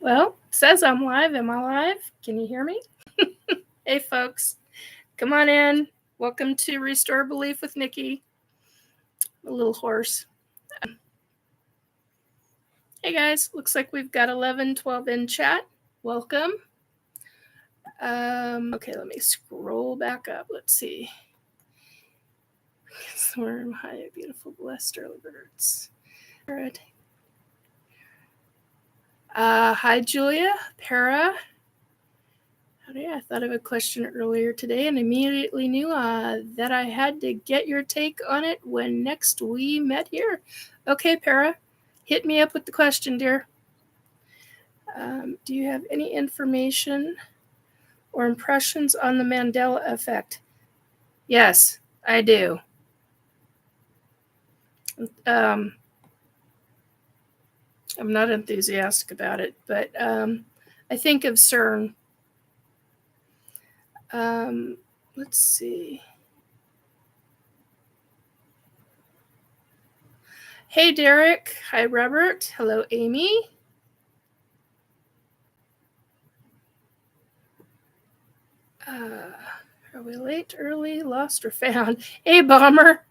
Well, it says I'm live. Am I live? Can you hear me? Hey, folks. Come on in. Welcome to Restore Belief with Nikki. A little hoarse. Hey, guys. Looks like we've got 11-12 in chat. Welcome. Okay, let me scroll back up. Let's see. Storm, hi, beautiful, blessed early birds. Good. Hi, Julia. Para. I thought of a question earlier today and immediately knew that I had to get your take on it when next we met here. Okay, Para, hit me up with the question, dear. Do you have any information or impressions on the Mandela Effect? Yes, I do. I'm not enthusiastic about it, but I think of CERN. Let's see. Hey, Derek. Hi, Robert. Hello, Amy. Are we late, early, lost, or found? Hey, Bomber.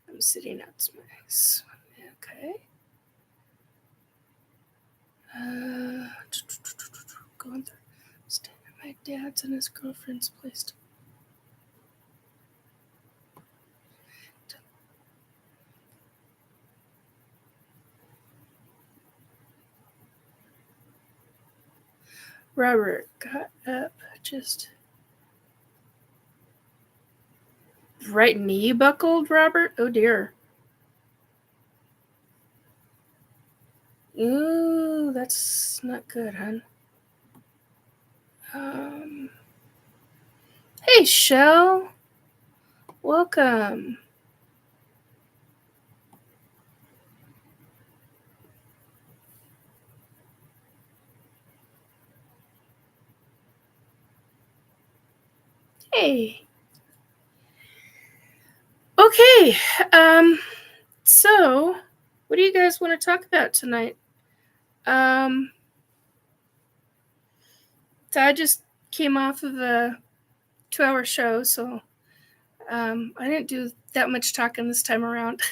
I'm sitting outside. Okay. Going through. Staying at my dad's and his girlfriend's place. Robert got up just. Right knee buckled, Robert? Oh, dear. Ooh, that's not good, hon. Hey, Shell. Welcome. Hey. Okay. So, what do you guys want to talk about tonight? So I just came off of a 2-hour show, so I didn't do that much talking this time around.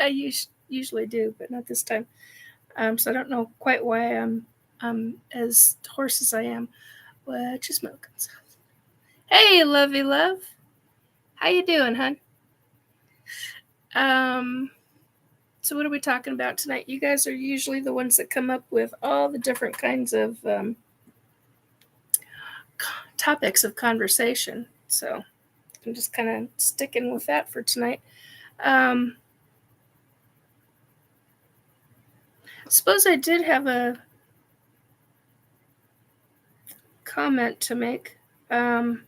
I usually do, but not this time. So I don't know quite why I'm as hoarse as I am. What you smoking? Hey, lovey love. How you doing, hon? So what are we talking about tonight? You guys are usually the ones that come up with all the different kinds of topics of conversation. So I'm just kind of sticking with that for tonight. Suppose I did have a comment to make. Been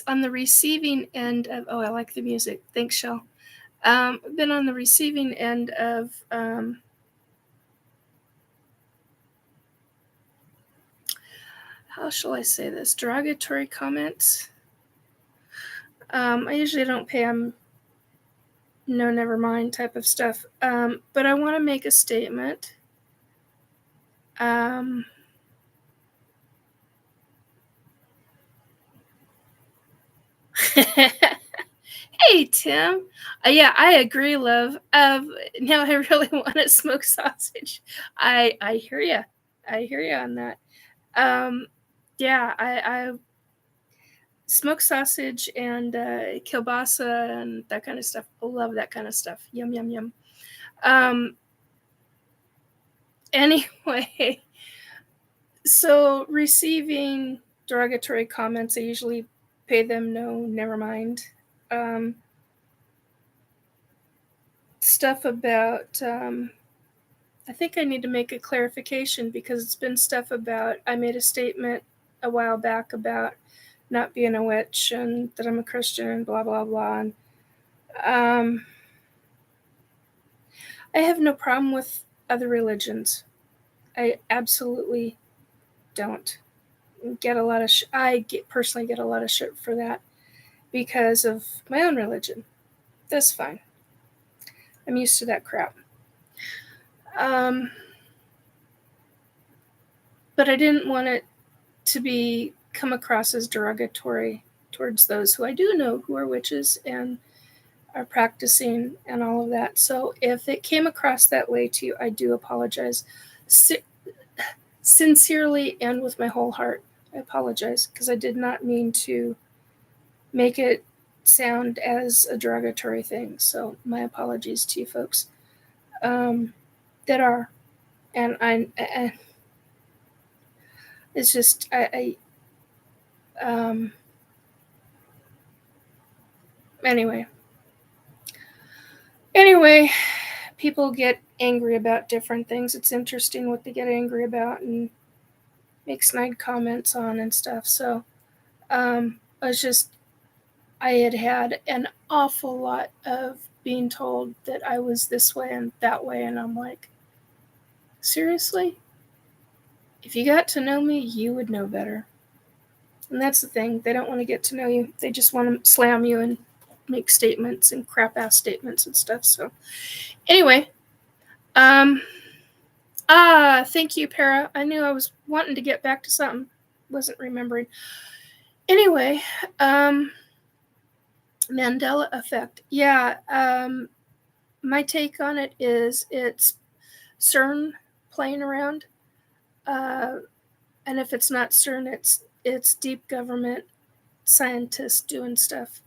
on the receiving end of. Oh, I like the music. Thanks, Shell. Been on the receiving end of. How shall I say this? Derogatory comments. I usually don't pay them. No, never mind type of stuff. But I want to make a statement. Hey, Tim. Yeah, I agree, love. Now I really want to smoke sausage. I hear you. I hear you on that. Yeah, I smoke sausage and kielbasa and that kind of stuff. I love that kind of stuff. Yum, yum, yum. Anyway, so receiving derogatory comments, I usually pay them no, never mind. Stuff about, I think I need to make a clarification because it's been stuff about, I made a statement a while back about not being a witch and that I'm a Christian and blah, blah, blah. And, I have no problem with other religions. I absolutely don't get a lot of personally get a lot of shit for that because of my own religion. That's fine. I'm used to that crap. But I didn't want it to come across as derogatory towards those who I do know who are witches and are practicing and all of that. So if it came across that way to you, I do apologize. Sincerely and with my whole heart, I apologize, because I did not mean to make it sound as a derogatory thing. So my apologies to you folks that are. And it's just, anyway, people get angry about different things. It's interesting what they get angry about and make snide comments on and stuff. So I had an awful lot of being told that I was this way and that way, and I'm like, seriously? If you got to know me, you would know better. And that's the thing. They don't want to get to know you. They just want to slam you and make statements and crap-ass statements and stuff. So anyway, thank you, Para. I knew I was wanting to get back to something. Wasn't remembering. Anyway, Mandela Effect. Yeah, my take on it is it's CERN playing around. And if it's not CERN, it's deep government scientists doing stuff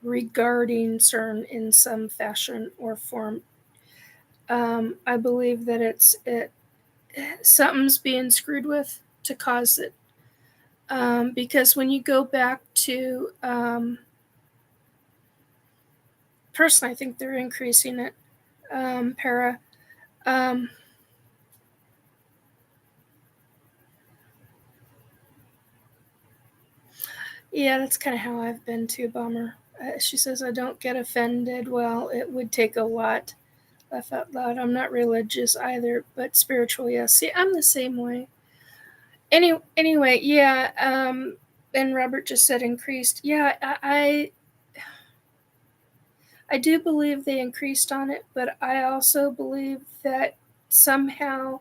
regarding CERN in some fashion or form. I believe that something's being screwed with to cause it. Because when you go back to, personally, I think they're increasing it, Para. Yeah, that's kind of how I've been too, Bomber. She says, I don't get offended. Well, it would take a lot. Laugh out loud. I'm not religious either, but spiritual, yes. See, I'm the same way. Anyway, yeah, and Robert just said increased. Yeah, I do believe they increased on it, but I also believe that somehow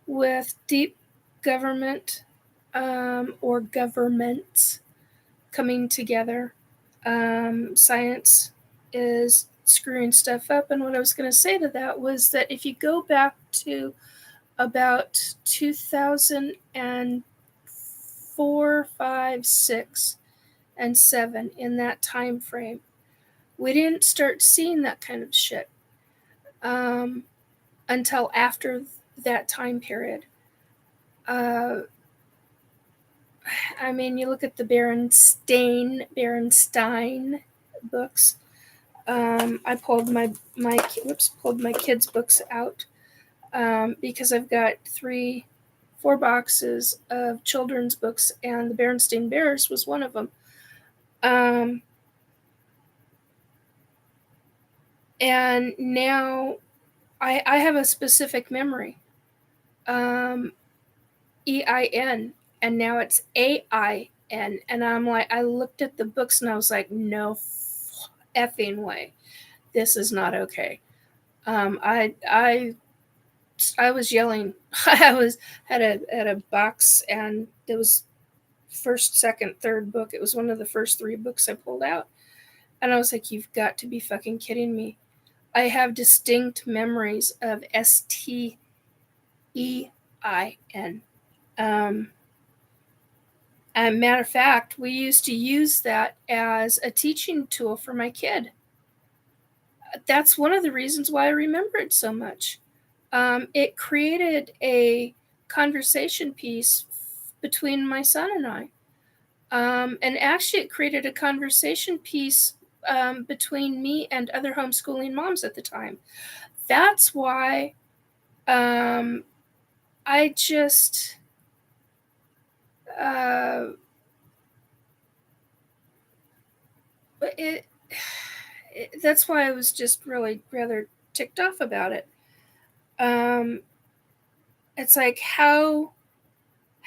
with deep government or governments coming together, science is screwing stuff up. And what I was going to say to that was that if you go back to about 2004, 5, 6, and 7, in that time frame, we didn't start seeing that kind of shit until after that time period. I mean, you look at the Berenstain books. I pulled my kids' books out because I've got 4 boxes of children's books, and the Berenstain Bears was one of them. And now I have a specific memory. EIN, and now it's AIN. And I'm like, I looked at the books and I was like, no effing way. This is not okay. I was yelling. I had a box, and it was first, second, third book. It was one of the first 3 books I pulled out. And I was like, you've got to be fucking kidding me. I have distinct memories of STEIN. And matter of fact, we used to use that as a teaching tool for my kid. That's one of the reasons why I remember it so much. It created a conversation piece between my son and I. And actually, it created a conversation piece between me and other homeschooling moms at the time. That's why I just... that's why I was just really rather ticked off about it. It's like, how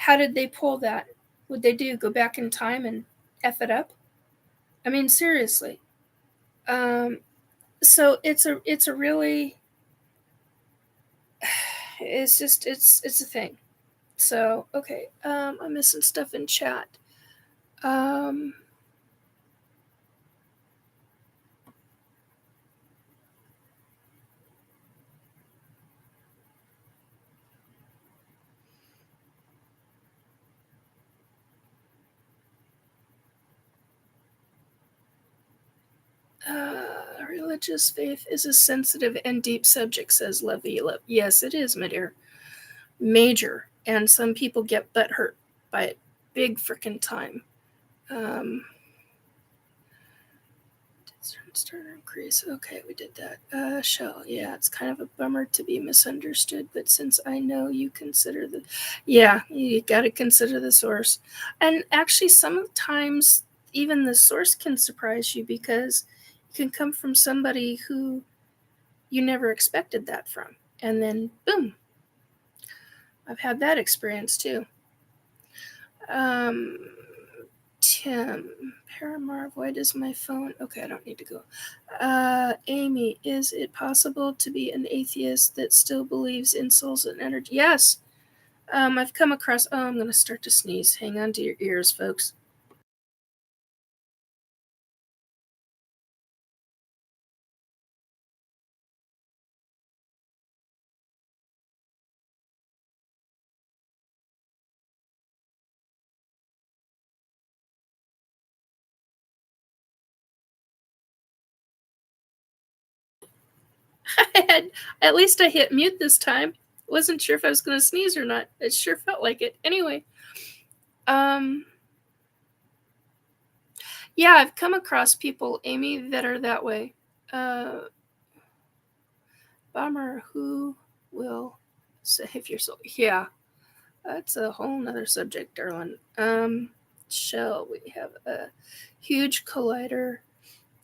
did they pull that? Would they go back in time and F it up? I mean, seriously. So it's a really it's just it's a thing. So okay, I'm missing stuff in chat. Religious faith is a sensitive and deep subject, says Levy. Yes, it is, my dear. Major. And some people get butthurt by it big freaking time. Start increase. Okay, we did that. Shell. Yeah, it's kind of a bummer to be misunderstood, but since I know you consider the, yeah, you got to consider the source. And actually, sometimes even the source can surprise you because it can come from somebody who you never expected that from, and then boom. I've had that experience too. Tim, Paramarv, why does my phone... Okay, I don't need to go. Amy, is it possible to be an atheist that still believes in souls and energy? Yes. I've come across... Oh, I'm going to start to sneeze. Hang on to your ears, folks. At least I hit mute this time. Wasn't sure if I was going to sneeze or not. It sure felt like it. Anyway. Yeah, I've come across people, Amy, that are that way. Bummer, who will save your soul? Yeah, that's a whole nother subject, darling. Shell, we have a huge collider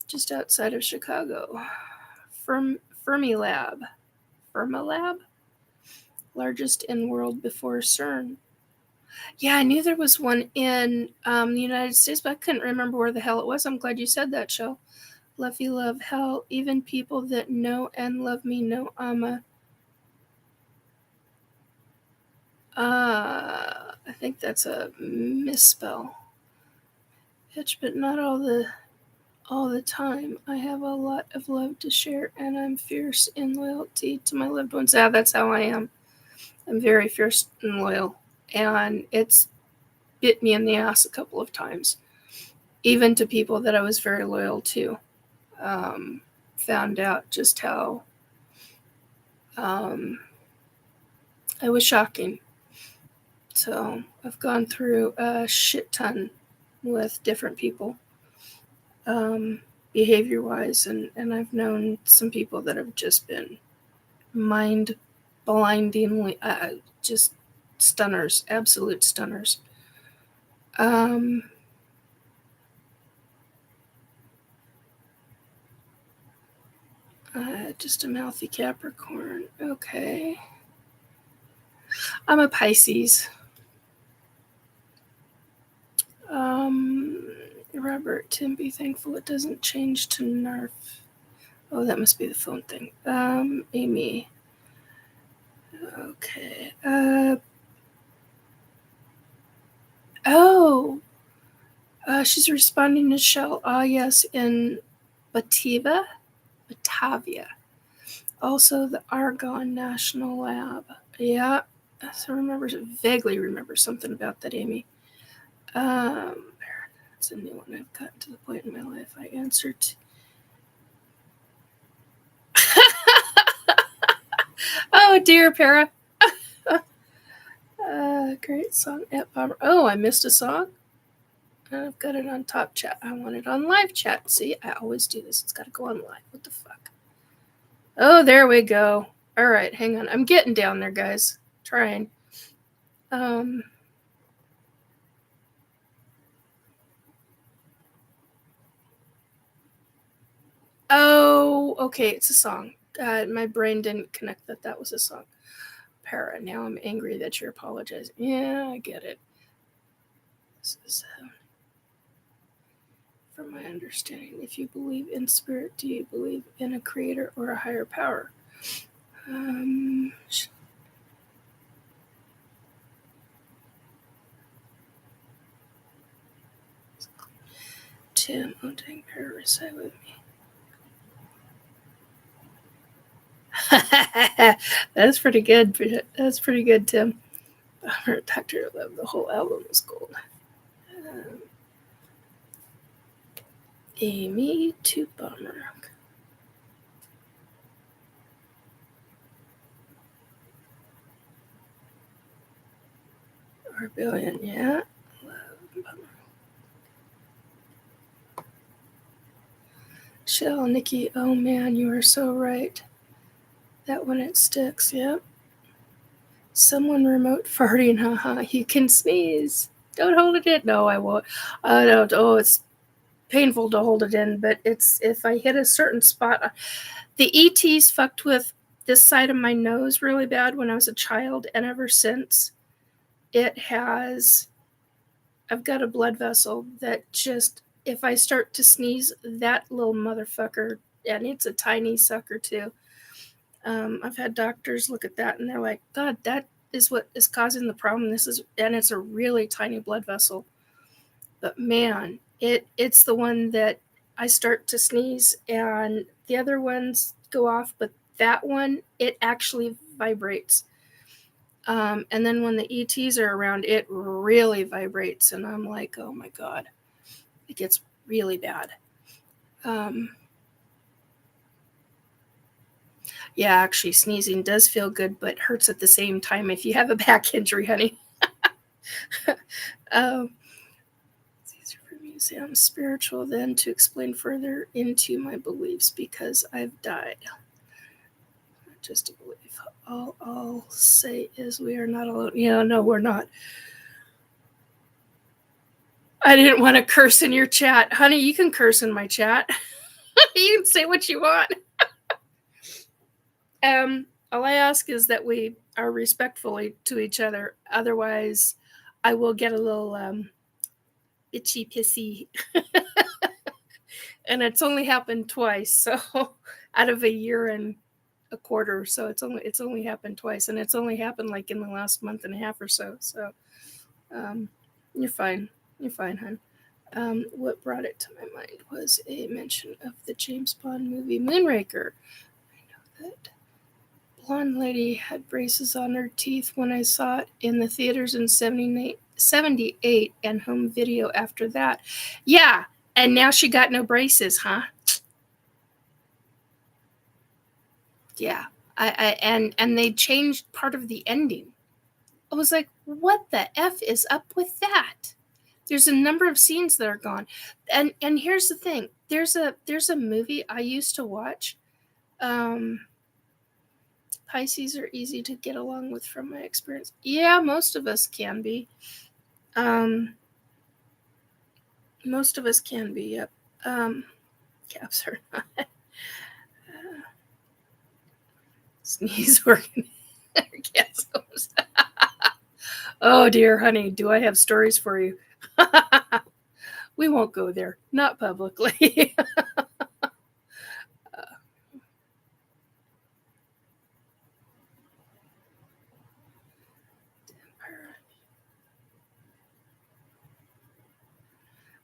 just outside of Chicago. Fermilab. Fermilab? Largest in world before CERN. Yeah, I knew there was one in the United States, but I couldn't remember where the hell it was. I'm glad you said that, Shell. Love you, love hell. Even people that know and love me know I'm a... I think that's a misspell. Bitch, but not all the time. I have a lot of love to share, and I'm fierce in loyalty to my loved ones. Yeah, that's how I am. I'm very fierce and loyal, and it's bit me in the ass a couple of times, even to people that I was very loyal to. Found out just how it was shocking. So I've gone through a shit ton with different people, behavior-wise, and I've known some people that have just been mind-blindingly, just stunners, absolute stunners. Just a mouthy Capricorn. Okay. I'm a Pisces. Robert, Tim, be thankful it doesn't change to Narf. Oh, that must be the phone thing. Amy. Okay. She's responding to Shell. Yes, in Batavia. Also, the Argonne National Lab. Yeah, I vaguely remember something about that, Amy. That's a new one. I've gotten to the point in my life I answered. Oh, dear, Para. Great song at Bomber. Oh, I missed a song? I've got it on top chat. I want it on live chat. See, I always do this. It's got to go on live. What the fuck? Oh, there we go. All right, hang on. I'm getting down there, guys. Trying. Oh, okay. It's a song. My brain didn't connect that was a song. Para, now I'm angry that you're apologizing. Yeah, I get it. This is, from my understanding, if you believe in spirit, do you believe in a creator or a higher power? Tim, oh dang, parasite with me. That's pretty good. That's pretty good, Tim. Dr. Love, the whole album is gold. Amy to Bummer. Or Billion, yeah. Shell, Nikki, oh man, you are so right. That one, it sticks, yep. Someone remote farting, haha. You can sneeze. Don't hold it in. No, I won't. No, oh, it's painful to hold it in, but it's if I hit a certain spot. The ETs fucked with this side of my nose really bad when I was a child, and ever since, I've got a blood vessel that just, if I start to sneeze, that little motherfucker, and it's a tiny sucker too. I've had doctors look at that and they're like, God, that is what is causing the problem. And it's a really tiny blood vessel. But man, it's the one that I start to sneeze and the other ones go off, but that one, it actually vibrates. And then when the ETs are around, it really vibrates. And I'm like, oh my God, it gets really bad. Yeah, actually, sneezing does feel good, but hurts at the same time if you have a back injury, honey. It's easier for me to say I'm spiritual than to explain further into my beliefs because I've died. Not just a belief. All I'll say is we are not alone. Yeah, no, we're not. I didn't want to curse in your chat. Honey, you can curse in my chat. You can say what you want. All I ask is that we are respectful to each other. Otherwise, I will get a little itchy pissy. And it's only happened twice, so out of a year and a quarter, so it's only happened twice, and it's only happened like in the last month and a half or so. So you're fine, hon. What brought it to my mind was a mention of the James Bond movie Moonraker. I know that blonde lady had braces on her teeth when I saw it in the theaters in 78 and home video after that. Yeah, and now she got no braces, huh? Yeah. And they changed part of the ending. I was like, what the F is up with that? There's a number of scenes that are gone. And here's the thing. There's a movie I used to watch. Pisces are easy to get along with from my experience. Yeah, most of us can be. Most of us can be, yep. Caps are not. Sneeze organ. Oh dear, honey, do I have stories for you? We won't go there. Not publicly.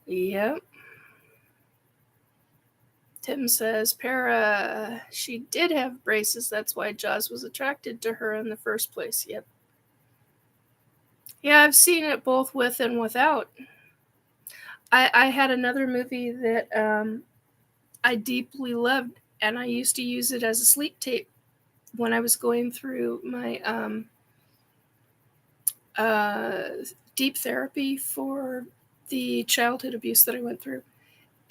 Yep. Tim says, Para, she did have braces. That's why Jaws was attracted to her in the first place. Yep. Yeah, I've seen it both with and without. I had another movie that I deeply loved, and I used to use it as a sleep tape when I was going through my deep therapy for the childhood abuse that I went through.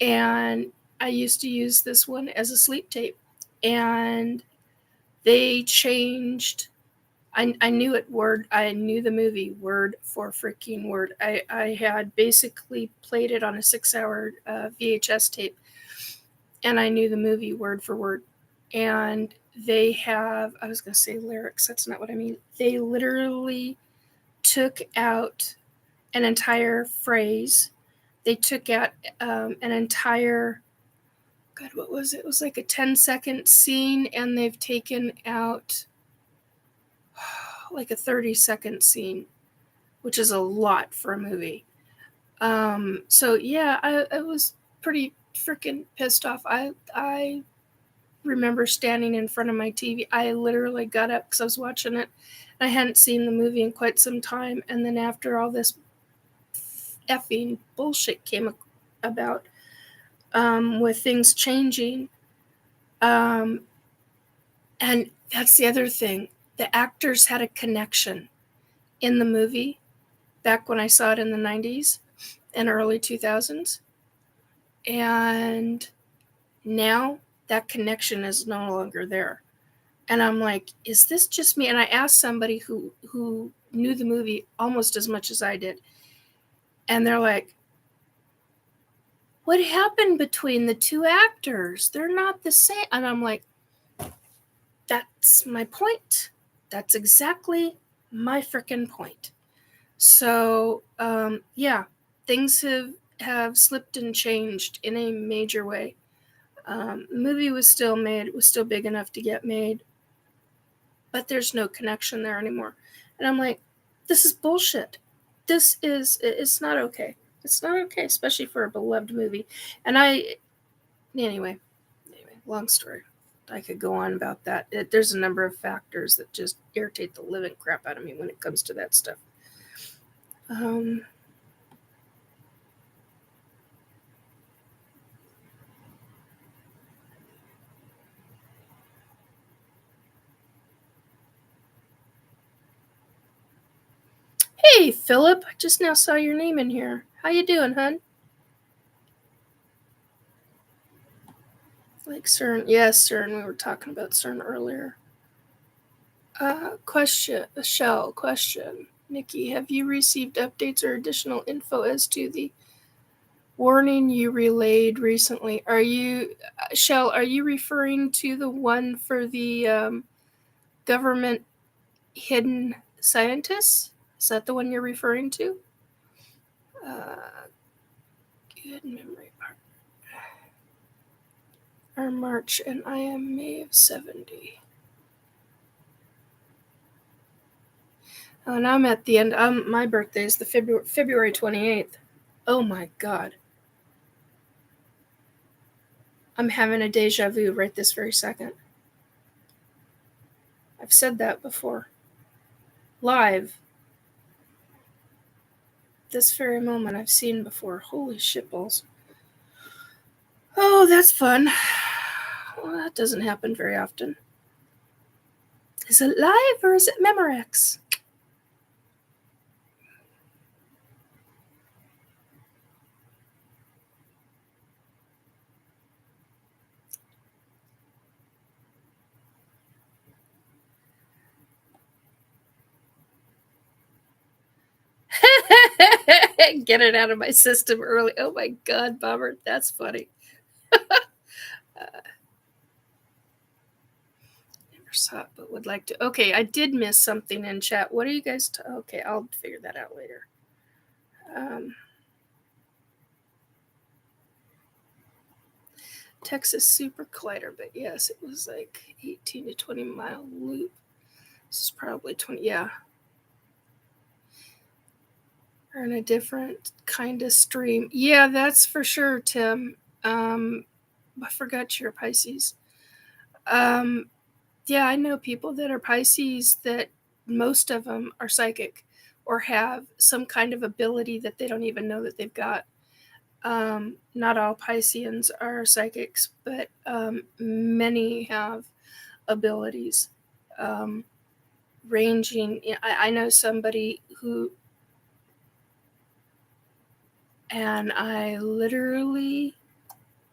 And I used to use this one as a sleep tape. And they changed. I knew it word. I knew the movie word for freaking word. I had basically played it on a 6-hour VHS tape, and I knew the movie word for word. And they have, I was going to say lyrics. That's not what I mean. They literally took out an entire phrase. They took out an entire, God, what was it? It was like a 10-second scene, and they've taken out like a 30-second scene, which is a lot for a movie. So yeah, I was pretty freaking pissed off. I remember standing in front of my TV. I literally got up because I was watching it. I hadn't seen the movie in quite some time, and then after all this effing bullshit came about, with things changing, and that's the other thing. The actors had a connection in the movie back when I saw it in the 90s and early 2000s. And now that connection is no longer there. And I'm like, is this just me? And I asked somebody who knew the movie almost as much as I did. And they're like, what happened between the two actors? They're not the same. And I'm like, that's my point. That's exactly my freaking point. So, yeah, things have slipped and changed in a major way. The movie was still made. It was still big enough to get made. But there's no connection there anymore. And I'm like, this is bullshit. It's not okay. It's not okay, especially for a beloved movie. And anyway, long story. I could go on about that. There's a number of factors that just irritate the living crap out of me when it comes to that stuff. Hey, Philip, I just now saw your name in here. How you doing, hun? Like CERN. Yes, CERN. We were talking about CERN earlier. Question. Nikki, have you received updates or additional info as to the warning you relayed recently? Are you referring to the one for the government hidden scientists? Is that the one you're referring to? Good memory. Are March, and I am May of 70. Oh, and I'm at the end. My birthday is the February 28th. Oh my God. I'm having a deja vu right this very second. I've said that before. Live. This very moment I've seen before. Holy shitballs. Oh, that's fun. Well, that doesn't happen very often. Is it live or is it Memorex? Get it out of my system early. Oh my God, Bomber, that's funny. Never saw it, but would like to. Okay, I did miss something in chat. What are you guys? Okay, I'll figure that out later. Texas Super Collider, but yes, it was like 18 to 20 mile loop. This is probably 20. Yeah. Or in a different kind of stream. Yeah, that's for sure, Tim. I forgot you're Pisces. Yeah, I know people that are Pisces that most of them are psychic or have some kind of ability that they don't even know that they've got. Not all Pisceans are psychics, but many have abilities ranging. I know somebody who, and I literally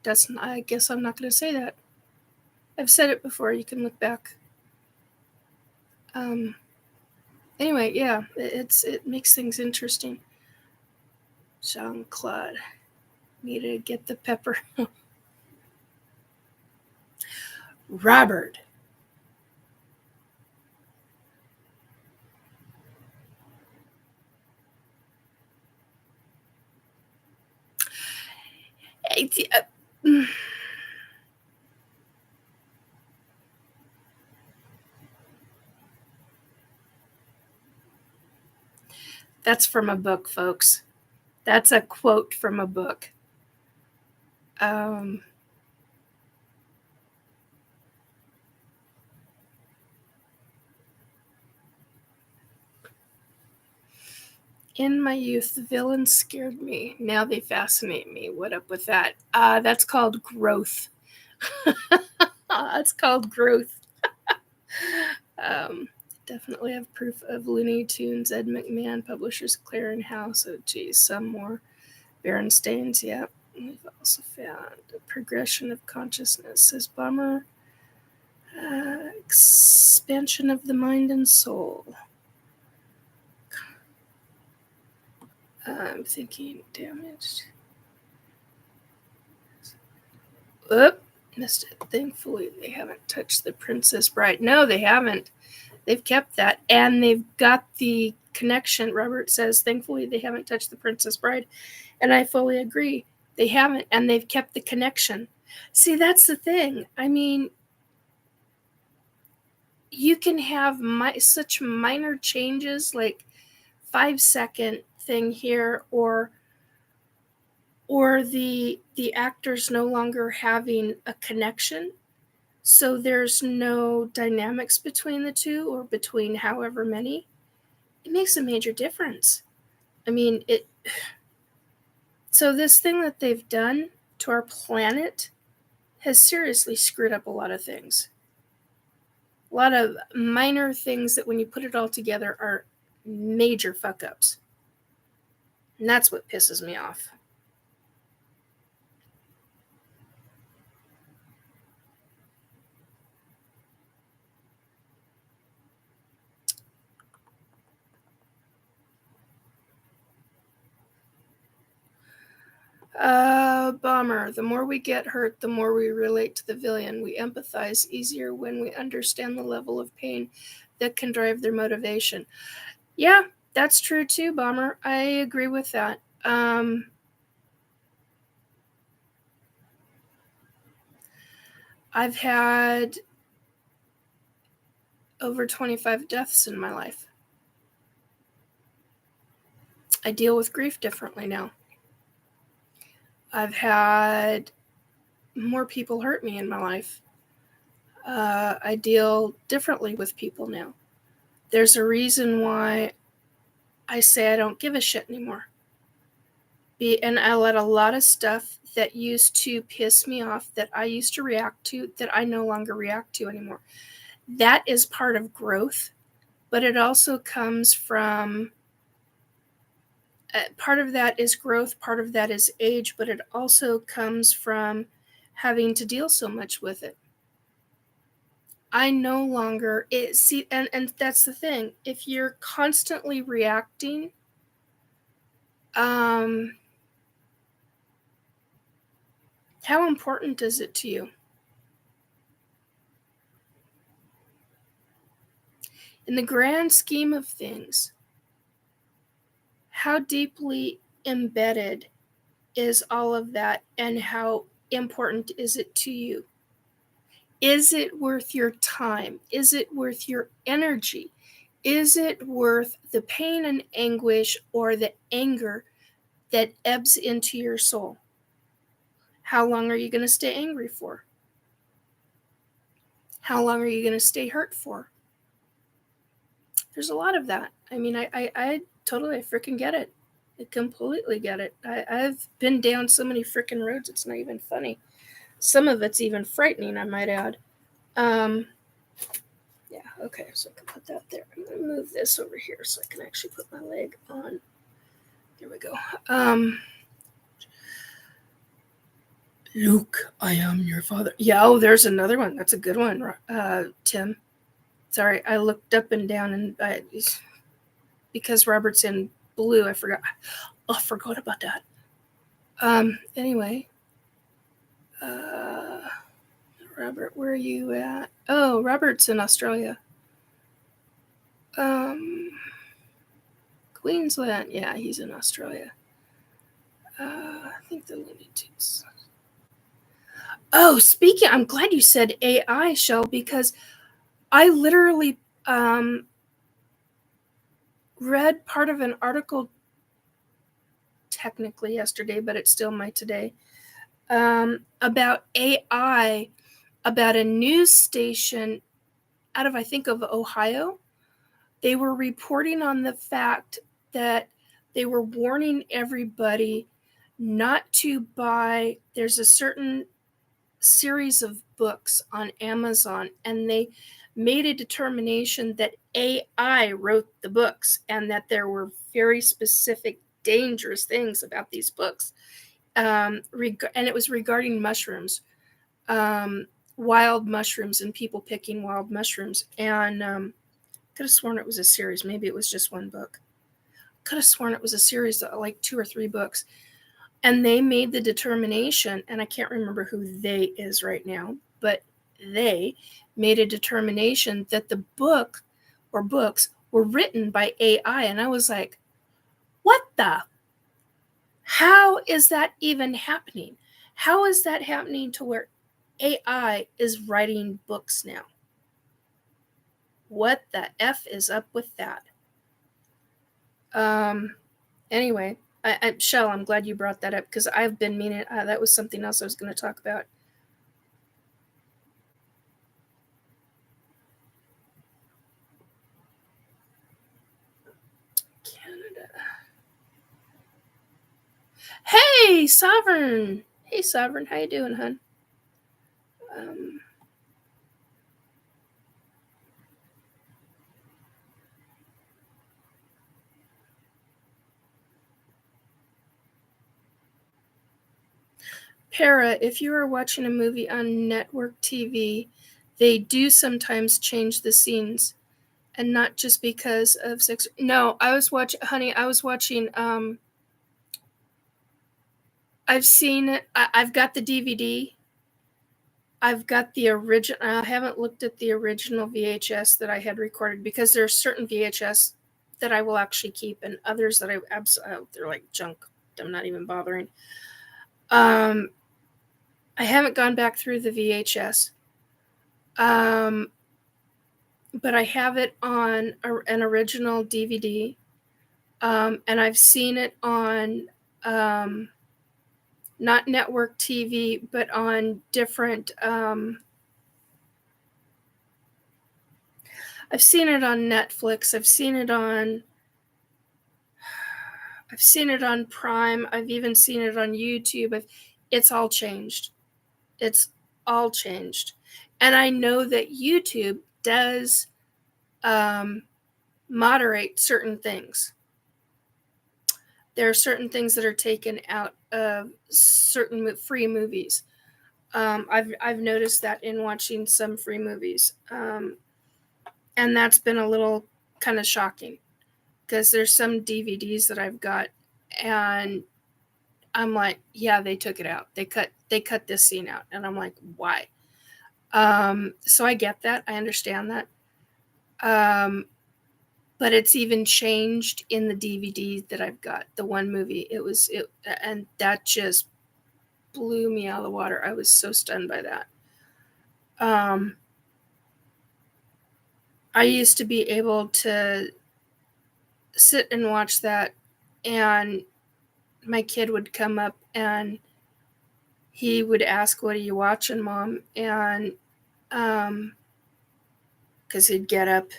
doesn't. I guess I'm not going to say that. I've said it before. You can look back. Anyway, yeah, it makes things interesting. Jean Claude, need to get the pepper. Robert. That's from a book, folks. That's a quote from a book. In my youth, the villains scared me. Now they fascinate me. What up with that? That's called growth. That's called growth. Definitely have proof of Looney Tunes, Ed McMahon, Publishers Clearinghouse. Oh, geez, some more. Berenstains, yeah. We've also found a progression of consciousness, says Bummer. Expansion of the mind and soul. I'm thinking damaged. Oop, missed it. Thankfully, they haven't touched the Princess Bride. No, they haven't. They've kept that. And they've got the connection. Robert says, thankfully, they haven't touched the Princess Bride. And I fully agree. They haven't. And they've kept the connection. See, that's the thing. I mean, you can have such minor changes, like 5-second thing here, or the actors no longer having a connection, so there's no dynamics between the two, or between however many. It makes a major difference. I mean, so this thing that they've done to our planet has seriously screwed up a lot of things. A lot of minor things that when you put it all together are major fuck ups. And that's what pisses me off. Bomber. The more we get hurt, the more we relate to the villain. We empathize easier when we understand the level of pain that can drive their motivation. Yeah, that's true too, Bomber. I agree with that. I've had over 25 deaths in my life. I deal with grief differently now. I've had more people hurt me in my life. I deal differently with people now. There's a reason why I say I don't give a shit anymore. And I let a lot of stuff that used to piss me off, that I used to react to, that I no longer react to anymore. That is part of growth, but it also comes from, part of that is growth, part of that is age, but it also comes from having to deal so much with it. I no longer, and that's the thing. If you're constantly reacting, how important is it to you? In the grand scheme of things, how deeply embedded is all of that, and how important is it to you? Is it worth your time? Is it worth your energy? Is it worth the pain and anguish or the anger that ebbs into your soul? How long are you going to stay angry for? How long are you going to stay hurt for? There's a lot of that. I mean, I totally freaking get it. I completely get it. I've been down so many freaking roads, it's not even funny. Some of it's even frightening, I might add. Yeah, okay, so I can put that there. I'm going to move this over here so I can actually put my leg on. There we go. Luke, I am your father. Yeah, oh, there's another one. That's a good one, Tim. Sorry, I looked up and down, and because Robert's in blue, I forgot. Oh, I forgot about that. Anyway. Robert, where are you at? Oh, Robert's in Australia. Queensland. Yeah, he's in Australia. I think the Looney Tunes. Oh, speaking, I'm glad you said AI, Shell, because I literally, read part of an article technically yesterday, but it still might today, about AI, about a news station out of, I think, of Ohio. They were reporting on the fact that they were warning everybody not to buy. There's a certain series of books on Amazon, and they made a determination that AI wrote the books and that there were very specific dangerous things about these books. And it was regarding mushrooms, wild mushrooms, and people picking wild mushrooms. And could have sworn it was a series. Maybe it was just one book. Could have sworn it was a series, like 2 or 3 books. And they made the determination, and I can't remember who they is right now, but they made a determination that the book or books were written by AI. And I was like, what the? How is that even happening? How is that happening to where AI is writing books now? What the F is up with that? Anyway, Shell, I'm glad you brought that up because I've been meaning, that was something else I was going to talk about. Canada. Hey, Sovereign. Hey, Sovereign. How you doing, hun? Para, if you are watching a movie on network TV, they do sometimes change the scenes, and not just because of sex. No, I was watching, honey. I was watching. I've seen it. I've got the DVD. I've got the original. I haven't looked at the original VHS that I had recorded because there are certain VHS that I will actually keep, and others that they're like junk. I'm not even bothering. I haven't gone back through the VHS, but I have it on an original DVD, and I've seen it on not network TV, but on different. I've seen it on Netflix. I've seen it on Prime. I've even seen it on YouTube. It's all changed. It's all changed. And I know that YouTube does moderate certain things. There are certain things that are taken out of certain free movies. I've noticed that in watching some free movies. And that's been a little kind of shocking because there's some DVDs that I've got and I'm like, yeah, they took it out. They cut this scene out. And I'm like, why? So I get that. I understand that. But it's even changed in the DVD that I've got. The one movie, and that just blew me out of the water. I was so stunned by that. I used to be able to sit and watch that, and my kid would come up and he would ask, "What are you watching, Mom?" And because he'd get up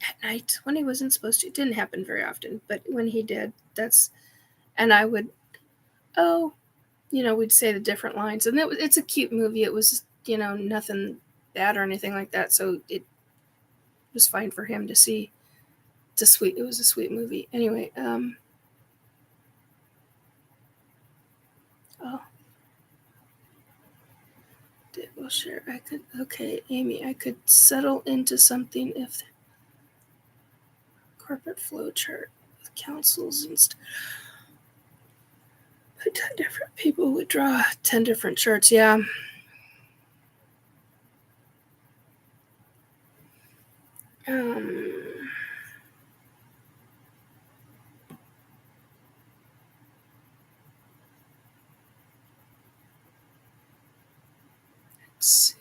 at night when he wasn't supposed to. It didn't happen very often, but when he did, and I would, we'd say the different lines, and it's a cute movie. It was, nothing bad or anything like that, so it was fine for him to see. It was a sweet movie. Anyway, we'll share. Amy, I could settle into something if the corporate flow chart with councils and stuff. But 10 different people would draw 10 different charts. Yeah. Let's see.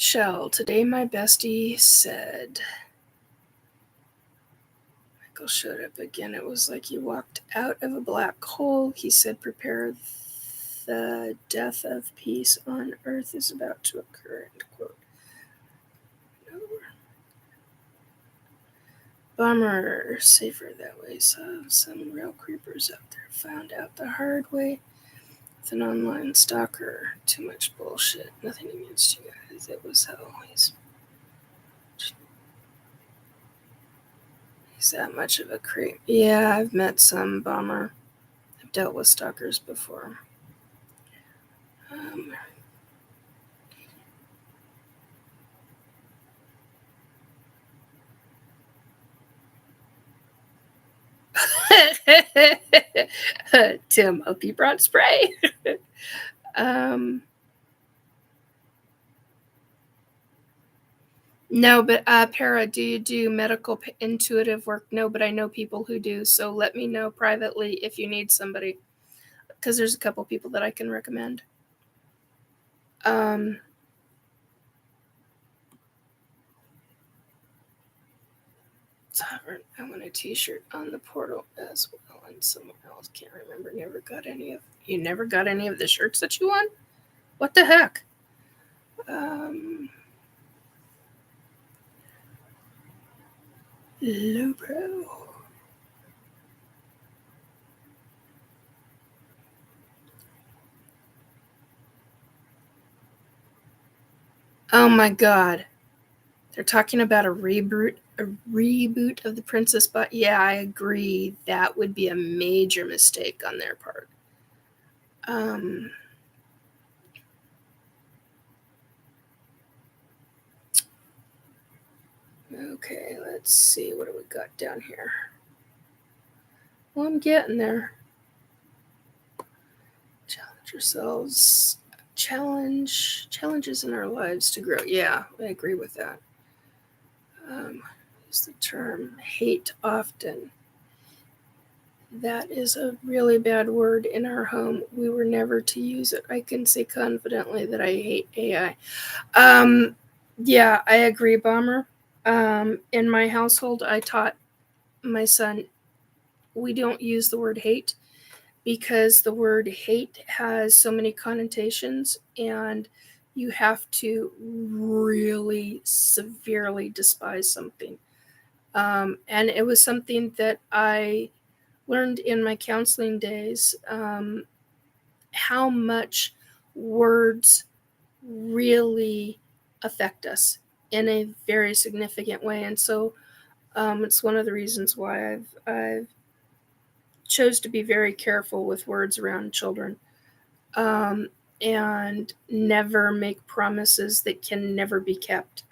Shell, today my bestie said... Michael showed up again. It was like he walked out of a black hole. He said, prepare, the death of peace on Earth is about to occur, end quote. Bummer, safer that way. Saw some real creepers out there. Found out the hard way with an online stalker. Too much bullshit. Nothing against you guys. It was hell. He's that much of a creep. Yeah, I've met some. Bummer. I've dealt with stalkers before. Tim, hope you brought spray. No, but Para, do you do medical intuitive work? No, but I know people who do. So let me know privately if you need somebody, because there's a couple people that I can recommend. I want a t-shirt on the portal as well, and someone else can't remember. You never got any of the shirts that you won? What the heck? Low pro. Oh my god. They're talking about a reboot of the Princess, but yeah, I agree. That would be a major mistake on their part. Okay, let's see. What do we got down here? Well, I'm getting there. Challenge yourselves. Challenges in our lives to grow. Yeah, I agree with that. Use the term hate often. That is a really bad word in our home. We were never to use it. I can say confidently that I hate AI. Yeah, I agree, Bomber. In my household, I taught my son, we don't use the word hate because the word hate has so many connotations, and you have to really severely despise something. And it was something that I learned in my counseling days, how much words really affect us in a very significant way. And so it's one of the reasons why I've chose to be very careful with words around children, and never make promises that can never be kept.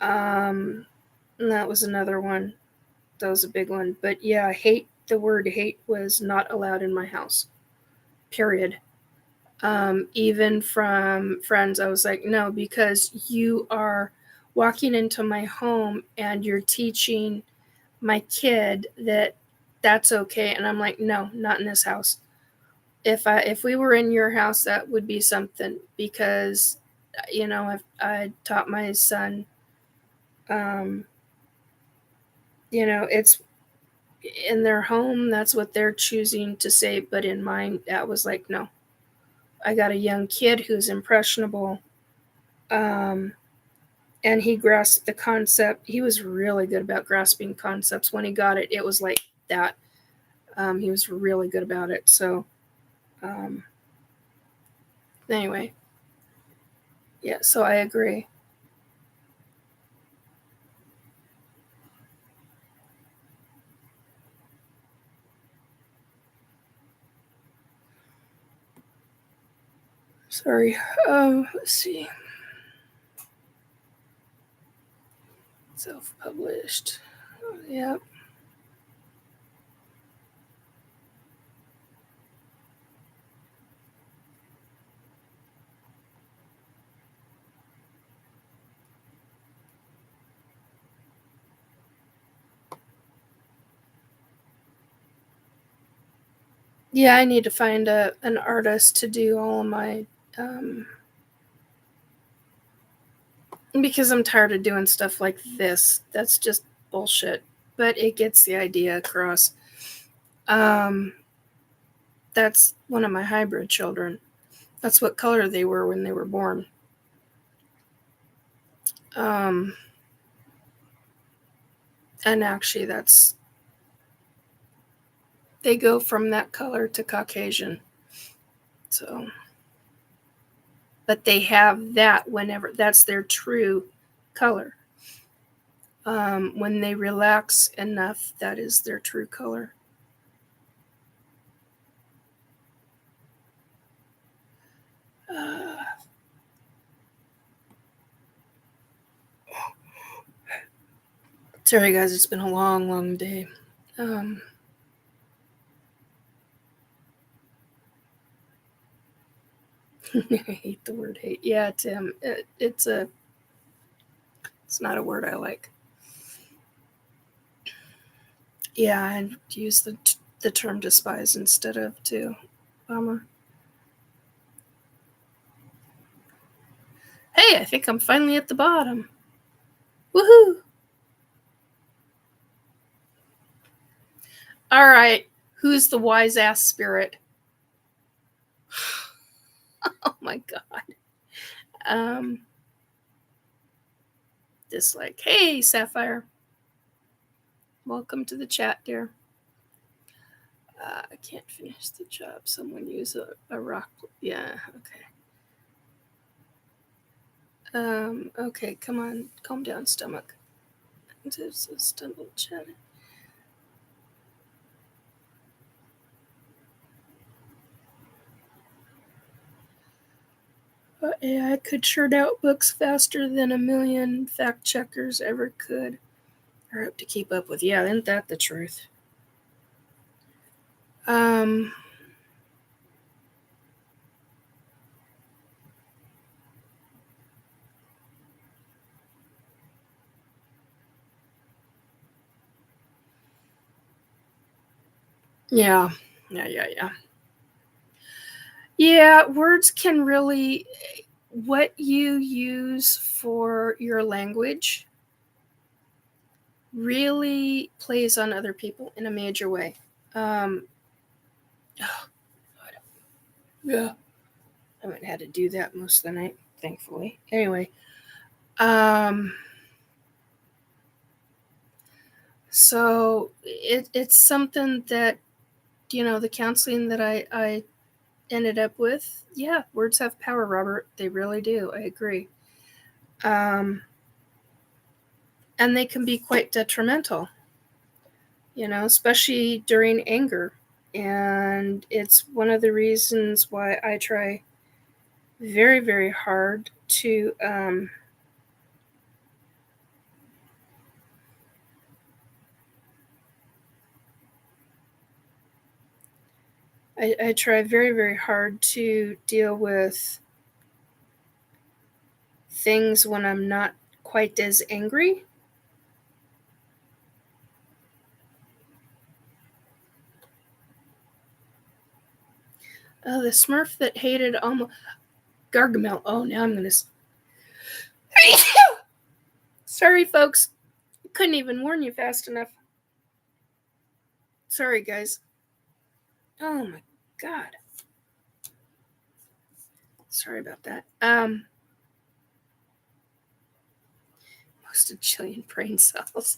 And that was another one. That was a big one. But yeah, the word hate was not allowed in my house, period. Even from friends, I was like, no, because you are walking into my home and you're teaching my kid that that's okay. And I'm like, no, not in this house. If we were in your house, that would be something, because I taught my son, it's in their home, that's what they're choosing to say, but in mine, that was like, no. I got a young kid who's impressionable, and he grasped the concept. He was really good about grasping concepts. When he got it, it was like that. He was really good about it. So anyway, yeah, so I agree. Sorry. Let's see. Self-published. Oh, yeah. Yeah, I need to find an artist to do all of my because I'm tired of doing stuff like this. That's just bullshit. But it gets the idea across. That's one of my hybrid children. That's what color they were when they were born. And actually, they go from that color to Caucasian. So, but they have that whenever, that's their true color. When they relax enough, that is their true color. Sorry guys, it's been a long day. I hate the word hate. Yeah, Tim, it's not a word I like. Yeah, I use the term despise instead of to. Bummer. Hey, I think I'm finally at the bottom. Woohoo! All right, who's the wise ass spirit? Oh my god. Dislike. Hey, Sapphire. Welcome to the chat, dear. I can't finish the job. Someone use a rock. Yeah, okay. Okay, come on. Calm down, stomach. It's a stumble chat. AI could churn out books faster than a million fact checkers ever could. Or hope to keep up with. Yeah, isn't that the truth? Yeah. Yeah, words can really, what you use for your language really plays on other people in a major way. Oh, God. Yeah. I haven't had to do that most of the night, thankfully. Anyway, so it's something that, the counseling that I ended up with, yeah, words have power, Robert. They really do. I agree. And they can be quite detrimental, especially during anger. And it's one of the reasons why I try very, very hard to I try very, very hard to deal with things when I'm not quite as angry. Oh, the Smurf that hated almost Gargamel. Oh, now I'm gonna. Sorry, folks. Couldn't even warn you fast enough. Sorry, guys. Oh my god. Sorry about that. Most a jillion brain cells.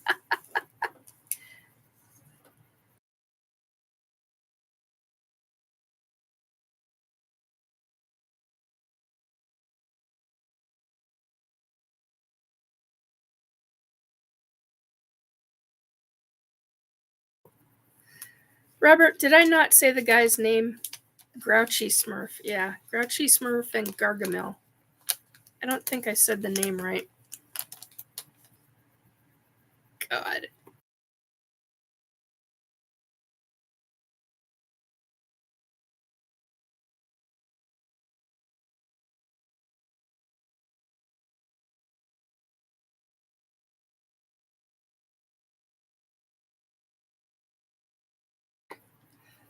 Robert, did I not say the guy's name? Grouchy Smurf. Yeah, Grouchy Smurf and Gargamel. I don't think I said the name right. God.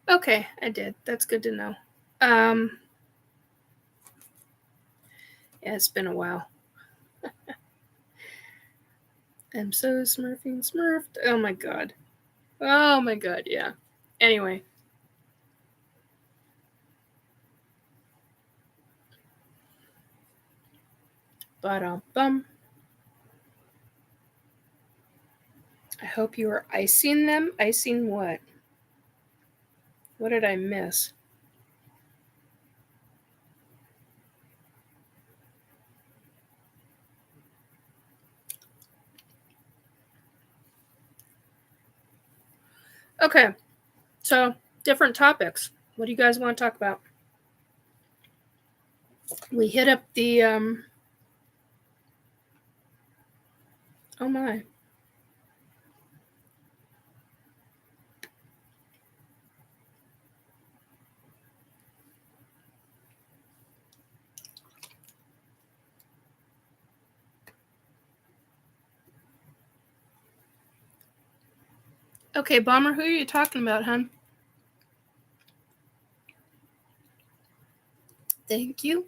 Okay, I did. That's good to know. Yeah, it's been a while. I'm so smurfed. Oh my god. Oh my god, yeah. Anyway. Ba-dum-bum. I hope you are icing them. Icing what? What did I miss? Okay, so different topics. What do you guys want to talk about? We hit up the oh my. Okay, Bomber, who are you talking about, hon? Thank you.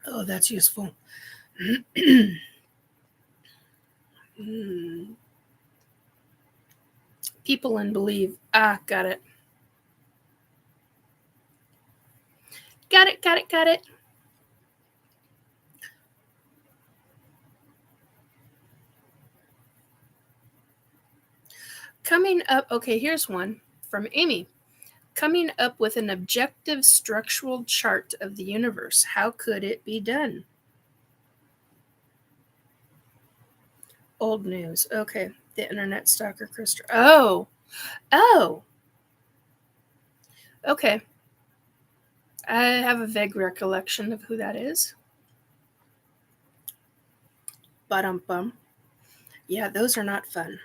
Oh, that's useful. People and believe. Ah, got it. Got it. Coming up, okay, here's one from Amy. Coming up with an objective structural chart of the universe. How could it be done? Old news. Okay. The internet stalker Christopher. Oh. Okay. I have a vague recollection of who that is. Bum. Yeah, those are not fun.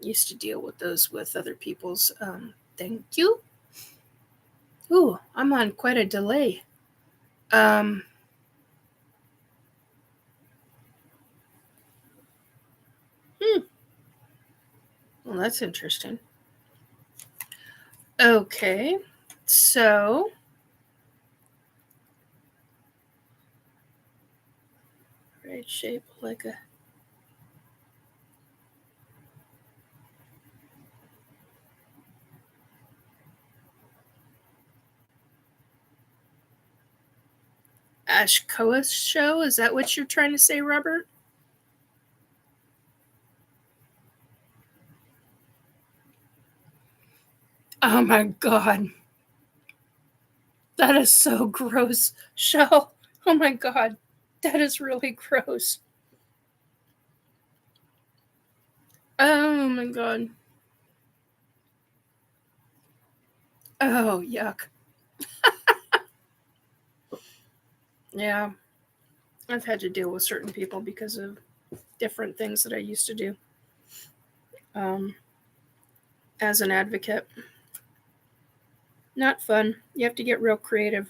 Used to deal with those with other people's. Thank you. Ooh, I'm on quite a delay. Well, that's interesting. Okay, so right shape like a Ashkoa show. Is that what you're trying to say, Robert? Oh my god. That is so gross. Shell. Oh my god. That is really gross. Oh my god. Oh, yuck. Yeah. I've had to deal with certain people because of different things that I used to do as an advocate. Not fun. You have to get real creative.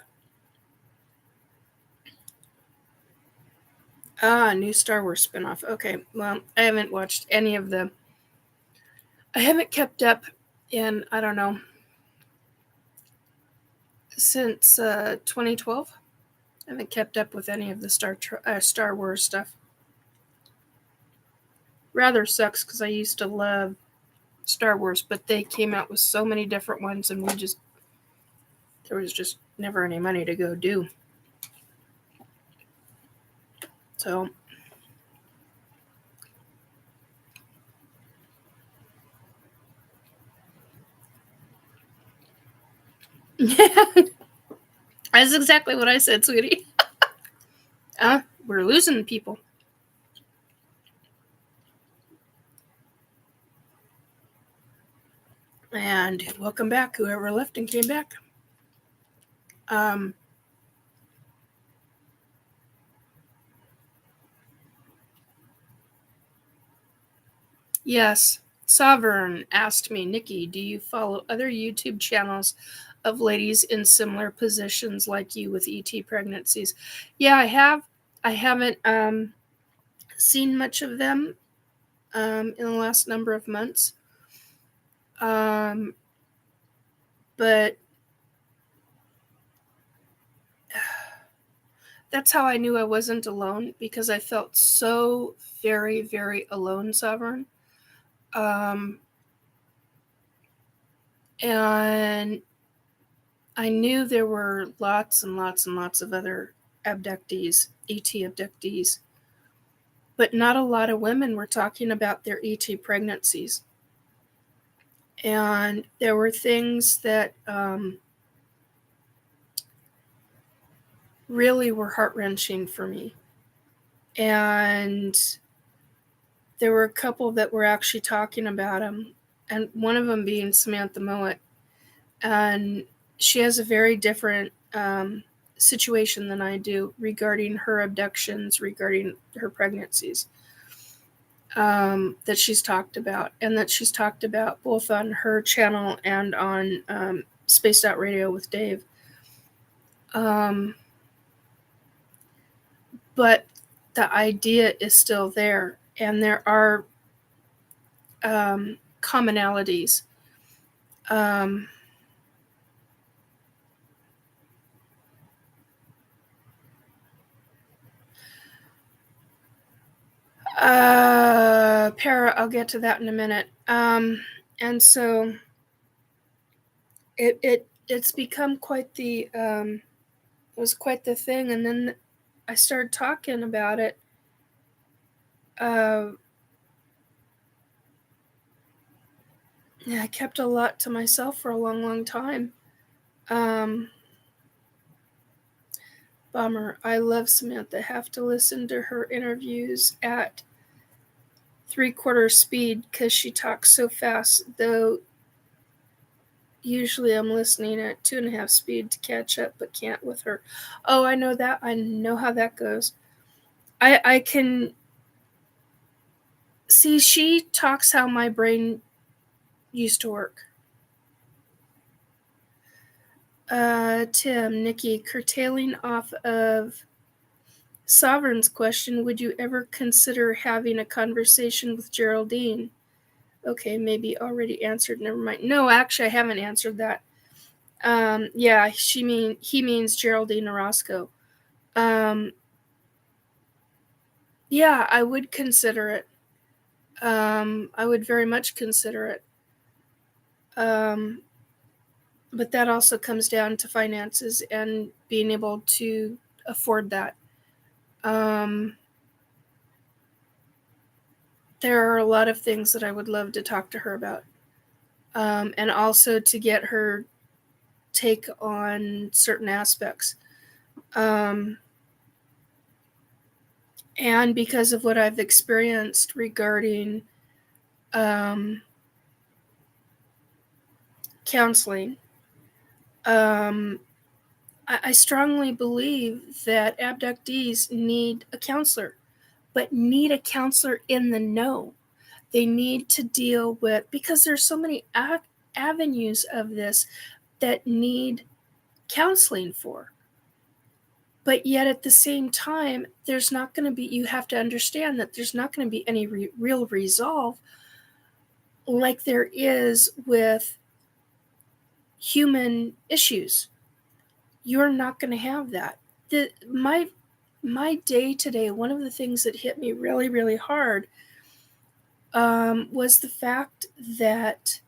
New Star Wars spinoff. Okay, well, I haven't watched any of them. I haven't kept up in, I don't know, since 2012. I haven't kept up with any of the Star Wars stuff. Rather sucks because I used to love Star Wars, but they came out with so many different ones, and there was just never any money to go do. So that's exactly what I said, sweetie. We're losing people. And welcome back, whoever left and came back. Yes, Sovereign asked me, Nikki, do you follow other YouTube channels of ladies in similar positions like you with ET pregnancies? Yeah, I have. I haven't seen much of them in the last number of months. But that's how I knew I wasn't alone, because I felt so very, very alone, Sovereign. And I knew there were lots and lots and lots of other abductees, ET abductees, but not a lot of women were talking about their ET pregnancies. And there were things that really were heart-wrenching for me. And there were a couple that were actually talking about them, and one of them being Samantha Mowat. And she has a very different situation than I do regarding her abductions, regarding her pregnancies, that she's talked about, and that she's talked about both on her channel and on Spaced Out Radio with Dave. But the idea is still there, and there are commonalities. Para, I'll get to that in a minute. And so it's become quite the it was quite the thing. And then I started talking about it. Yeah, I kept a lot to myself for a long, long time. Bummer. I love Samantha. Have to listen to her interviews at 3/4 speed because she talks so fast, though usually I'm listening at 2.5 speed to catch up, but can't with her. Oh, I know that. I know how that goes. I can see she talks how my brain used to work. Tim, Nikki, curtailing off of Sovereign's question, would you ever consider having a conversation with Geraldine? Okay, maybe already answered. Never mind. No, actually, I haven't answered that. Yeah, he means Geraldine Orozco. Yeah, I would consider it. I would very much consider it. But that also comes down to finances and being able to afford that. There are a lot of things that I would love to talk to her about. And also to get her take on certain aspects. And because of what I've experienced regarding counseling, I strongly believe that abductees need a counselor, but need a counselor in the know. They need to deal with, because there's so many avenues of this that need counseling for. But yet at the same time, there's not going to be, you have to understand that there's not going to be any real resolve like there is with human issues. You're not going to have that. My day today, one of the things that hit me really, really hard was the fact that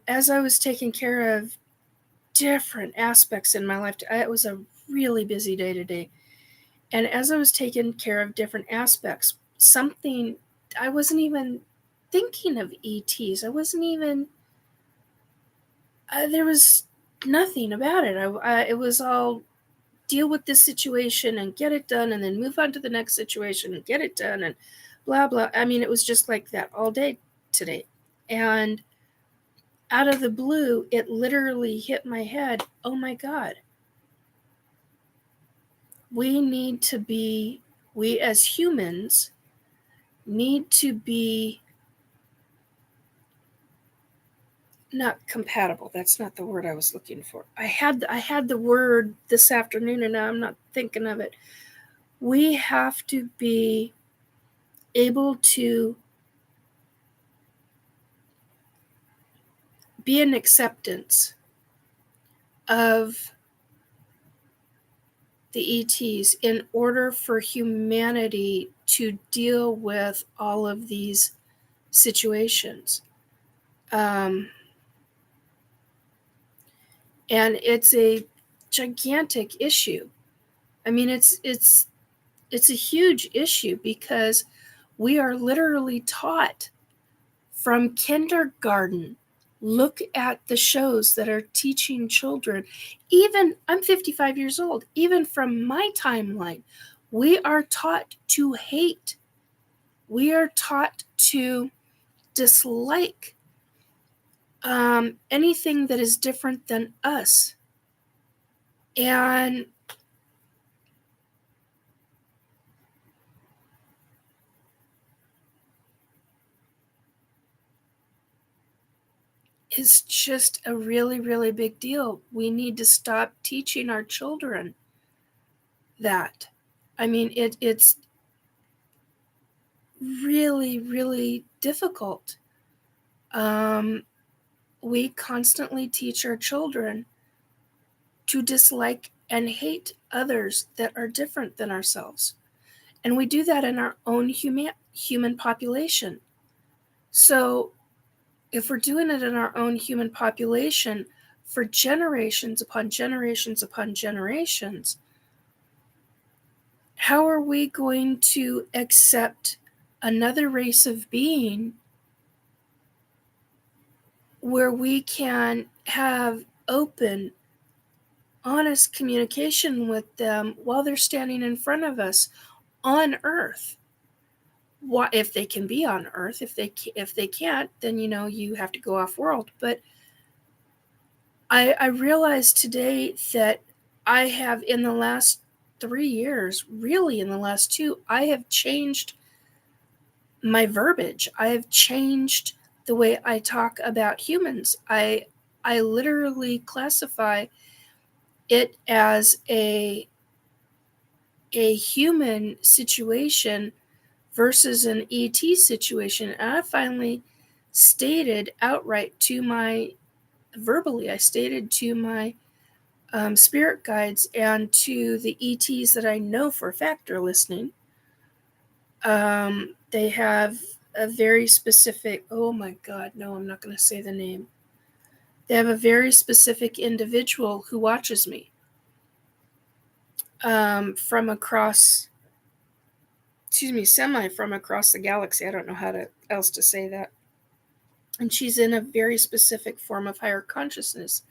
as I was taking care of different aspects in my life, it was a really busy day today. And as I was taking care of different aspects, something, I wasn't even thinking of ETs. I wasn't even, there was nothing about it. It was all deal with this situation and get it done, and then move on to the next situation and get it done, and blah, blah. I mean, it was just like that all day today. And out of the blue, it literally hit my head. Oh my God. We as humans need to be not compatible. That's not the word I was looking for. I had the word this afternoon and now I'm not thinking of it. We have to be able to be an acceptance of the ETs in order for humanity to deal with all of these situations. And it's a gigantic issue. I mean, it's a huge issue because we are literally taught from kindergarten. Look at the shows that are teaching children. Even, I'm 55 years old, even from my timeline, we are taught to hate. We are taught to dislike anything that is different than us. And it's just a really, really big deal. We need to stop teaching our children that. I mean, it's really, really difficult. We constantly teach our children to dislike and hate others that are different than ourselves. And we do that in our own human population. So if we're doing it in our own human population for generations upon generations upon generations, how are we going to accept another race of being where we can have open, honest communication with them while they're standing in front of us on Earth? What if they can be on Earth? If they can't, then you have to go off world. But I realized today that I have, in the last 3 years, really in the last 2, I have changed my verbiage. I have changed the way I talk about humans. I literally classify it as a human situation versus an ET situation. And I finally stated outright verbally, I stated to my spirit guides and to the ETs that I know for a fact are listening. They have a very specific, oh my God, no, I'm not going to say the name. They have a very specific individual who watches me from across, semi from across the galaxy. I don't know how else to say that. And she's in a very specific form of higher consciousness.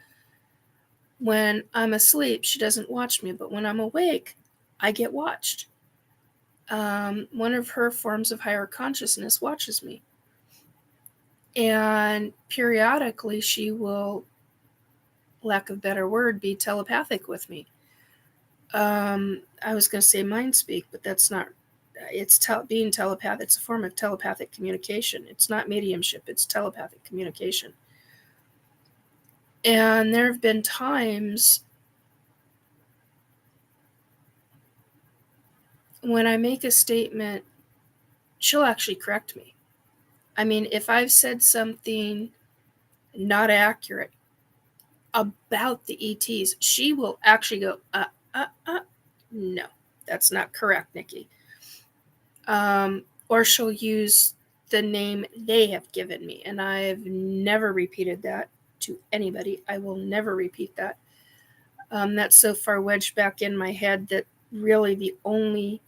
When I'm asleep, she doesn't watch me, but when I'm awake, I get watched. One of her forms of higher consciousness watches me. And periodically, she will, lack of a better word, be telepathic with me. I was going to say mind speak, but that's not. It's being telepathic. It's a form of telepathic communication. It's not mediumship. It's telepathic communication. And there have been times when I make a statement, she'll actually correct me. I mean, if I've said something not accurate about the ETs, she will actually go, no, that's not correct, Nikki. Or she'll use the name they have given me, and I've never repeated that to anybody. I will never repeat that. That's so far wedged back in my head that really the only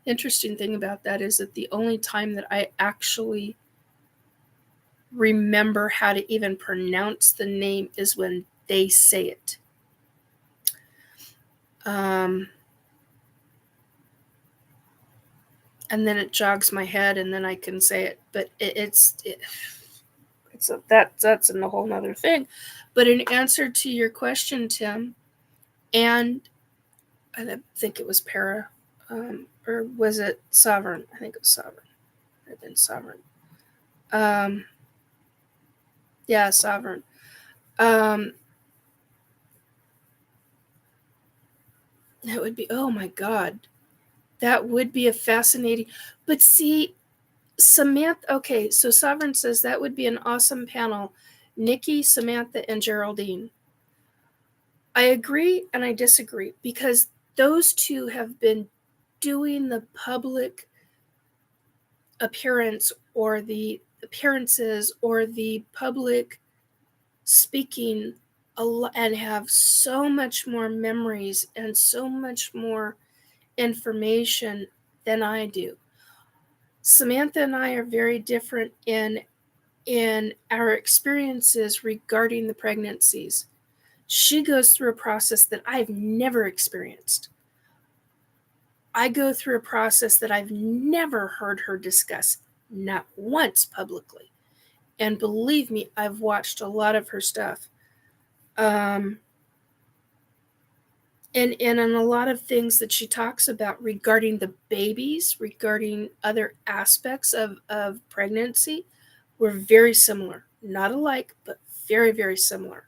interesting thing about that is that the only time that I actually remember how to even pronounce the name is when they say it. And then it jogs my head, and then I can say it. But that's a whole nother thing. But in answer to your question, Tim, and I think it was Para, or was it Sovereign? I think it was Sovereign. It had been Sovereign. Yeah, Sovereign. That would be, oh my God, that would be a fascinating. But see, Samantha, okay, so Sovereign says that would be an awesome panel. Nikki, Samantha, and Geraldine. I agree and I disagree because those two have been doing the public appearance or the appearances or the public speaking and have so much more memories and so much more information than I do. Samantha and I are very different in our experiences regarding the pregnancies. She goes through a process that I've never experienced. I go through a process that I've never heard her discuss, not once publicly. And believe me, I've watched a lot of her stuff. And in a lot of things that she talks about regarding the babies, regarding other aspects of pregnancy, were very similar. Not alike, but very, very similar.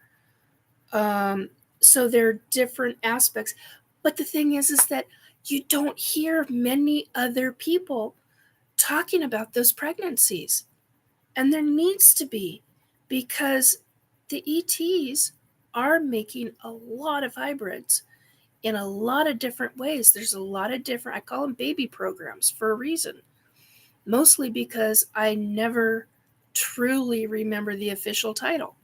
So there are different aspects. But the thing is that you don't hear many other people talking about those pregnancies. And there needs to be, because the ETs are making a lot of hybrids in a lot of different ways. There's a lot of different, I call them baby programs for a reason. Mostly because I never truly remember the official title.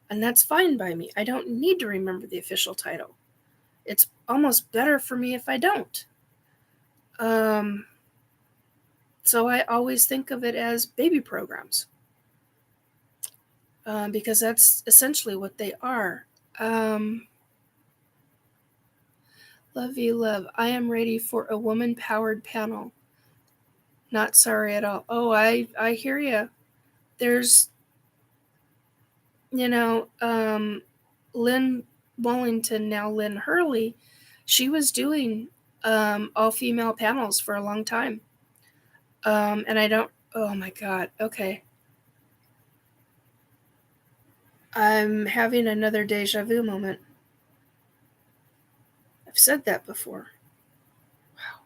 And that's fine by me. I don't need to remember the official title. It's almost better for me if I don't. So I always think of it as baby programs. Because that's essentially what they are. Love you, love. I am ready for a woman-powered panel. Not sorry at all. Oh, I hear you. There's, Lynn Wallington, now Lynn Hurley, she was doing all-female panels for a long time. And I don't, oh my God, okay. I'm having another deja vu moment. I've said that before. Wow.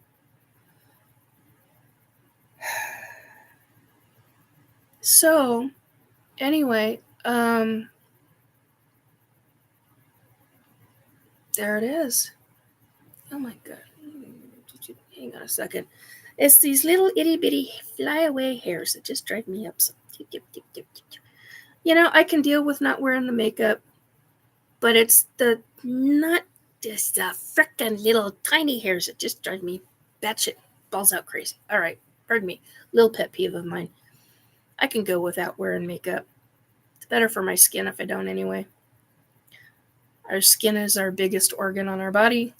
So, anyway, there it is. Oh my God. Hang on a second. It's these little itty bitty flyaway hairs that just drive me up. So, I can deal with not wearing the makeup, but it's the frickin' little tiny hairs that just drive me batshit balls out crazy. All right, pardon me. Little pet peeve of mine. I can go without wearing makeup. It's better for my skin if I don't anyway. Our skin is our biggest organ on our body.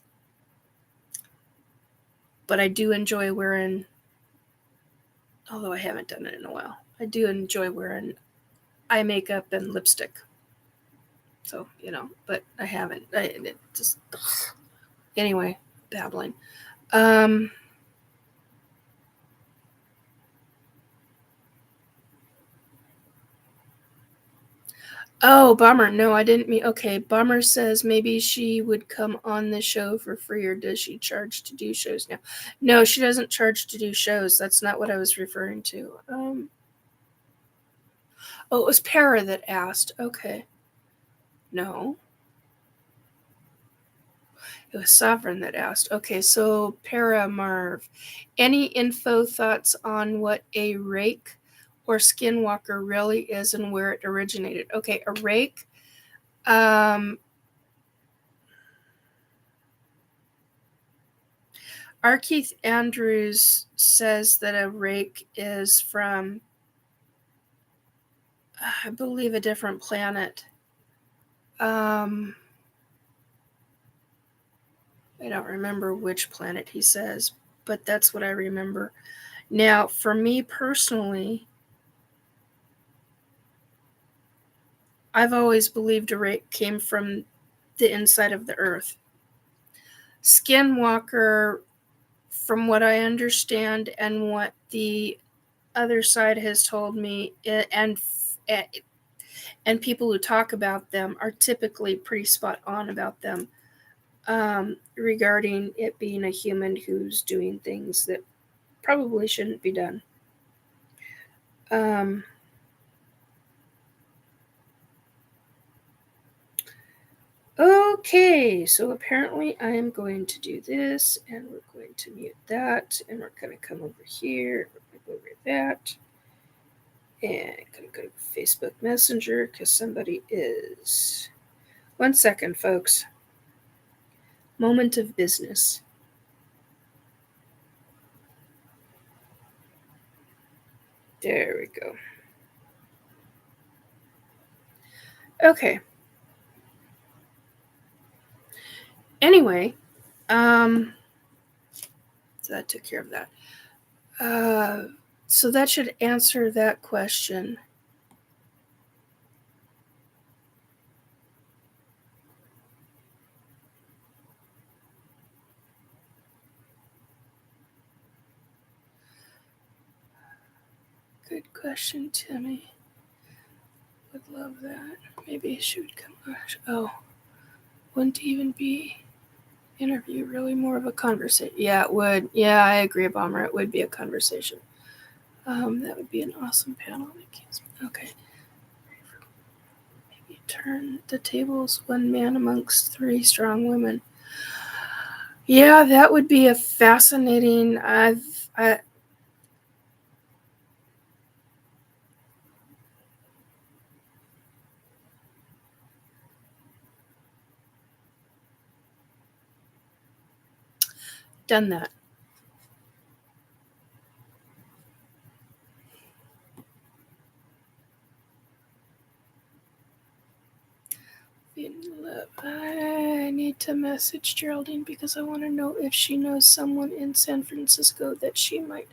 But I do enjoy wearing, although I haven't done it in a while, I do enjoy wearing eye makeup and lipstick. So, but I haven't. It just, anyway, babbling. Oh, Bummer. No, I didn't mean. Okay, Bummer says maybe she would come on the show for free, or does she charge to do shows now? No, she doesn't charge to do shows. That's not what I was referring to. Oh, it was Para that asked. Okay. No. It was Sovereign that asked. Okay, so Para Marv. Any info, thoughts on what a Rake or Skinwalker really is and where it originated? Okay, a Rake. R. Keith Andrews says that a Rake is from, I believe, a different planet. I don't remember which planet he says, but that's what I remember. Now, for me personally, I've always believed a Rake came from the inside of the earth. Skinwalker, from what I understand and what the other side has told me, and people who talk about them are typically pretty spot on about them, regarding it being a human who's doing things that probably shouldn't be done. Okay, so apparently I am going to do this, and we're going to mute that, and we're going to come over here, we're going to go over that, and I'm going to go to Facebook Messenger because somebody is. 1 second, folks. Moment of business. There we go. Okay. Anyway, so that took care of that. So that should answer that question. Good question, Timmy. Would love that. Maybe she would come. Oh, wouldn't even be interview really more of a conversation? Yeah, it would. Yeah, I agree, Bomber. It would be a conversation. That would be an awesome panel. Okay. Maybe turn the tables. One man amongst three strong women. Yeah, that would be a fascinating. I done that. I need to message Geraldine because I want to know if she knows someone in San Francisco that she might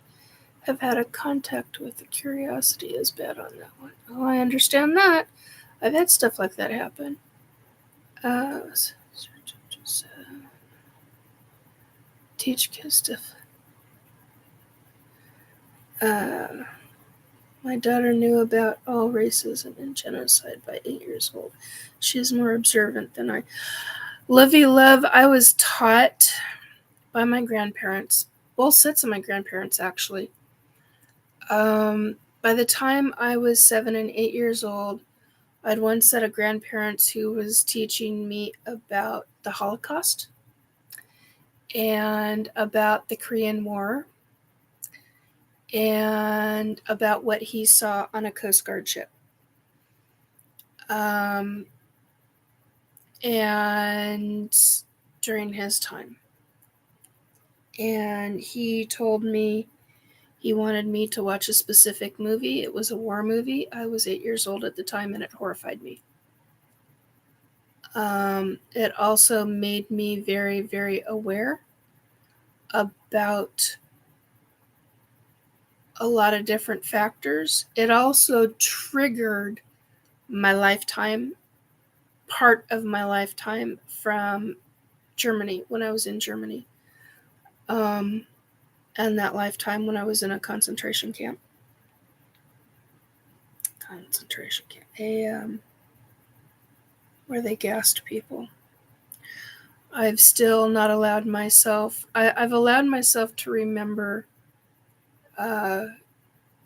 have had a contact with. The curiosity is bad on that one. Oh, I understand that. I've had stuff like that happen. Teach kids stuff. My daughter knew about all racism and genocide by 8 years old. She's more observant than I. Lovey Love, I was taught by my grandparents, both sets of my grandparents actually. By the time I was 7 and 8 years old, I had one set of grandparents who was teaching me about the Holocaust and about the Korean War and about what he saw on a Coast Guard ship. And during his time. And he told me he wanted me to watch a specific movie. It was a war movie. I was 8 years old at the time, and it horrified me. It also made me very, very aware about a lot of different factors. It also triggered my lifetime, part of my lifetime from Germany, when I was in Germany. And that lifetime when I was in a concentration camp. Where they gassed people. I've still not allowed myself, I've allowed myself to remember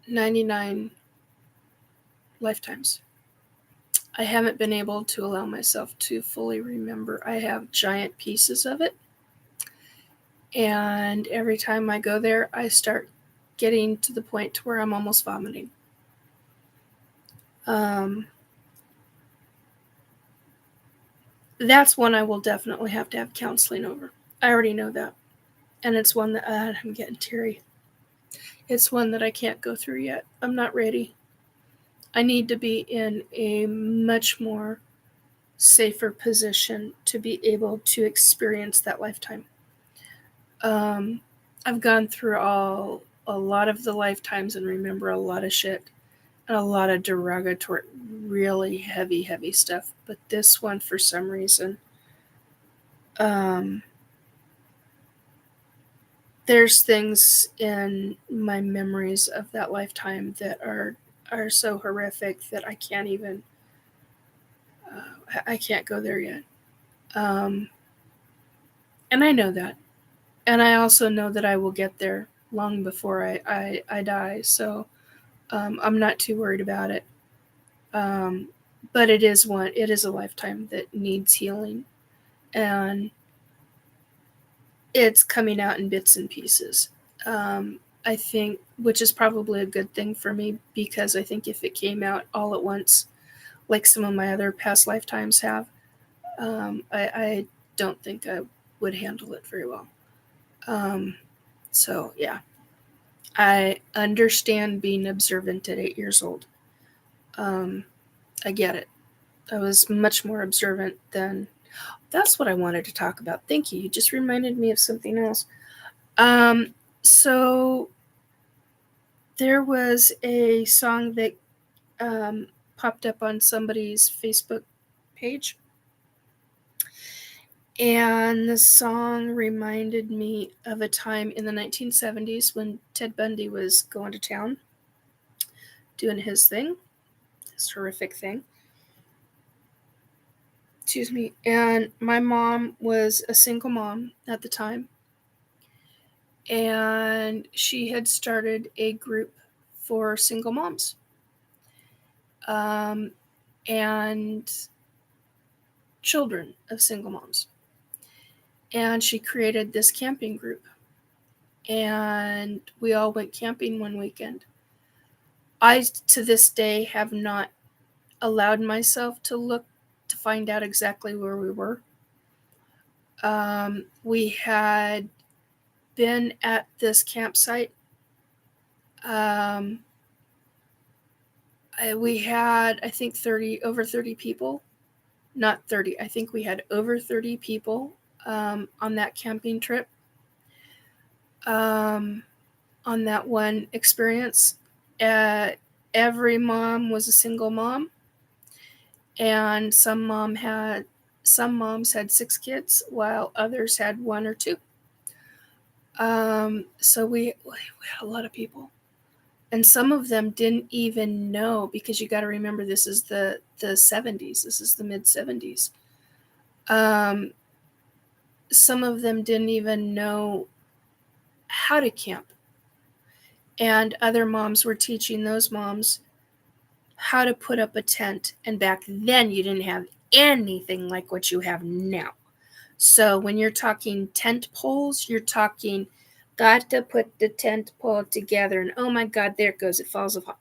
99 lifetimes. I haven't been able to allow myself to fully remember. I have giant pieces of it. And every time I go there, I start getting to the point where I'm almost vomiting. That's one I will definitely have to have counseling over. I already know that. And it's one that I'm getting teary. It's one that I can't go through yet. I'm not ready. I need to be in a much more safer position to be able to experience that lifetime. I've gone through a lot of the lifetimes and remember a lot of shit and a lot of derogatory, really heavy, heavy stuff. But this one, for some reason, there's things in my memories of that lifetime that are so horrific that I can't even, I can't go there yet. And I know that. And I also know that I will get there long before I die. So I'm not too worried about it. but it is a lifetime that needs healing, and it's coming out in bits and pieces. I think, which is probably a good thing for me, because I think if it came out all at once, like some of my other past lifetimes have, I don't think I would handle it very well. So yeah, I understand being observant at 8 years old. I get it. I was much more observant than. That's what I wanted to talk about. Thank you. You just reminded me of something else. So there was a song that popped up on somebody's Facebook page, and the song reminded me of a time in the 1970s when Ted Bundy was going to town, doing his thing, his horrific thing. Excuse me. And my mom was a single mom at the time, and she had started a group for single moms. And children of single moms. And she created this camping group. And we all went camping one weekend. I, to this day, have not allowed myself to look to find out exactly where we were. We had been at this campsite. We had, I think, over 30 people. Not 30. I think we had over 30 people on that camping trip. On that one experience, every mom was a single mom, and some moms had 6 kids, while others had 1 or 2. So we had a lot of people, and some of them didn't even know, because you got to remember, this is the 70s. This is the mid 70s. Some of them didn't even know how to camp, and other moms were teaching those moms how to put up a tent. And back then you didn't have anything like what you have now. So when you're talking tent poles, you're talking got to put the tent pole together, and oh my God, there it goes, it falls apart.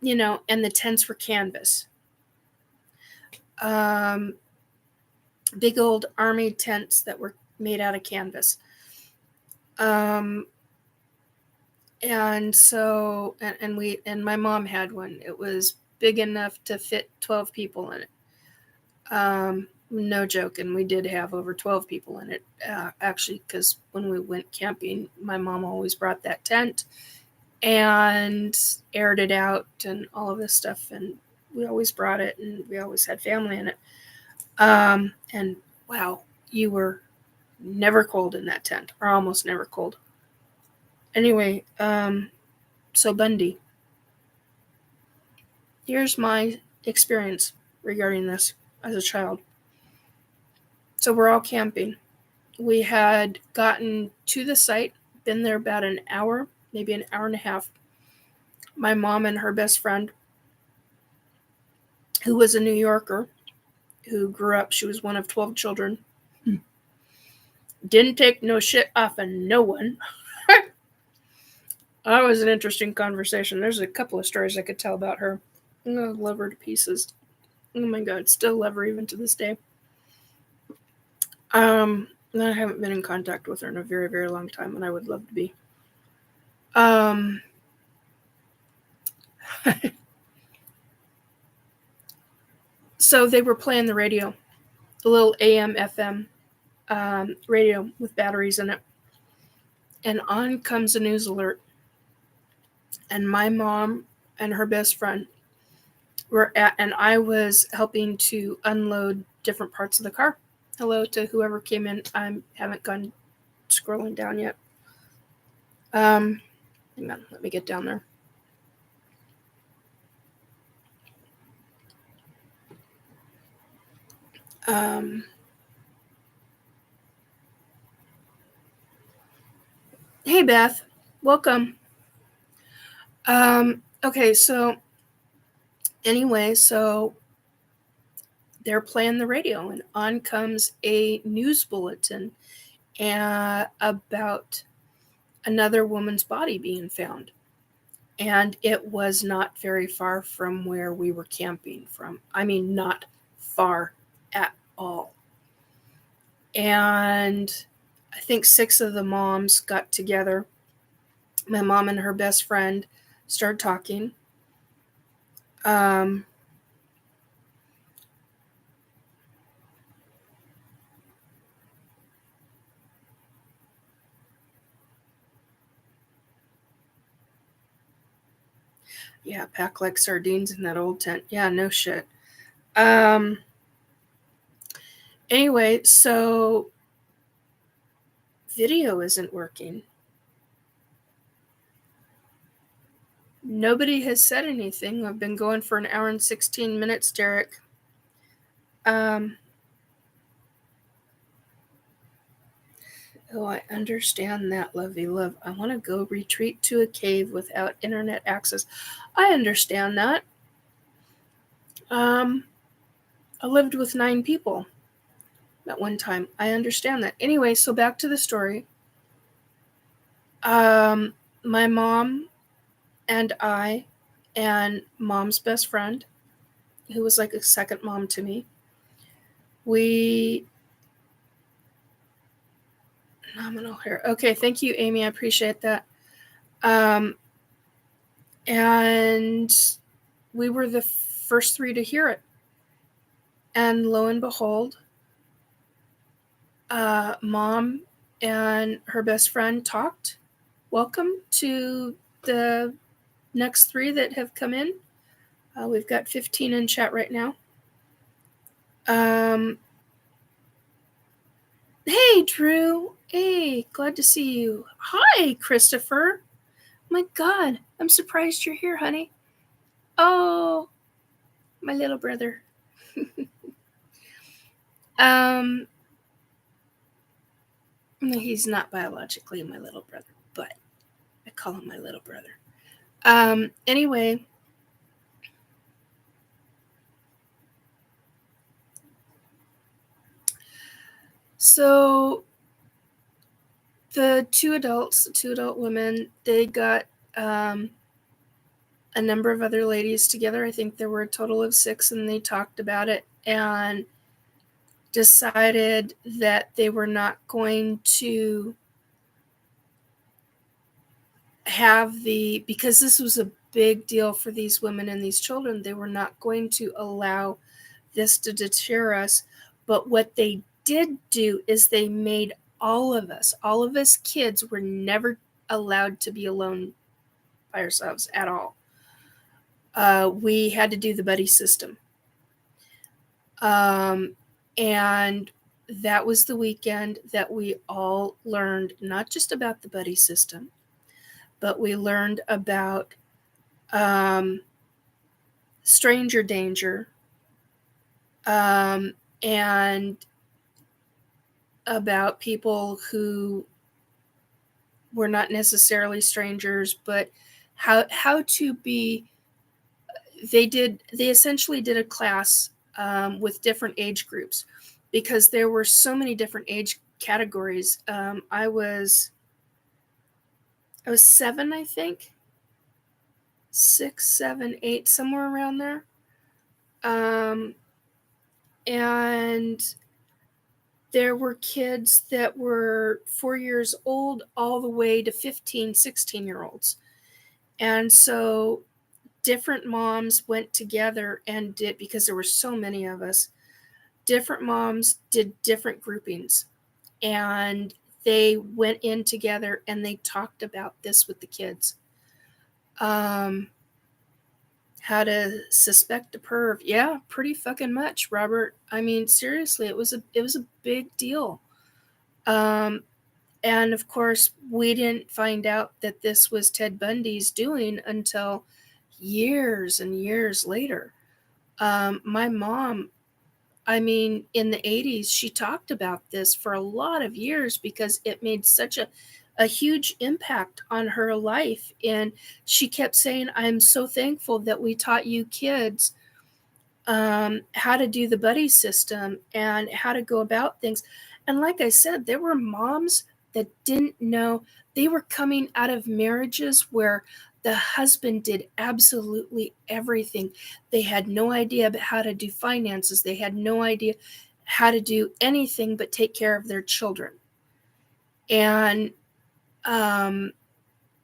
And the tents were canvas. Big old army tents that were made out of canvas. And so, and my mom had one. It was big enough to fit 12 people in it. No joke. And we did have over 12 people in it, actually, because when we went camping, my mom always brought that tent and aired it out and all of this stuff. And we always brought it, and we always had family in it. And wow, you were never cold in that tent, or almost never cold. Anyway, so Bundy. Here's my experience regarding this as a child. So we're all camping. We had gotten to the site, been there about an hour, maybe an hour and a half. My mom and her best friend, who was a New Yorker, who grew up, she was one of 12 children, didn't take no shit off of no one. That was an interesting conversation. There's a couple of stories I could tell about her. I love her to pieces. Oh my God, still love her even to this day. I haven't been in contact with her in a very, very long time, and I would love to be. So they were playing the radio, the little AM, FM radio with batteries in it. And on comes a news alert. And my mom and her best friend were at, and I was helping to unload different parts of the car. Hello to whoever came in. I haven't gone scrolling down yet. Hang on, let me get down there. Hey Beth, welcome. Okay, so Anyway, so they're playing the radio, and on comes a news bulletin about another woman's body being found. And it was not very far from where we were camping from. I mean, not far at all. And I think 6 of the moms got together. My mom and her best friend started talking. Yeah, packed like sardines in that old tent. Yeah, no shit. Anyway, so video isn't working. Nobody has said anything. I've been going for an hour and 16 minutes, Derek. Oh, I understand that, lovey love. I want to go retreat to a cave without internet access. I understand that. I lived with 9 people at one time. I understand that. Anyway, so back to the story. My mom and I and mom's best friend, who was like a second mom to me, we... Nominal hair. Okay, thank you, Amy. I appreciate that. And we were the first 3 to hear it. And lo and behold, mom and her best friend talked. Welcome to the next 3 that have come in. We've got 15 in chat right now. Hey, Drew. Hey, glad to see you. Hi, Christopher. My God, I'm surprised you're here, honey. Oh, my little brother. He's not biologically my little brother, but I call him my little brother. Anyway, so the 2 adult women, they got a number of other ladies together. I think there were a total of 6, and they talked about it and decided that they were not going to have because this was a big deal for these women and these children, they were not going to allow this to deter us. But what they did do is they made all of us kids were never allowed to be alone by ourselves at all. We had to do the buddy system. And that was the weekend that we all learned not just about the buddy system, but we learned about stranger danger, and about people who were not necessarily strangers, but how to be. They essentially did a class with different age groups, because there were so many different age categories. I was 7, I think. 6, 7, 8, somewhere around there. And there were kids that were 4 years old all the way to 15, 16-year-olds. And so different moms went together and did, because there were so many of us, different moms did different groupings. And they went in together and they talked about this with the kids. How to suspect a perv. Yeah, pretty fucking much, Robert. I mean, seriously, it was a big deal. And of course, we didn't find out that this was Ted Bundy's doing until years and years later. My mom, I mean, in the 80s, she talked about this for a lot of years because it made such a a huge impact on her life. And she kept saying, I'm so thankful that we taught you kids how to do the buddy system and how to go about things. And like I said, there were moms that didn't know. They were coming out of marriages where the husband did absolutely everything. They had no idea about how to do finances. They had no idea how to do anything but take care of their children and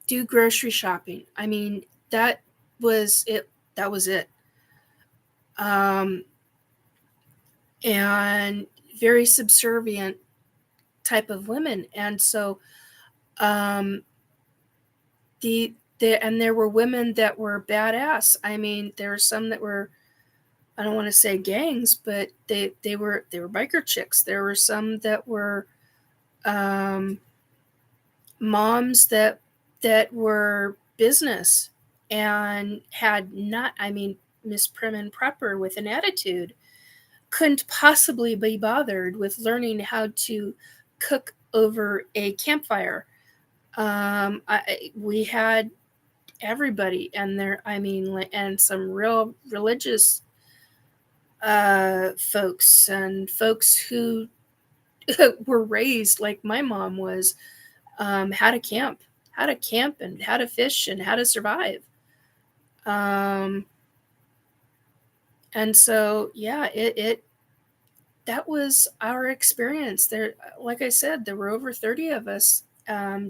do grocery shopping. I mean, that was it. That was it. And very subservient type of women. And so and there were women that were badass. I mean, there were some that were, I don't want to say gangs, but they were biker chicks. There were some that were moms that were business and had not, I mean, Miss Prim and Proper with an attitude couldn't possibly be bothered with learning how to cook over a campfire. We had everybody, and there, I mean, and some real religious folks and folks who were raised like my mom was, how to camp and how to fish and how to survive. And so, yeah, it that was our experience there. Like I said, there were over 30 of us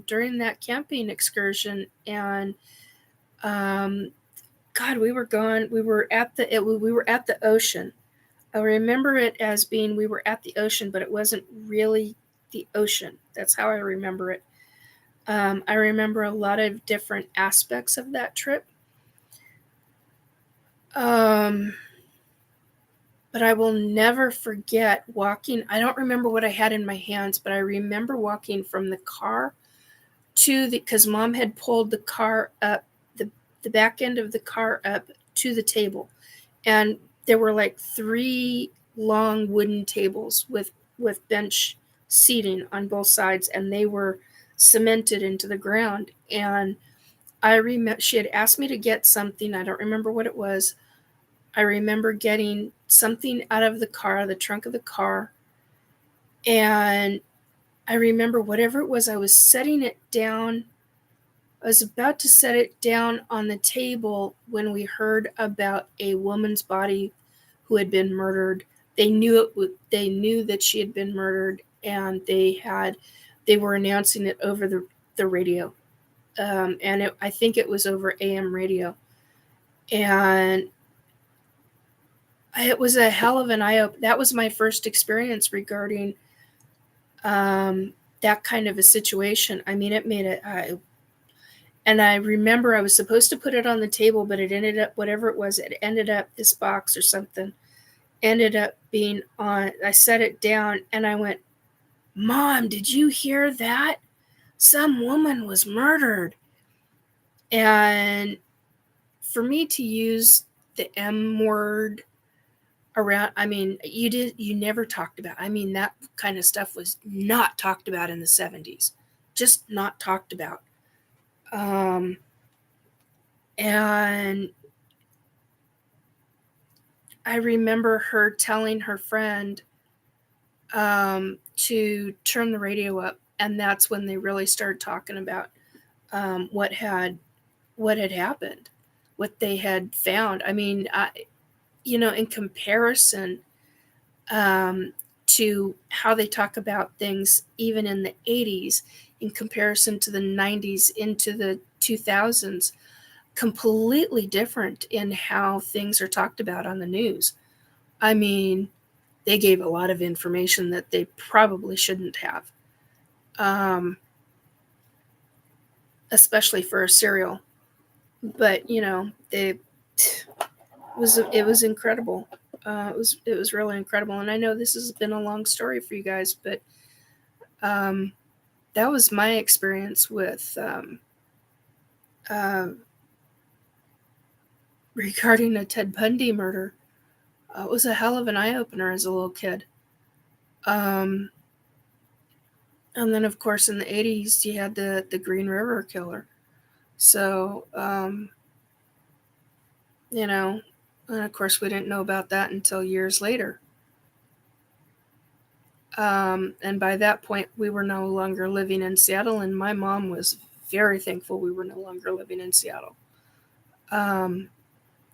during that camping excursion, and God, we were gone. We were at the ocean. I remember it as being we were at the ocean, but it wasn't really the ocean. That's how I remember it. I remember a lot of different aspects of that trip. But I will never forget walking. I don't remember what I had in my hands, but I remember walking from the car because Mom had pulled the car up, the back end of the car up to the table. And there were like 3 long wooden tables with bench seating on both sides, and they were cemented into the ground. And I remember she had asked me to get something. I don't remember what it was. I remember getting something out of the car, the trunk of the car. And I remember whatever it was, I was setting it down. I was about to set it down on the table when we heard about a woman's body who had been murdered. They knew that she had been murdered, and they were announcing it over the radio. And I think it was over AM radio. And it was a hell of an eye-opener. That was my first experience regarding that kind of a situation. I mean, it made it. And I remember I was supposed to put it on the table, but it ended up, whatever it was, it ended up, this box or something, ended up being on. I set it down and I went, Mom, did you hear that? Some woman was murdered. And for me to use the M word around, I mean, you never talked about, I mean, that kind of stuff was not talked about in the 70s, just not talked about. And I remember her telling her friend to turn the radio up, and that's when they really started talking about what had happened, what they had found. I mean, in comparison to how they talk about things even in the 80s, in comparison to the 90s into the 2000s, completely different in how things are talked about on the news. I mean, they gave a lot of information that they probably shouldn't have, especially for a serial. But it was incredible. It was really incredible. And I know this has been a long story for you guys, but that was my experience with regarding a Ted Bundy murder. It was a hell of an eye-opener as a little kid. And then, of course, in the 80s, you had the Green River Killer. So, you know, and of course, we didn't know about that until years later. And by that point, we were no longer living in Seattle, and my mom was very thankful we were no longer living in Seattle.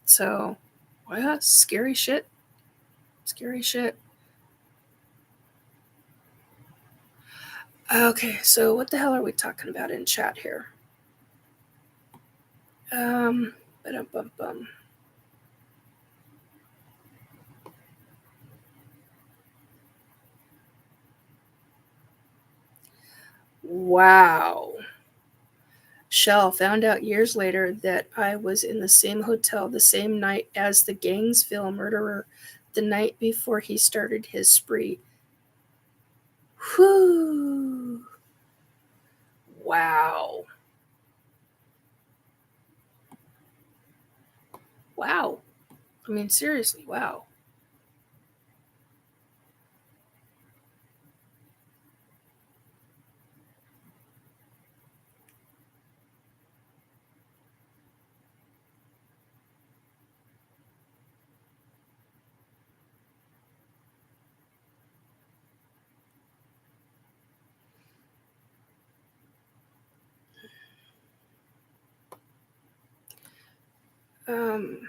So, well, scary shit. Scary shit. Okay, so what the hell are we talking about in chat here? Ba-dum-bum-bum. Wow. Shell found out years later that I was in the same hotel the same night as the Gainesville murderer, the night before he started his spree. Whew. Wow. Wow. I mean, seriously, wow. Um,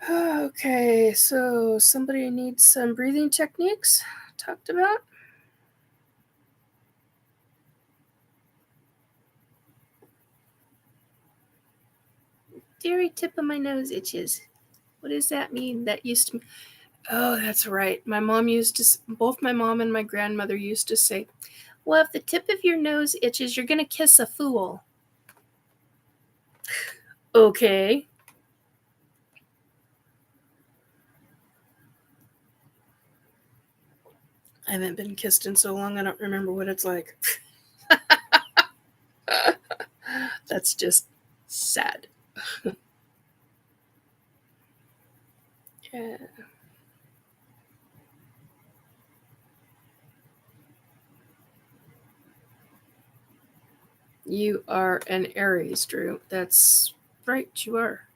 okay, so somebody needs some breathing techniques talked about. Very tip of my nose itches. What does that mean? That used to. Oh, that's right. My mom used to. Both my mom and my grandmother used to say, "Well, if the tip of your nose itches, you're gonna kiss a fool." Okay. I haven't been kissed in so long. I don't remember what it's like. That's just sad. Yeah. You are an Aries, Drew. That's right, you are.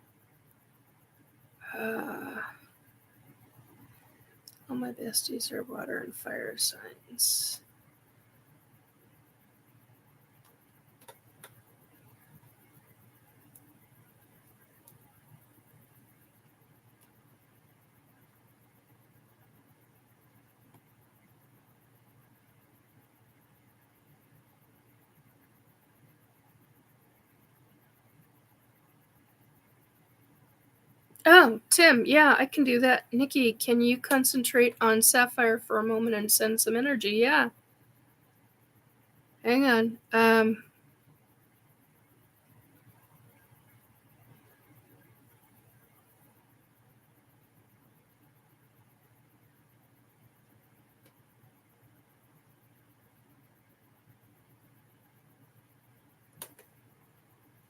All my besties are water and fire signs. Oh, Tim, yeah, I can do that. Nikki, can you concentrate on Sapphire for a moment and send some energy? Yeah. Hang on.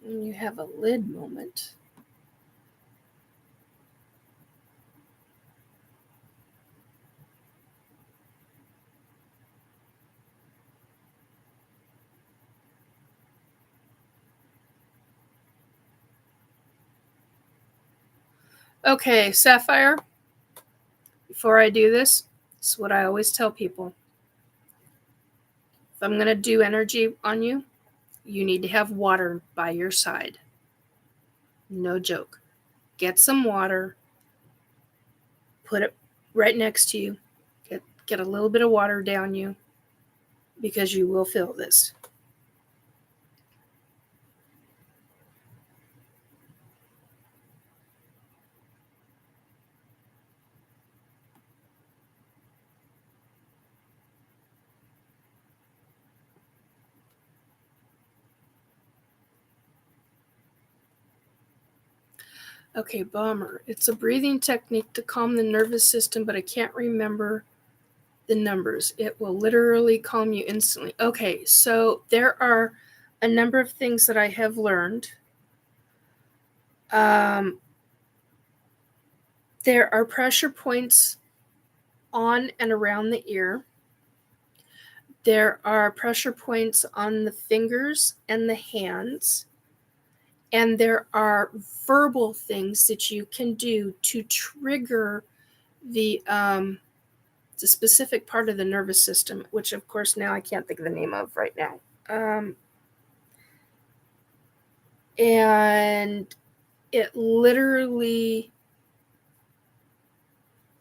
You have a lid moment. Okay, Sapphire, before I do this is what I always tell people. If I'm going to do energy on you, you need to have water by your side. No joke. Get some water, put it right next to you, get a little bit of water down you, because you will feel this. Okay, bummer. It's a breathing technique to calm the nervous system, but I can't remember the numbers. It will literally calm you instantly. Okay, so there are a number of things that I have learned. There are pressure points on and around the ear. There are pressure points on the fingers and the hands. And there are verbal things that you can do to trigger the specific part of the nervous system, which of course now I can't think of the name of right now. And it literally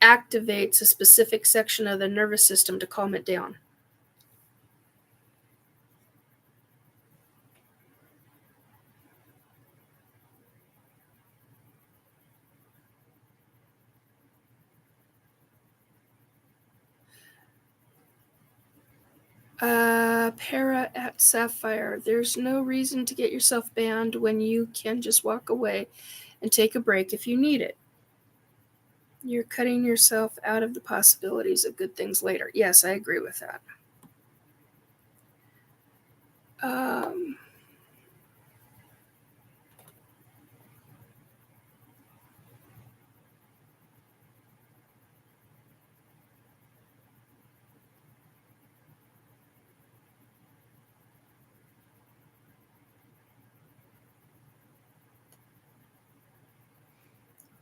activates a specific section of the nervous system to calm it down. Para at Sapphire. There's no reason to get yourself banned when you can just walk away and take a break if you need it. You're cutting yourself out of the possibilities of good things later. Yes, I agree with that.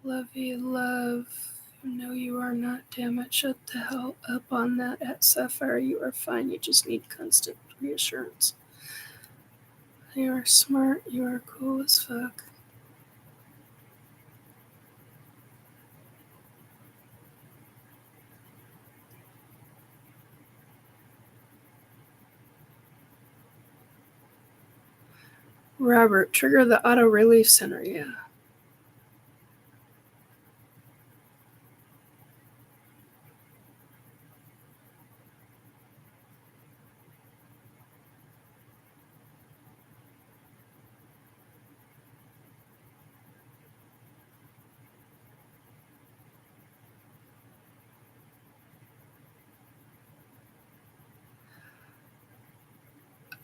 Lovey love. No, you are not, damn it. Shut the hell up on that at Sapphire. You are fine. You just need constant reassurance. You are smart. You are cool as fuck. Robert, trigger the auto relief center. Yeah.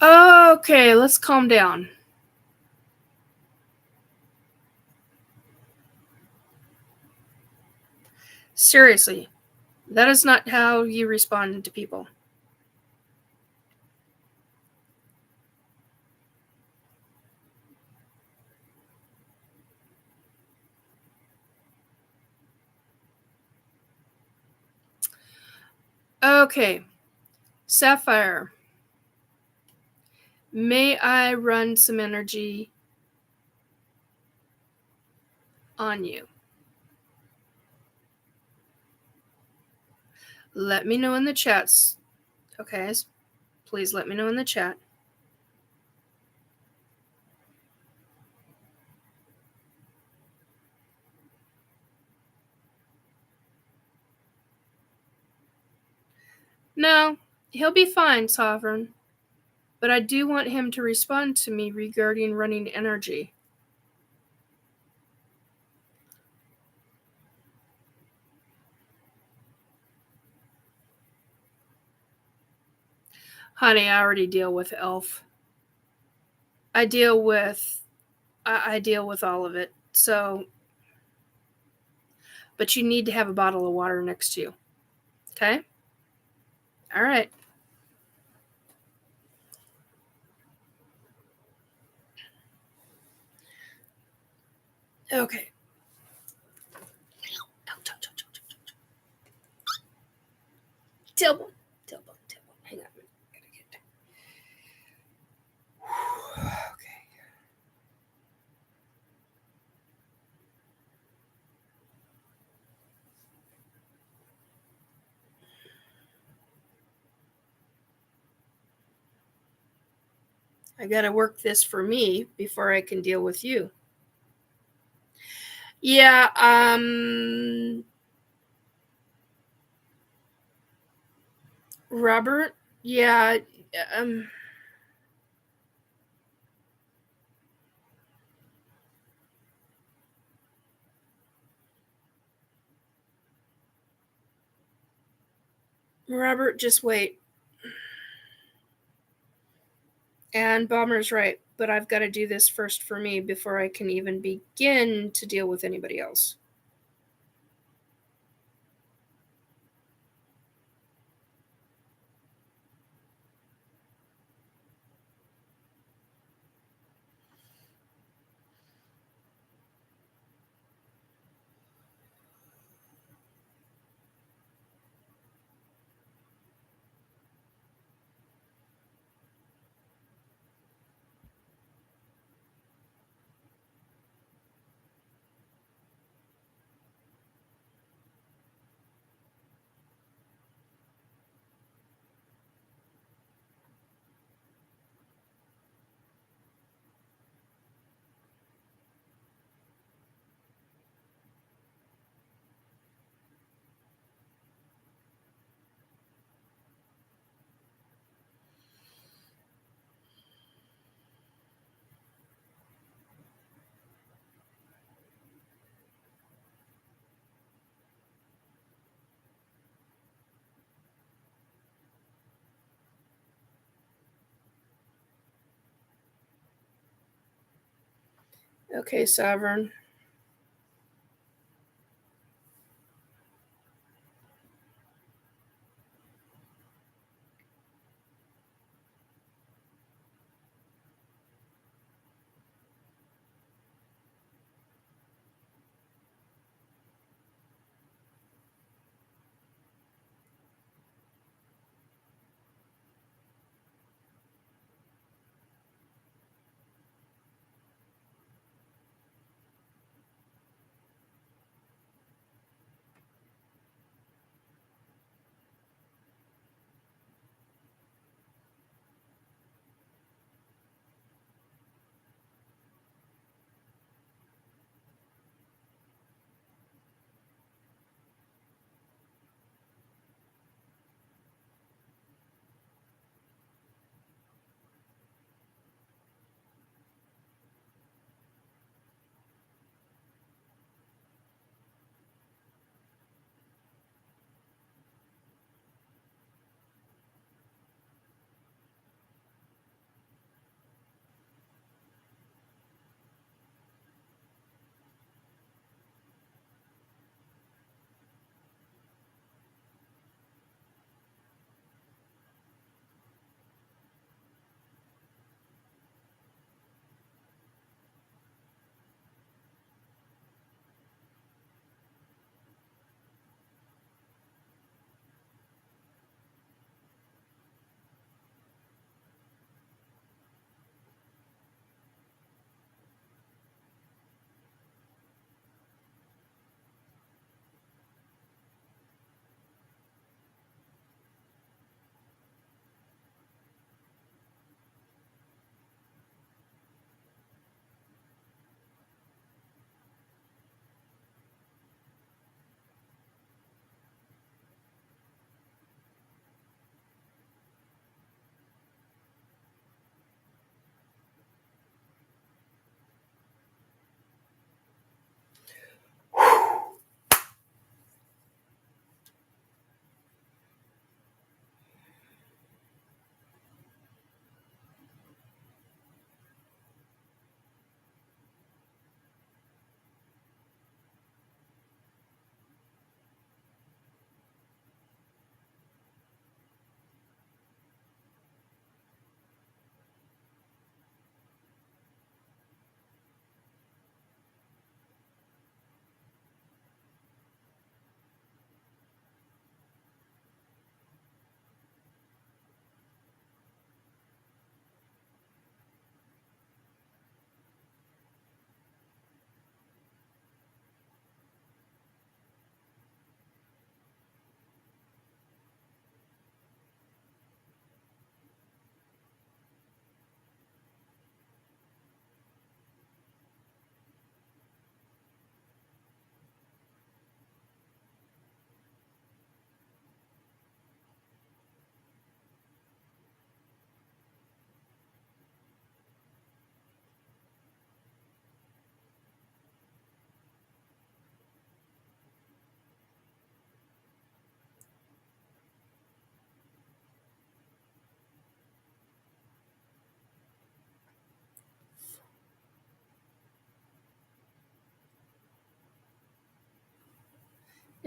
Okay, let's calm down. Seriously, that is not how you respond to people. Okay, Sapphire, may I run some energy on you? Let me know in the chats. Okay, please let me know in the chat. No, he'll be fine, Sovereign. But I do want him to respond to me regarding running energy. Honey, I already deal with Elf. I deal with all of it. So, but you need to have a bottle of water next to you. Okay? All right. Okay. Tailbone. Hang on. Okay. I gotta work this for me before I can deal with you. Yeah, Robert, yeah, Robert, just wait. And Bomber's right, but I've got to do this first for me before I can even begin to deal with anybody else. Okay, Sovereign.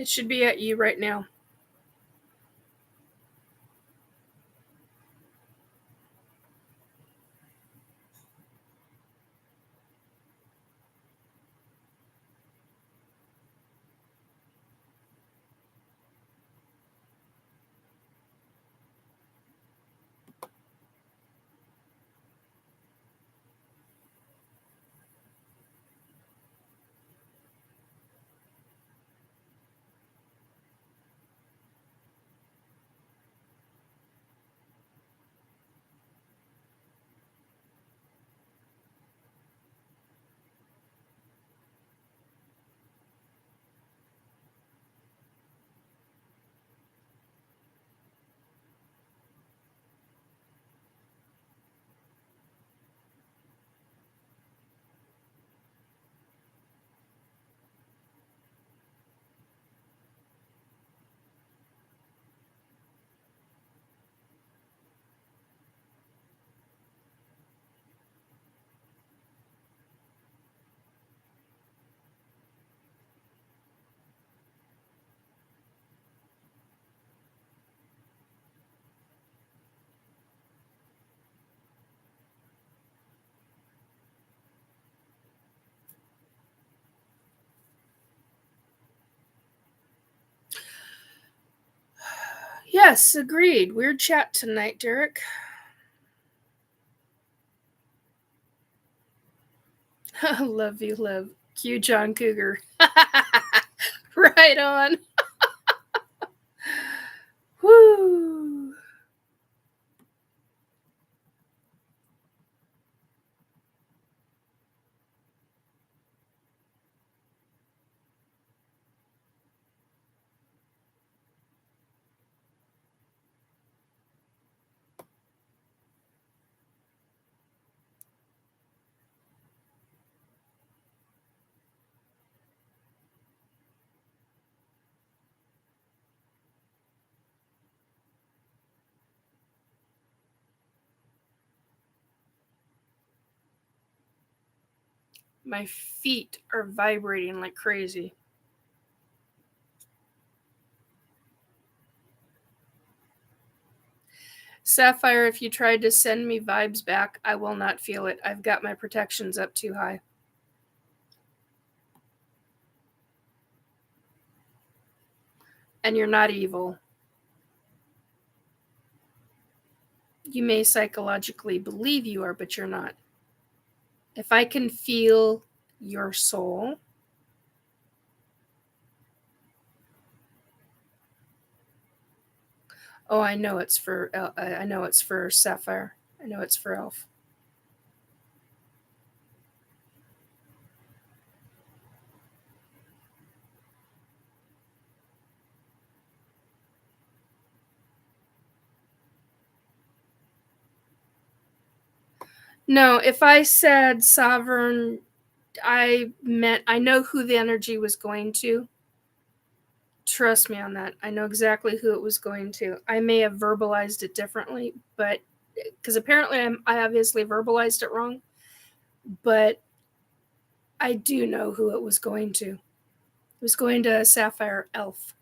It should be at you right now. Yes, agreed. Weird chat tonight, Derek. Love you, love. Q John Cougar. Right on. Woo. My feet are vibrating like crazy. Sapphire, if you tried to send me vibes back, I will not feel it. I've got my protections up too high. And you're not evil. You may psychologically believe you are, but you're not. If I can feel your soul, oh, I know it's for Sapphire. I know it's for Elf. No, if I said sovereign, I meant I know who the energy was going to. Trust me on that. I know exactly who it was going to. I may have verbalized it differently, but because apparently I obviously verbalized it wrong, but I do know who it was going to. It was going to Sapphire Elf.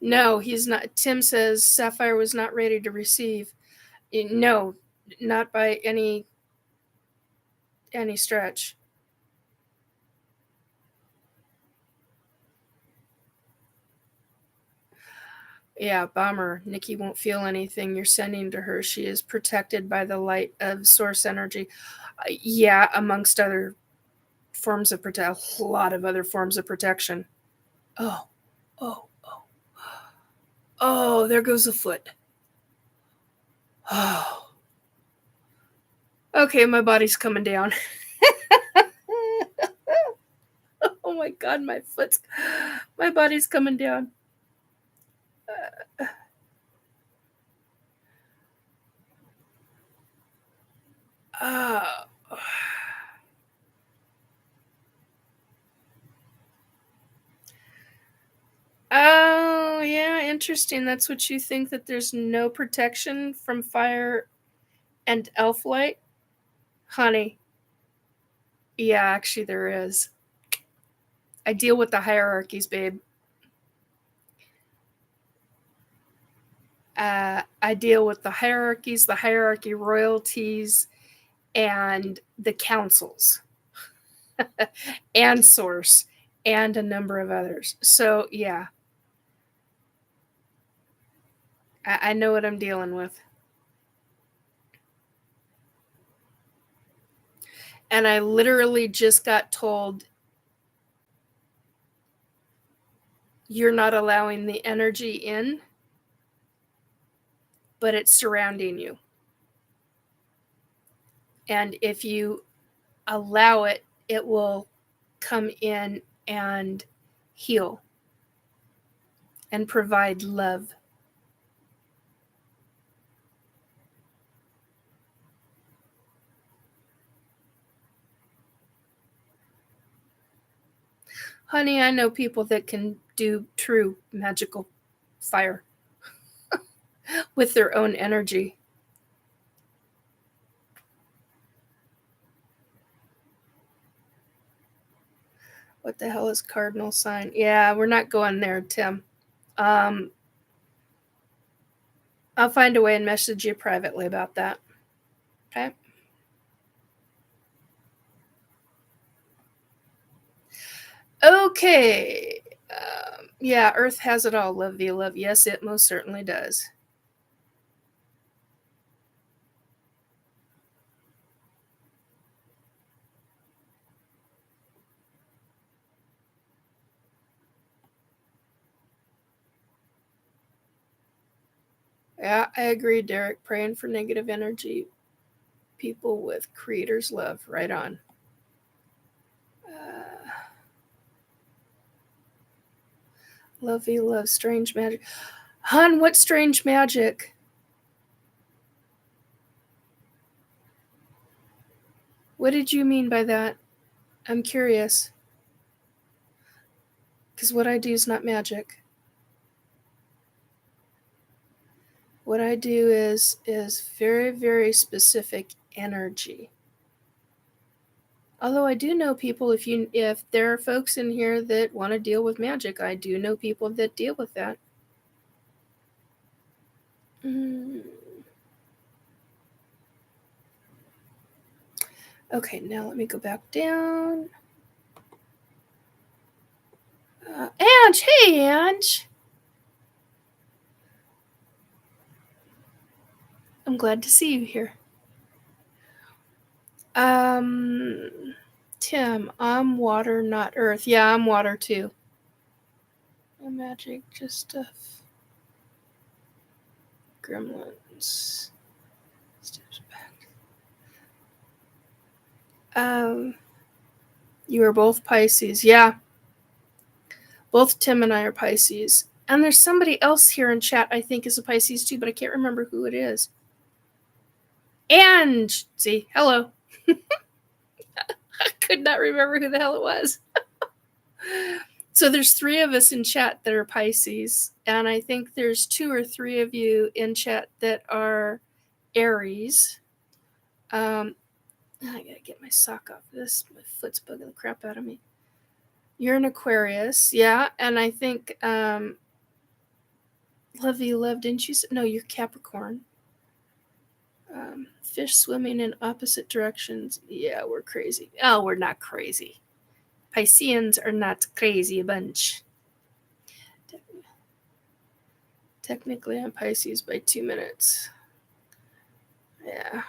No, he's not. Tim says Sapphire was not ready to receive. No, not by any stretch. Yeah, bomber. Nikki won't feel anything you're sending to her. She is protected by the light of source energy. Yeah, amongst other forms of protection, a lot of other forms of protection. Oh, oh, oh. Oh, there goes a foot. Oh. Okay, my body's coming down. Oh my god, my body's coming down. Oh, yeah, interesting. That's what you think, that there's no protection from fire and elf light? Honey, yeah, actually there is. I deal with the hierarchies, babe. I deal with the hierarchies, the hierarchy royalties, and the councils, and source, and a number of others. So, yeah, I know what I'm dealing with. And I literally just got told, you're not allowing the energy in, but it's surrounding you. And if you allow it, it will come in and heal and provide love. Honey, I know people that can do true magical fire with their own energy. What the hell is Cardinal sign? Yeah, we're not going there, Tim. I'll find a way and message you privately about that. Okay? Okay. Yeah, Earth has it all. Love via love. Yes, it most certainly does. Yeah, I agree, Derek. Praying for negative energy. People with creator's love. Right on. Love via love. Strange magic. Hun, what strange magic? What did you mean by that? I'm curious. Because what I do is not magic. What I do is very, very specific energy. Although I do know people, if there are folks in here that want to deal with magic, I do know people that deal with that. Okay, now let me go back down. Ange, hey Ange. I'm glad to see you here. Tim, I'm water, not earth. Yeah, I'm water too. No magic, just stuff. Gremlins. Steps back. You are both Pisces. Yeah. Both Tim and I are Pisces. And there's somebody else here in chat I think is a Pisces too, but I can't remember who it is. And see, hello. I could not remember who the hell it was. So there's 3 of us in chat that are Pisces, and I think there's 2 or 3 of you in chat that are Aries. I gotta get my sock off this. My foot's bugging the crap out of me. You're an Aquarius, yeah, and I think Love you love, didn't you? No, you're Capricorn. Fish swimming in opposite directions. Yeah, we're crazy. Oh, we're not crazy. Pisceans are not crazy a bunch. Technically, I'm Pisces by 2 minutes. Yeah.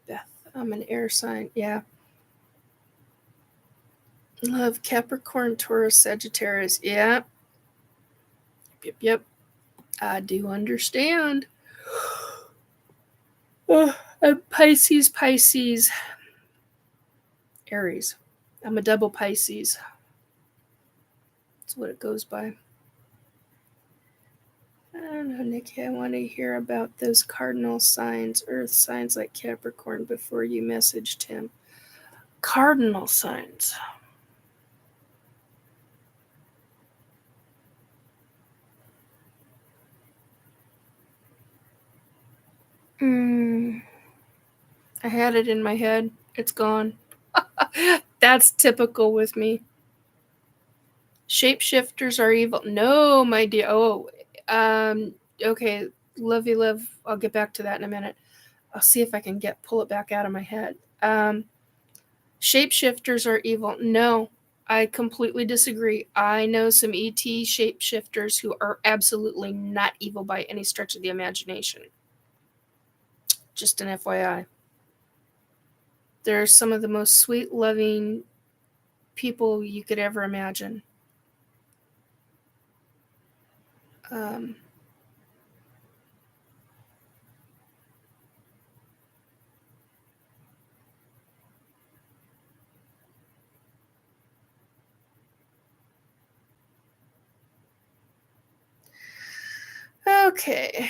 Beth, I'm an air sign. Yeah. Love Capricorn, Taurus, Sagittarius. Yeah. Yep. I do understand. I'm Pisces, Aries. I'm a double Pisces. That's what it goes by. I don't Nikki, I want to hear about those cardinal signs, earth signs like Capricorn, before you messaged him. Cardinal signs. I had it in my head. It's gone. That's typical with me. Shapeshifters are evil. No, my dear. Oh, okay. Love you, love. I'll get back to that in a minute. I'll see if I can pull it back out of my head. Shapeshifters are evil. No, I completely disagree. I know some ET shapeshifters who are absolutely not evil by any stretch of the imagination. Just an FYI. They're some of the most sweet, loving people you could ever imagine. Okay.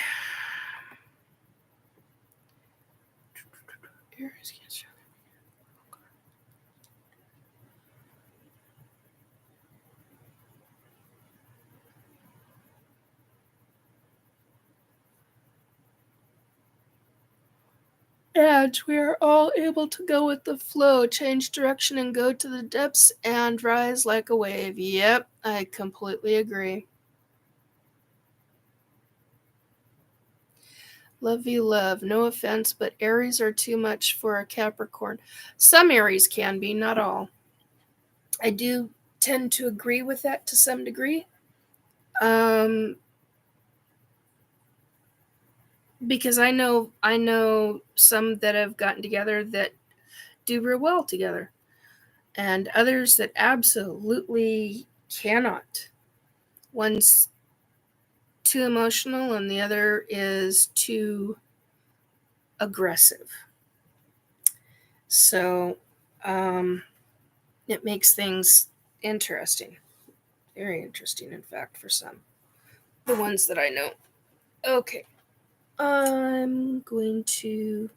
And we are all able to go with the flow, change direction, and go to the depths and rise like a wave. Yep, I completely agree. Love you, love. No offense, but Aries are too much for a Capricorn. Some Aries can be, not all. I do tend to agree with that to some degree. Because I know some that have gotten together that do real well together, and others that absolutely cannot. One's too emotional and the other is too aggressive. So it makes things interesting. Very interesting, in fact, for some. The ones that I know. Okay. I'm going to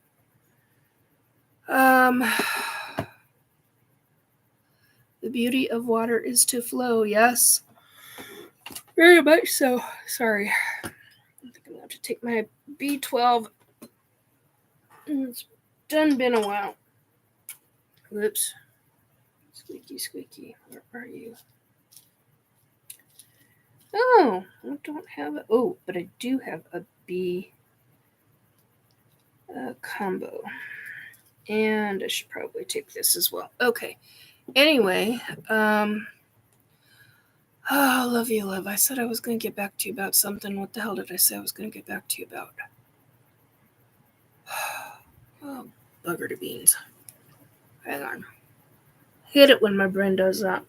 the beauty of water is to flow, yes. Very much so. Sorry. I think I'm going to have to take my B12. It's done been a while. Whoops. Squeaky, squeaky. Where are you? Oh, I don't have a... Oh, but I do have a B combo. And I should probably take this as well. Okay. Anyway, oh, love you, love. I said I was going to get back to you about something. What the hell did I say I was going to get back to you about? Oh, bugger to beans. Hang on. Hate it when my brain does that.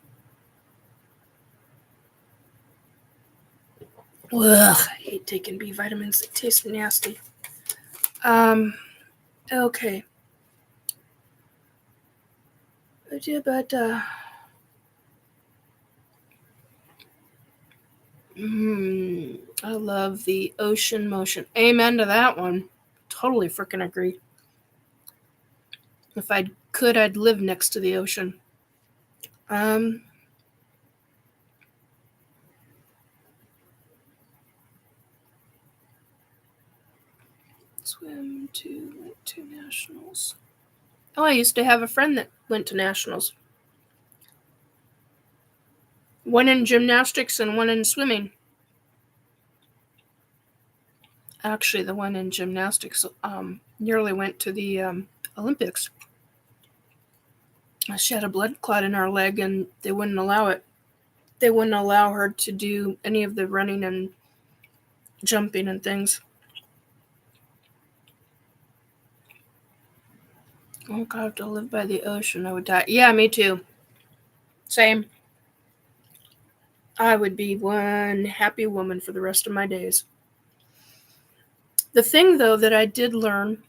Ugh, I hate taking B vitamins. They taste nasty. Okay. But, I love the ocean motion. Amen to that one. Totally freaking agree. If I could, I'd live next to the ocean. Swim to, went to nationals. Oh, I used to have a friend that went to nationals. One in gymnastics and one in swimming. Actually, the one in gymnastics nearly went to the Olympics. She had a blood clot in her leg and they wouldn't allow it. They wouldn't allow her to do any of the running and jumping and things. Oh God, to live by the ocean, I would die. Yeah, me too. Same. I would be one happy woman for the rest of my days. The thing, though, that I did learn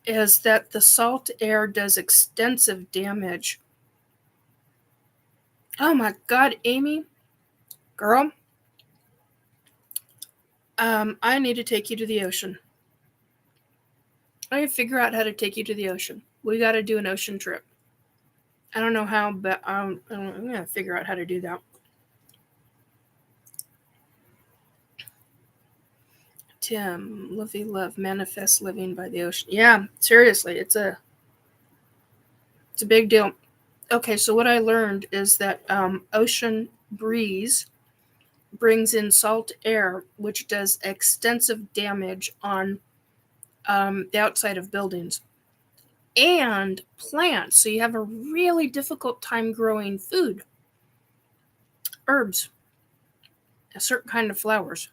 is that the salt air does extensive damage. Oh my God, Amy, girl, I need to take you to the ocean. I need to figure out how to take you to the ocean. We got to do an ocean trip. I don't know how, but I'm going to figure out how to do that. Tim, Lovey Love, manifest living by the ocean. Yeah, seriously, it's a big deal. Okay, so what I learned is that ocean breeze brings in salt air, which does extensive damage on the outside of buildings and plants. So you have a really difficult time growing food, herbs, a certain kind of flowers.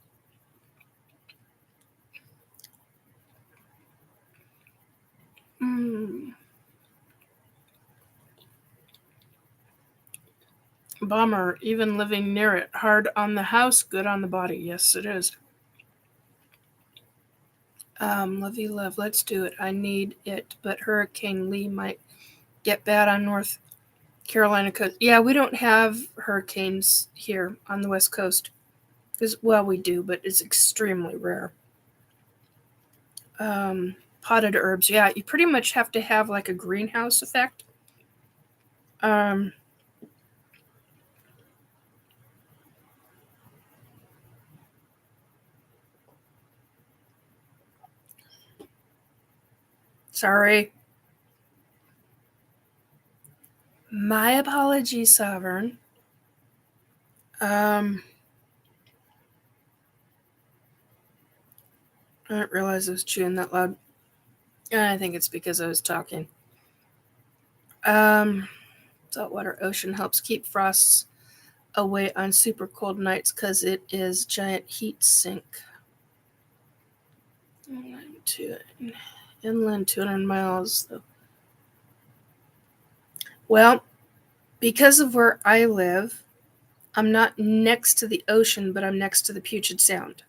Bummer, even living near it. Hard on the house, good on the body. Yes, it is. Lovey Love, let's do it. I need it, but Hurricane Lee might get bad on North Carolina coast. Yeah, we don't have hurricanes here on the West Coast. Well, we do, but it's extremely rare. Potted herbs. Yeah, you pretty much have to have like a greenhouse effect. Sorry. My apologies, Sovereign. I didn't realize I was chewing that loud. I think it's because I was talking. Saltwater ocean helps keep frosts away on super cold nights because it is giant heat sink. Inland 200 miles. Well, because of where I live, I'm not next to the ocean, but I'm next to the Puget Sound.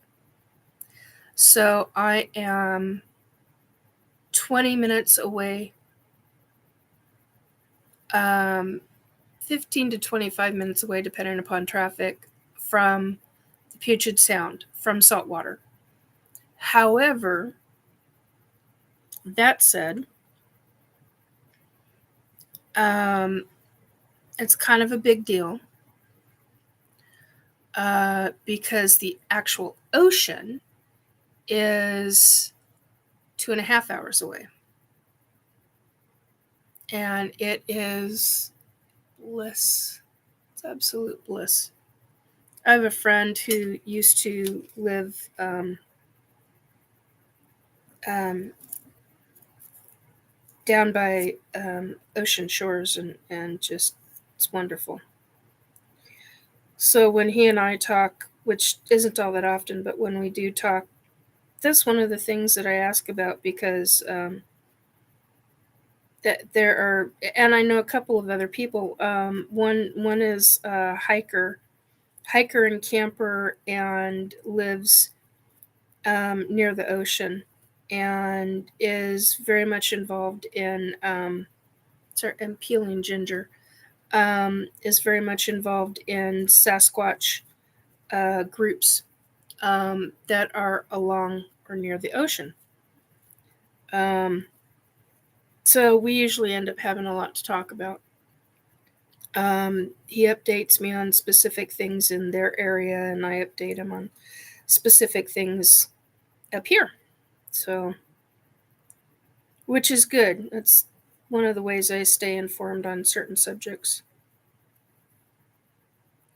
So I am 20 minutes away, 15 to 25 minutes away, depending upon traffic, from the Puget Sound, from saltwater. However, that said, it's kind of a big deal because the actual ocean is 2.5 hours away. And it is bliss. It's absolute bliss. I have a friend who used to live down by ocean shores, and just, it's wonderful. So when he and I talk, which isn't all that often, but when we do talk, that's one of the things that I ask about, because that there are, and I know a couple of other people. One is a hiker and camper, and lives near the ocean, and is very much involved in sorry, I'm peeling ginger. Is very much involved in Sasquatch groups that are along or near the ocean. So we usually end up having a lot to talk about. He updates me on specific things in their area, and I update him on specific things up here. So, which is good. That's one of the ways I stay informed on certain subjects.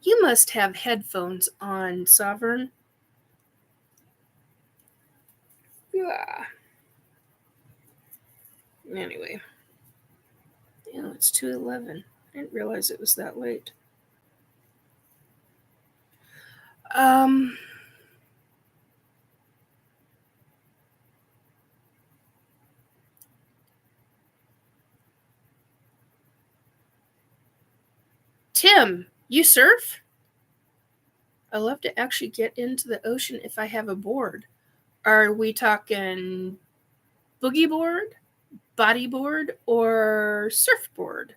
You must have headphones on, Sovereign. Yeah. Anyway. It's 2:11. I didn't realize it was that late. Tim, you surf? I love to actually get into the ocean if I have a board. Are we talking boogie board, bodyboard, or surfboard?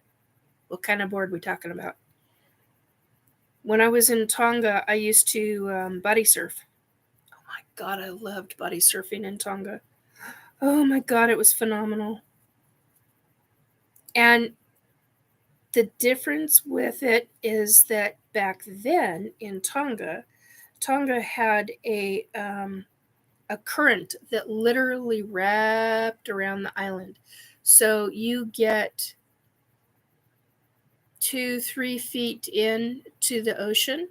What kind of board are we talking about? When I was in Tonga, I used to body surf. Oh my God, I loved body surfing in Tonga. Oh my God, it was phenomenal. And the difference with it is that back then in Tonga had a current that literally wrapped around the island. So you get 2-3 feet into the ocean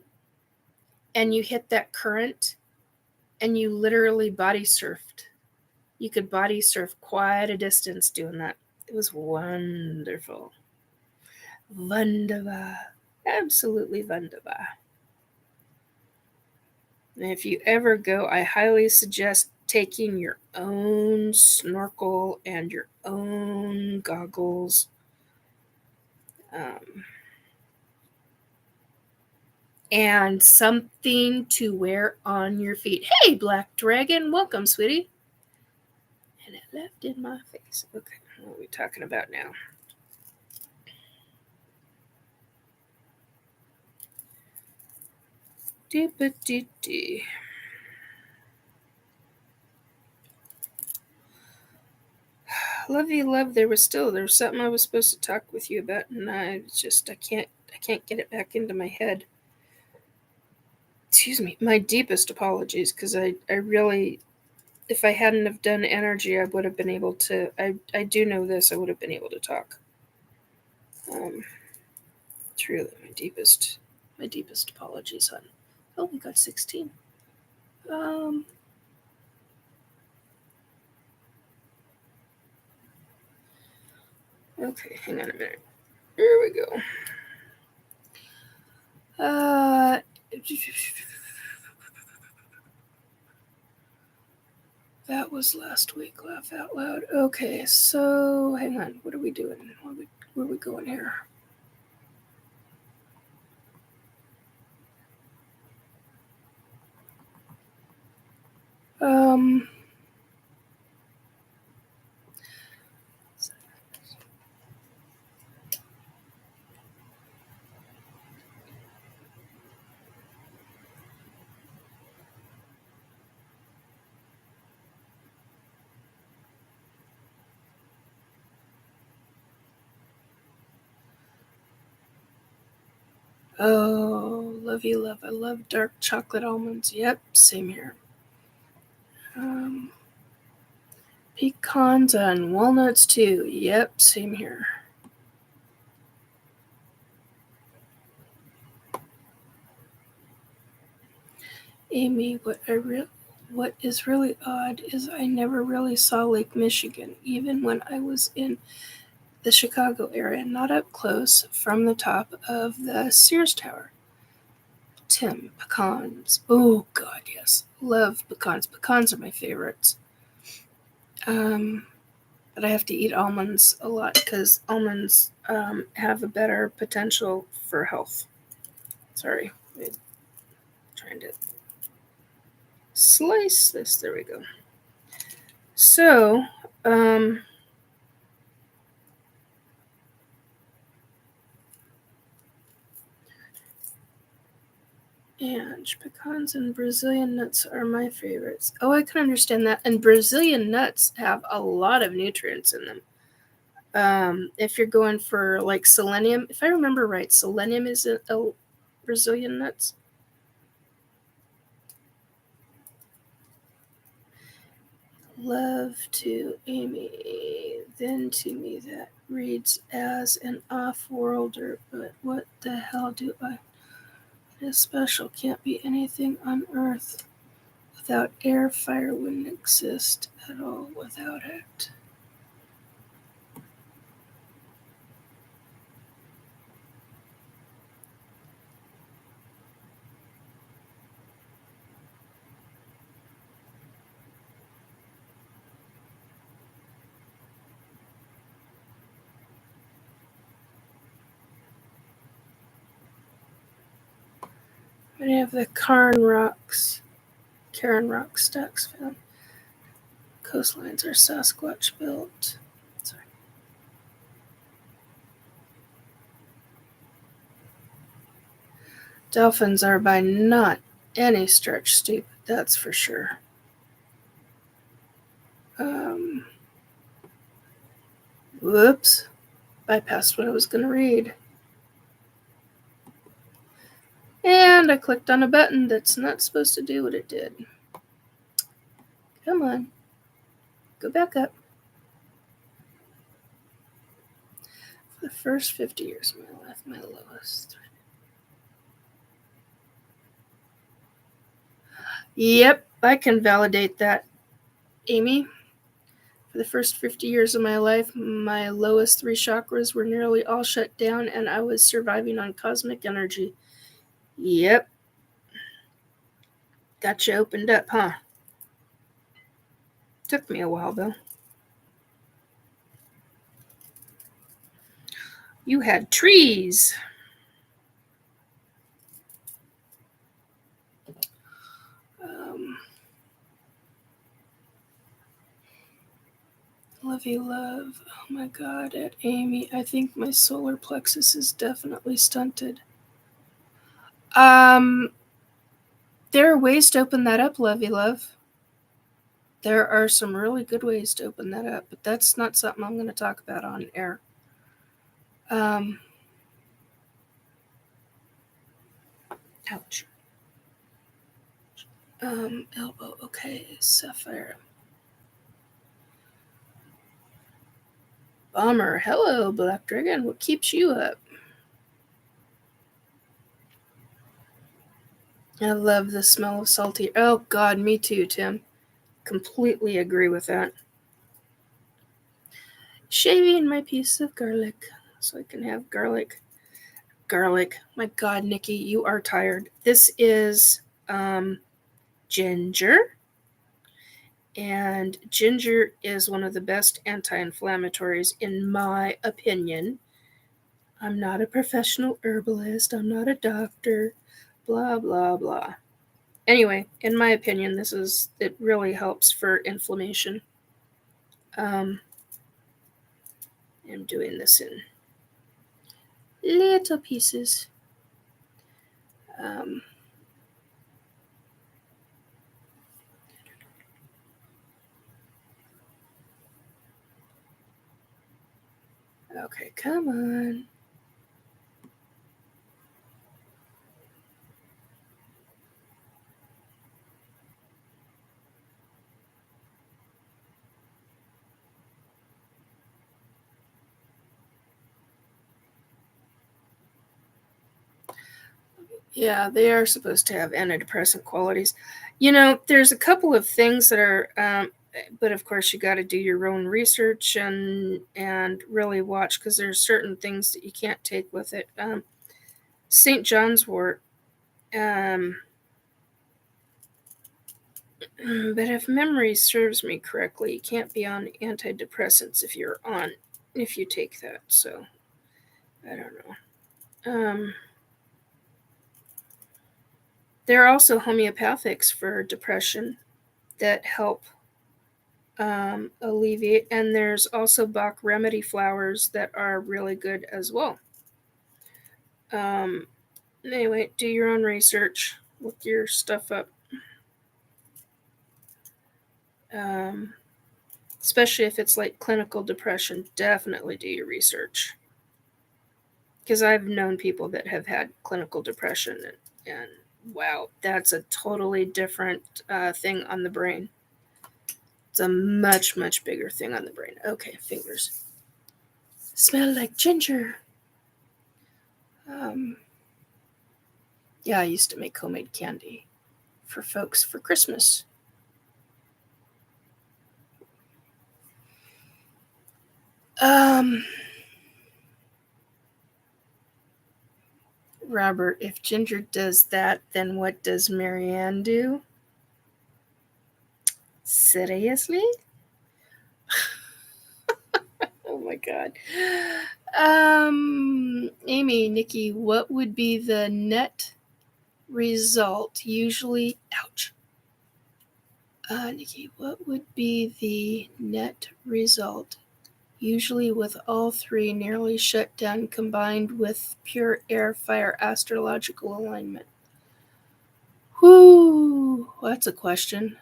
and you hit that current and you literally body surfed. You could body surf quite a distance doing that. It was wonderful. Wunderbar. Absolutely wunderbar. And if you ever go, I highly suggest taking your own snorkel and your own goggles. And something to wear on your feet. Hey, Black Dragon, welcome, sweetie. And it left in my face. Okay, what are we talking about now? Dee-ba-dee-dee. Love you, love. There was something I was supposed to talk with you about, and I can't get it back into my head. Excuse me. My deepest apologies, because I really, if I hadn't have done energy, I would have been able to. I do know this. I would have been able to talk. Truly, my deepest apologies, hon. Oh, we got 16. Okay, hang on a minute. Here we go. That was last week. Laugh out loud. Okay, so hang on. What are we doing? Where are we going here? Oh, love you, love. I love dark chocolate almonds. Yep, same here. Pecans and walnuts too. Yep, same here. Amy, what is really odd is I never really saw Lake Michigan, even when I was in the Chicago area, not up close from the top of the Sears Tower. Tim, pecans. Oh, God, yes. Love pecans. Pecans are my favorites. But I have to eat almonds a lot because almonds have a better potential for health. Sorry. I'm trying to slice this. There we go. So, and pecans and Brazilian nuts are my favorites. Oh, I can understand that. And Brazilian nuts have a lot of nutrients in them. If you're going for like selenium, if I remember right, selenium is a Brazilian nuts. Love to Amy, then to me that reads as an off-worlder, but what the hell do I? This special can't be anything on Earth. Without air, fire wouldn't exist at all without it. Many of the Cairn Rock stacks found. Coastlines are Sasquatch built. Sorry. Dolphins are by not any stretch stupid, that's for sure. Whoops. Bypassed what I was going to read. And I clicked on a button that's not supposed to do what it did. Come on. Go back up. For the first 50 years of my life, my lowest. Yep, I can validate that, Amy. For the first 50 years of my life, my lowest 3 chakras were nearly all shut down, and I was surviving on cosmic energy. Yep. Got you opened up, huh? Took me a while, though. You had trees. Love you, love. Oh my god, at Amy, I think my solar plexus is definitely stunted. There are ways to open that up, lovey love. There are some really good ways to open that up, but that's not something I'm going to talk about on air. Ouch. Elbow, okay, Sapphire. Bummer. Hello, Black Dragon. What keeps you up? I love the smell of salty. Oh, God, me too, Tim. Completely agree with that. Shaving my piece of garlic so I can have garlic. Garlic. My God, Nikki, you are tired. This is ginger. And ginger is one of the best anti-inflammatories, in my opinion. I'm not a professional herbalist. I'm not a doctor. Blah, blah, blah. Anyway, in my opinion, it really helps for inflammation. I'm doing this in little pieces. Okay, come on. Yeah, they are supposed to have antidepressant qualities. You know, there's a couple of things that are, but of course you got to do your own research and really watch, because there's certain things that you can't take with it. St. John's wort. But if memory serves me correctly, you can't be on antidepressants if you take that. So I don't know. There are also homeopathics for depression that help alleviate, and there's also Bach remedy flowers that are really good as well. Anyway, do your own research, look your stuff up, especially if it's like clinical depression. Definitely do your research, because I've known people that have had clinical depression, and wow, that's a totally different thing on the brain. It's a much, much bigger thing on the brain. Okay, fingers. Smell like ginger. Yeah, I used to make homemade candy for folks for Christmas. Robert, if Ginger does that, then what does Marianne do? Seriously? Oh my god. Amy, Nikki, what would be the net result usually? Ouch. Nikki, what would be the net result usually with all 3 nearly shut down combined with pure air fire astrological alignment? Whoo, that's a question.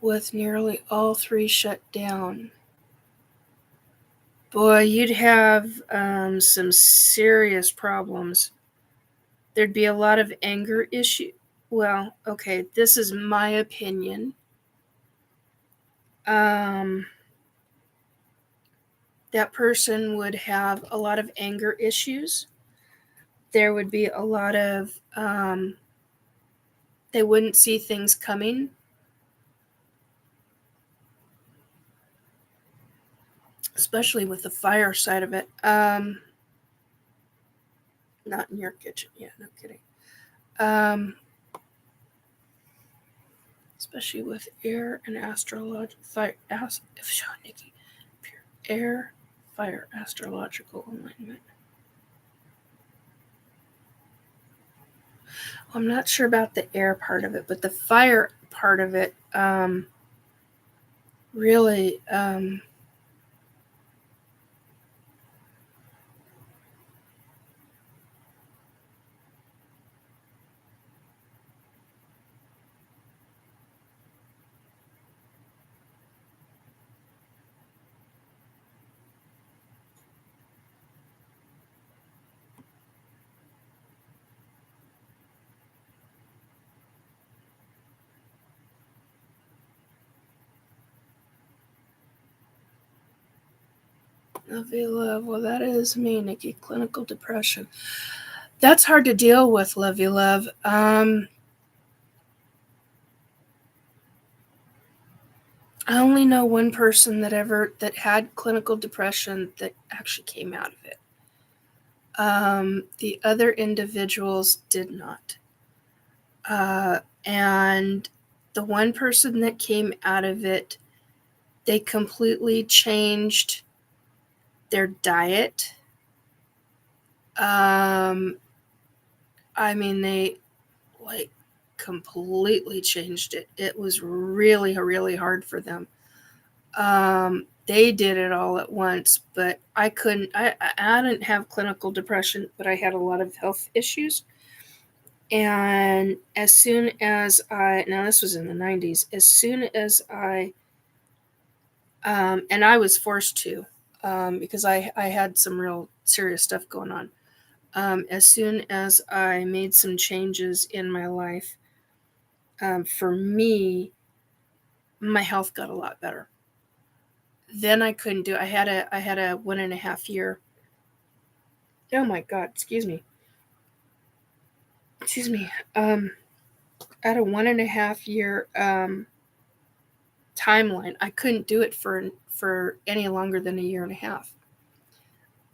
with nearly all 3 shut down. Boy, you'd have some serious problems. There'd be a lot of anger issue. Well, okay, this is my opinion. That person would have a lot of anger issues. There would be a lot of, they wouldn't see things coming. Especially with the fire side of it. Not in your kitchen. Yeah, no kidding. Especially with air and astrological fire. Nikki, pure air, fire, astrological alignment. I'm not sure about the air part of it, but the fire part of it really Lovey love. Well, that is me, Nikki. Clinical depression. That's hard to deal with, Lovey love. I only know one person that had clinical depression that actually came out of it. The other individuals did not. And the one person that came out of it, they completely changed their diet. They completely changed it. It was really, really hard for them. They did it all at once, but I couldn't. I didn't have clinical depression, but I had a lot of health issues. And as soon as this was in the 90s, as soon as and I was forced to, because I had some real serious stuff going on. As soon as I made some changes in my life, for me, my health got a lot better. Then I couldn't do it. I had a 1.5 year. Oh my God! Excuse me. I had a 1.5 year timeline. I couldn't do it for any longer than 1.5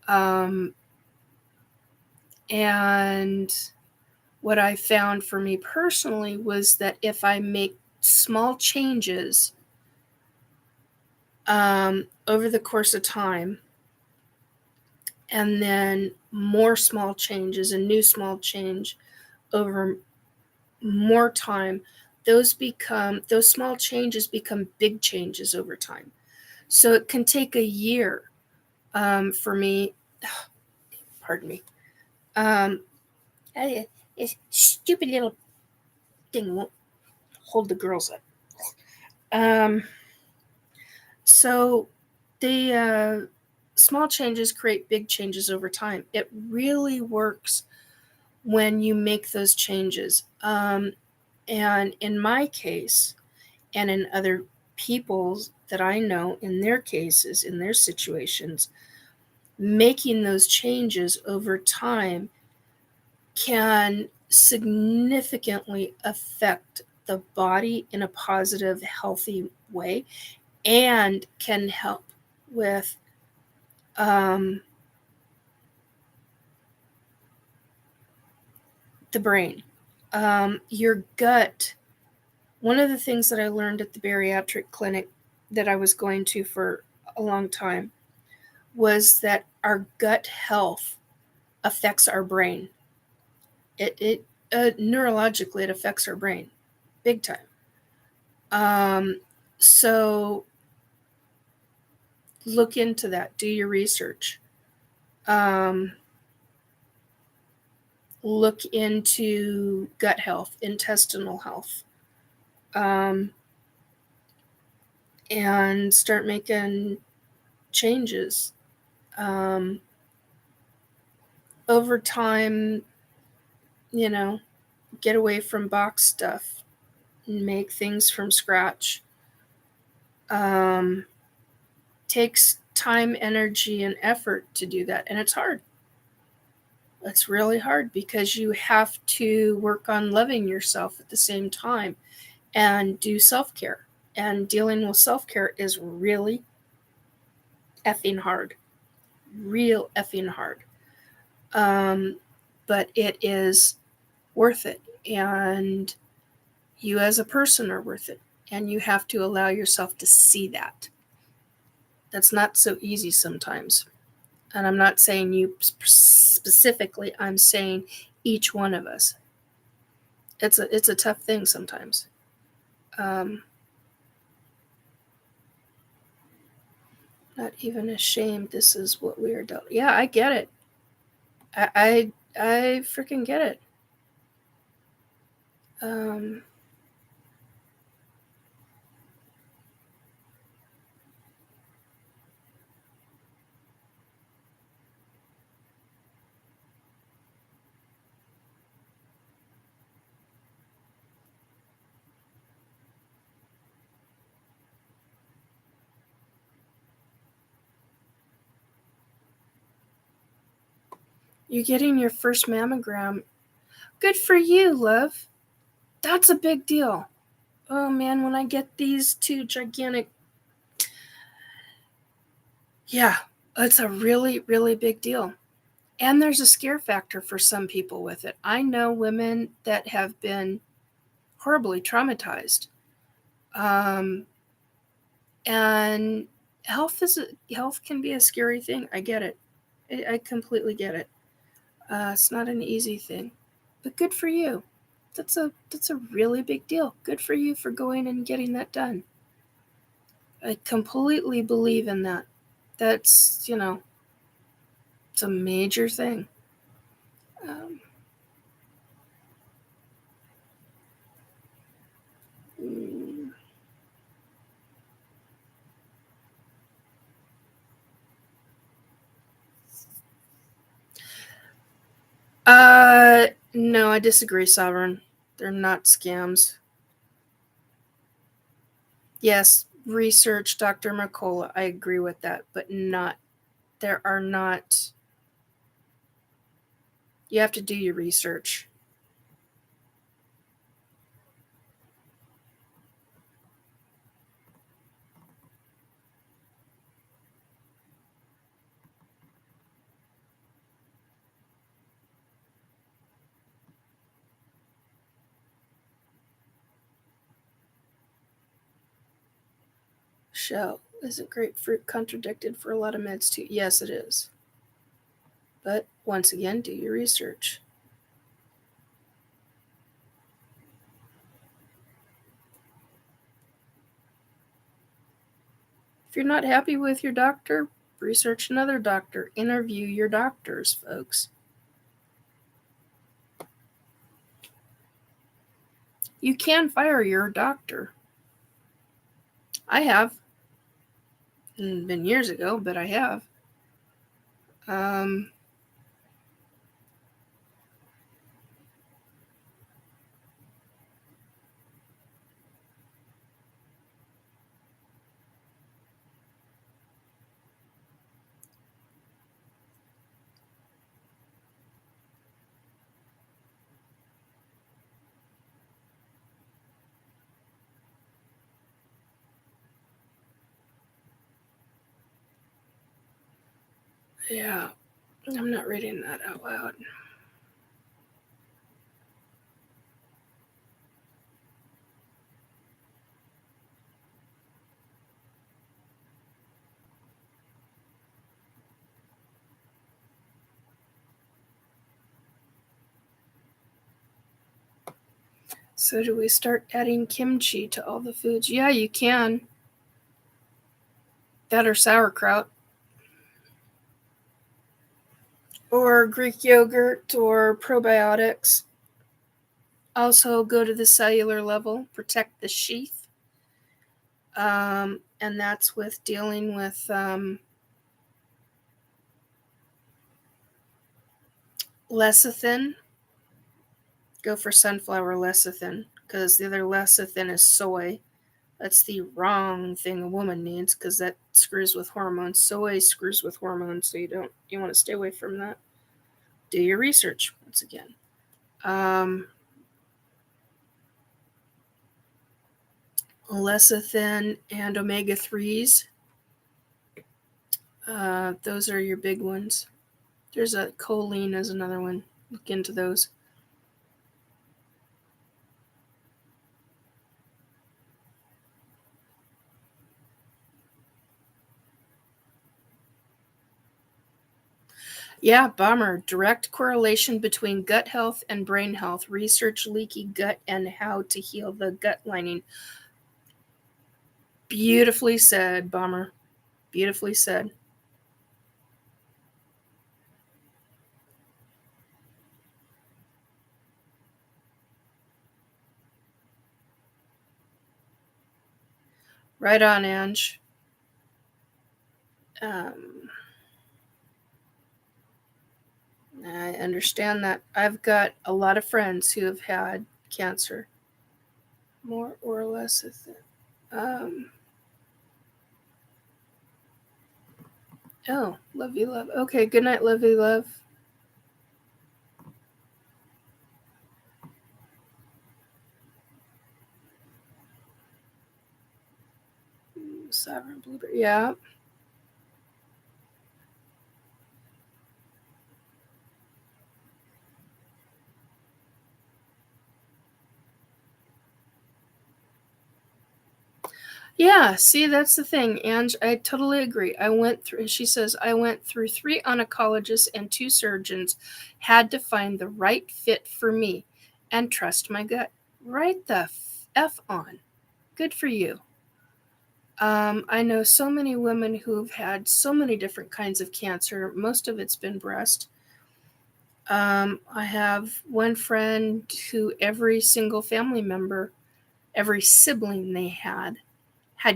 years. And what I found for me personally was that if I make small changes over the course of time, and then more small changes, a new small change over more time, those small changes become big changes over time. So it can take a year for me. Pardon me. This stupid little thing won't hold the girls up. So the small changes create big changes over time. It really works when you make those changes. And in my case, and in other people's that I know, in their cases, in their situations, making those changes over time can significantly affect the body in a positive, healthy way, and can help with the brain. Your gut. One of the things that I learned at the bariatric clinic that I was going to for a long time was that our gut health affects our brain. It neurologically, it affects our brain big time. So look into that. Do your research. Look into gut health, intestinal health. and start making changes. Over time, get away from box stuff and make things from scratch. Takes time, energy, and effort to do that, and it's hard. It's really hard because you have to work on loving yourself at the same time and do self-care. And dealing with self-care is really effing hard. Real effing hard. But it is worth it. And you as a person are worth it. And you have to allow yourself to see that. That's not so easy sometimes. And I'm not saying you specifically, I'm saying each one of us. It's a tough thing sometimes. Not even ashamed. This is what we are doing. Yeah, I get it. I freaking get it. You're getting your first mammogram. Good for you, love. That's a big deal. Oh man, when I get these two gigantic... Yeah, it's a really, really big deal. And there's a scare factor for some people with it. I know women that have been horribly traumatized. And health can be a scary thing. I get it. I completely get it. It's not an easy thing, but good for you. That's a really big deal. Good for you for going and getting that done. I completely believe in that. That's, it's a major thing. No, I disagree, Sovereign. They're not scams. Yes, research, Dr. Mercola, I agree with that, but there are not... You have to do your research. Shell, isn't grapefruit contradicted for a lot of meds too? Yes, it is. But once again, do your research. If you're not happy with your doctor, research another doctor. Interview your doctors, folks. You can fire your doctor. I have. It's been years ago, but I have. Yeah, I'm not reading that out loud. So do we start adding kimchi to all the foods? Yeah, you can. That or sauerkraut. Or Greek yogurt or probiotics. Also go to the cellular level, protect the sheath. And that's with dealing with lecithin. Go for sunflower lecithin, because the other lecithin is soy. That's the wrong thing a woman needs, because that screws with hormones. Soy screws with hormones, so you want to stay away from that. Do your research once again. Lecithin and omega-3s. Those are your big ones. There's a choline is another one. Look into those. Yeah, bomber. Direct correlation between gut health and brain health. Research leaky gut and how to heal the gut lining. Beautifully said, bomber. Beautifully said. Right on, Ange. I understand that. I've got a lot of friends who have had cancer. More or less of it. Oh, lovey love. Okay, good night, lovey love. Sovereign blueberry. Yeah. Yeah, see, that's the thing, Ange. I totally agree. She says, I went through 3 oncologists and 2 surgeons, had to find the right fit for me and trust my gut. Right the F on. Good for you. I know so many women who've had so many different kinds of cancer. Most of it's been breast. I have one friend who every single family member, every sibling they had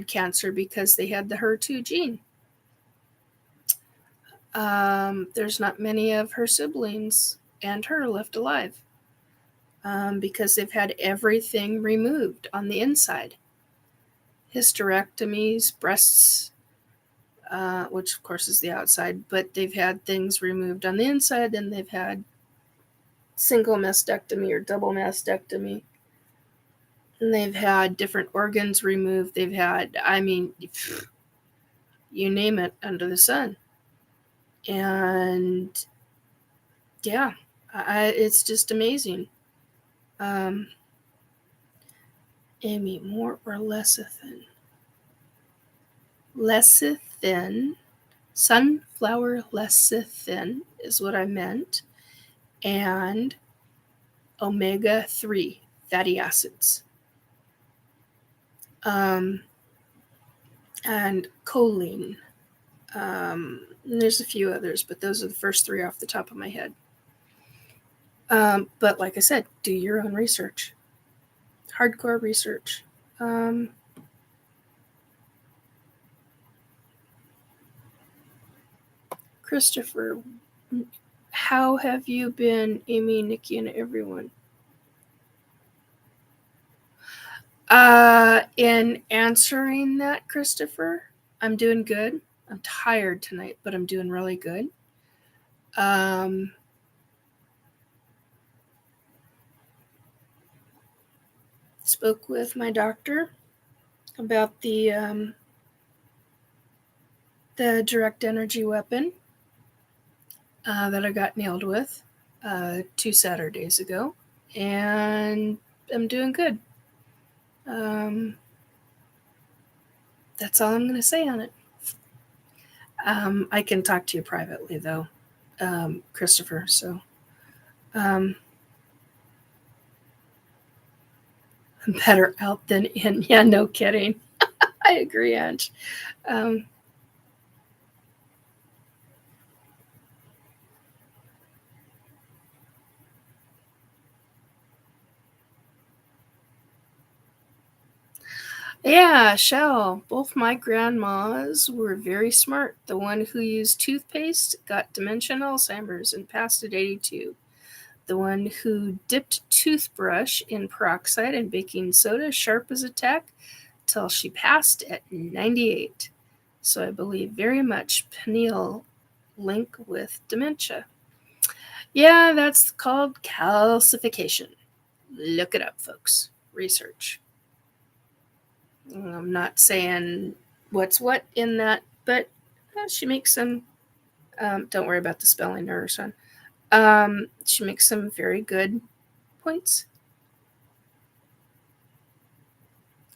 cancer because they had the HER2 gene. There's not many of her siblings and her left alive because they've had everything removed on the inside. Hysterectomies, breasts, which of course is the outside, but they've had things removed on the inside, and they've had single mastectomy or double mastectomy. And they've had different organs removed. They've had, you name it under the sun. And yeah, it's just amazing. Amy, more or lecithin? Lecithin, sunflower lecithin is what I meant, and omega-3 fatty acids. And choline. There's a few others, but those are the first 3 off the top of my head. But like I said, do your own research. Hardcore research. Christopher, how have you been, Amy, Nikki, and everyone? In answering that, Christopher, I'm doing good. I'm tired tonight, but I'm doing really good. Spoke with my doctor about the direct energy weapon that I got nailed with 2 Saturdays ago, and I'm doing good. That's all I'm going to say on it. I can talk to you privately, though, Christopher. So, better out than in. Yeah, no kidding. I agree, Ange. Yeah, Shell. Both my grandmas were very smart. The one who used toothpaste got dementia and Alzheimer's and passed at 82. The one who dipped toothbrush in peroxide and baking soda, sharp as a tack, till she passed at 98. So I believe very much pineal link with dementia. Yeah, that's called calcification. Look it up, folks. Research. I'm not saying what's what in that, but she makes some. Don't worry about the spelling or son. She makes some very good points.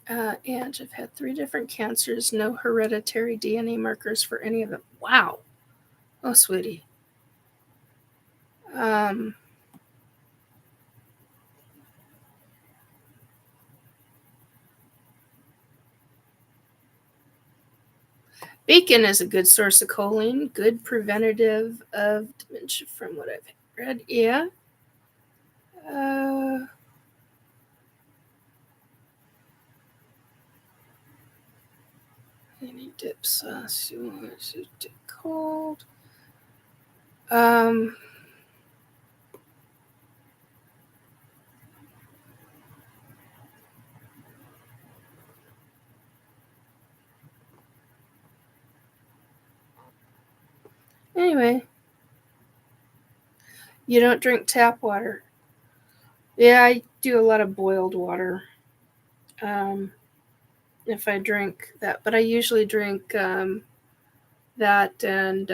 And I've had 3 different cancers, no hereditary DNA markers for any of them. Wow. Oh, sweetie. Bacon is a good source of choline, good preventative of dementia from what I've read. Yeah. Any dip sauce you want to take cold? Anyway, you don't drink tap water. Yeah, I do a lot of boiled water. If I drink that, but I usually drink that and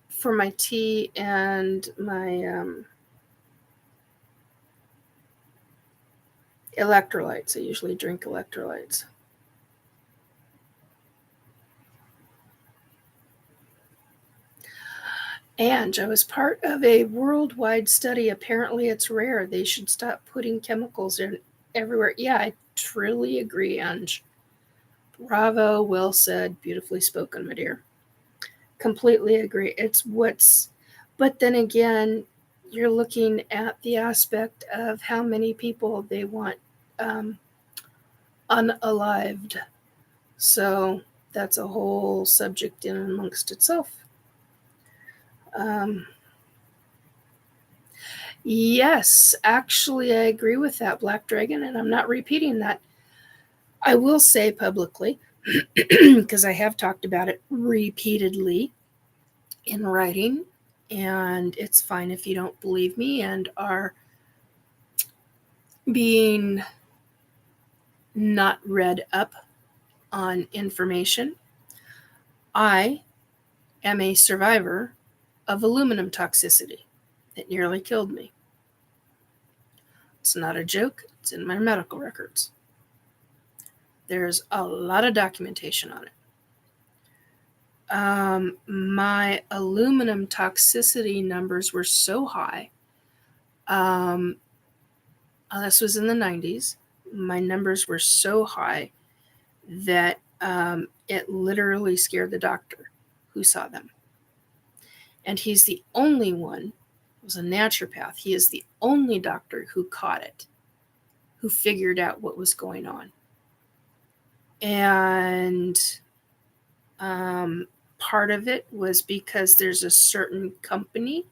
for my tea and my electrolytes. I usually drink electrolytes. And I was part of a worldwide study. Apparently, it's rare. They should stop putting chemicals in everywhere. Yeah, I truly agree, Ange. Bravo, well said, beautifully spoken, my dear. Completely agree. It's what's, but then again, you're looking at the aspect of how many people they want unalived. So that's a whole subject in amongst itself. Yes, actually, I agree with that, Black Dragon, and I'm not repeating that. I will say publicly, because I have talked about it repeatedly in writing, and it's fine if you don't believe me and are being not read up on information. I am a survivor of aluminum toxicity. It nearly killed me. It's not a joke, it's in my medical records. There's a lot of documentation on it. My aluminum toxicity numbers were so high. This was in the 90s. My numbers were so high that it literally scared the doctor who saw them. And he's the only one, was a naturopath. He is the only doctor who caught it, who figured out what was going on. And part of it was because there's a certain company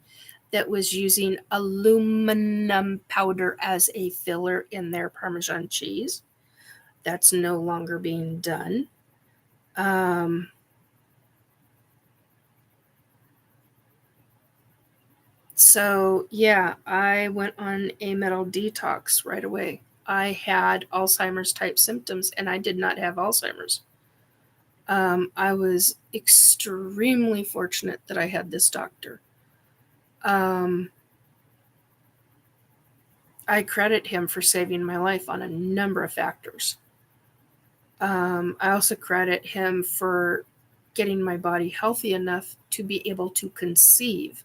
that was using aluminum powder as a filler in their Parmesan cheese. That's no longer being done. So, yeah, I went on a metal detox right away. I had Alzheimer's type symptoms, and I did not have Alzheimer's. I was extremely fortunate that I had this doctor. I credit him for saving my life on a number of factors. I also credit him for getting my body healthy enough to be able to conceive.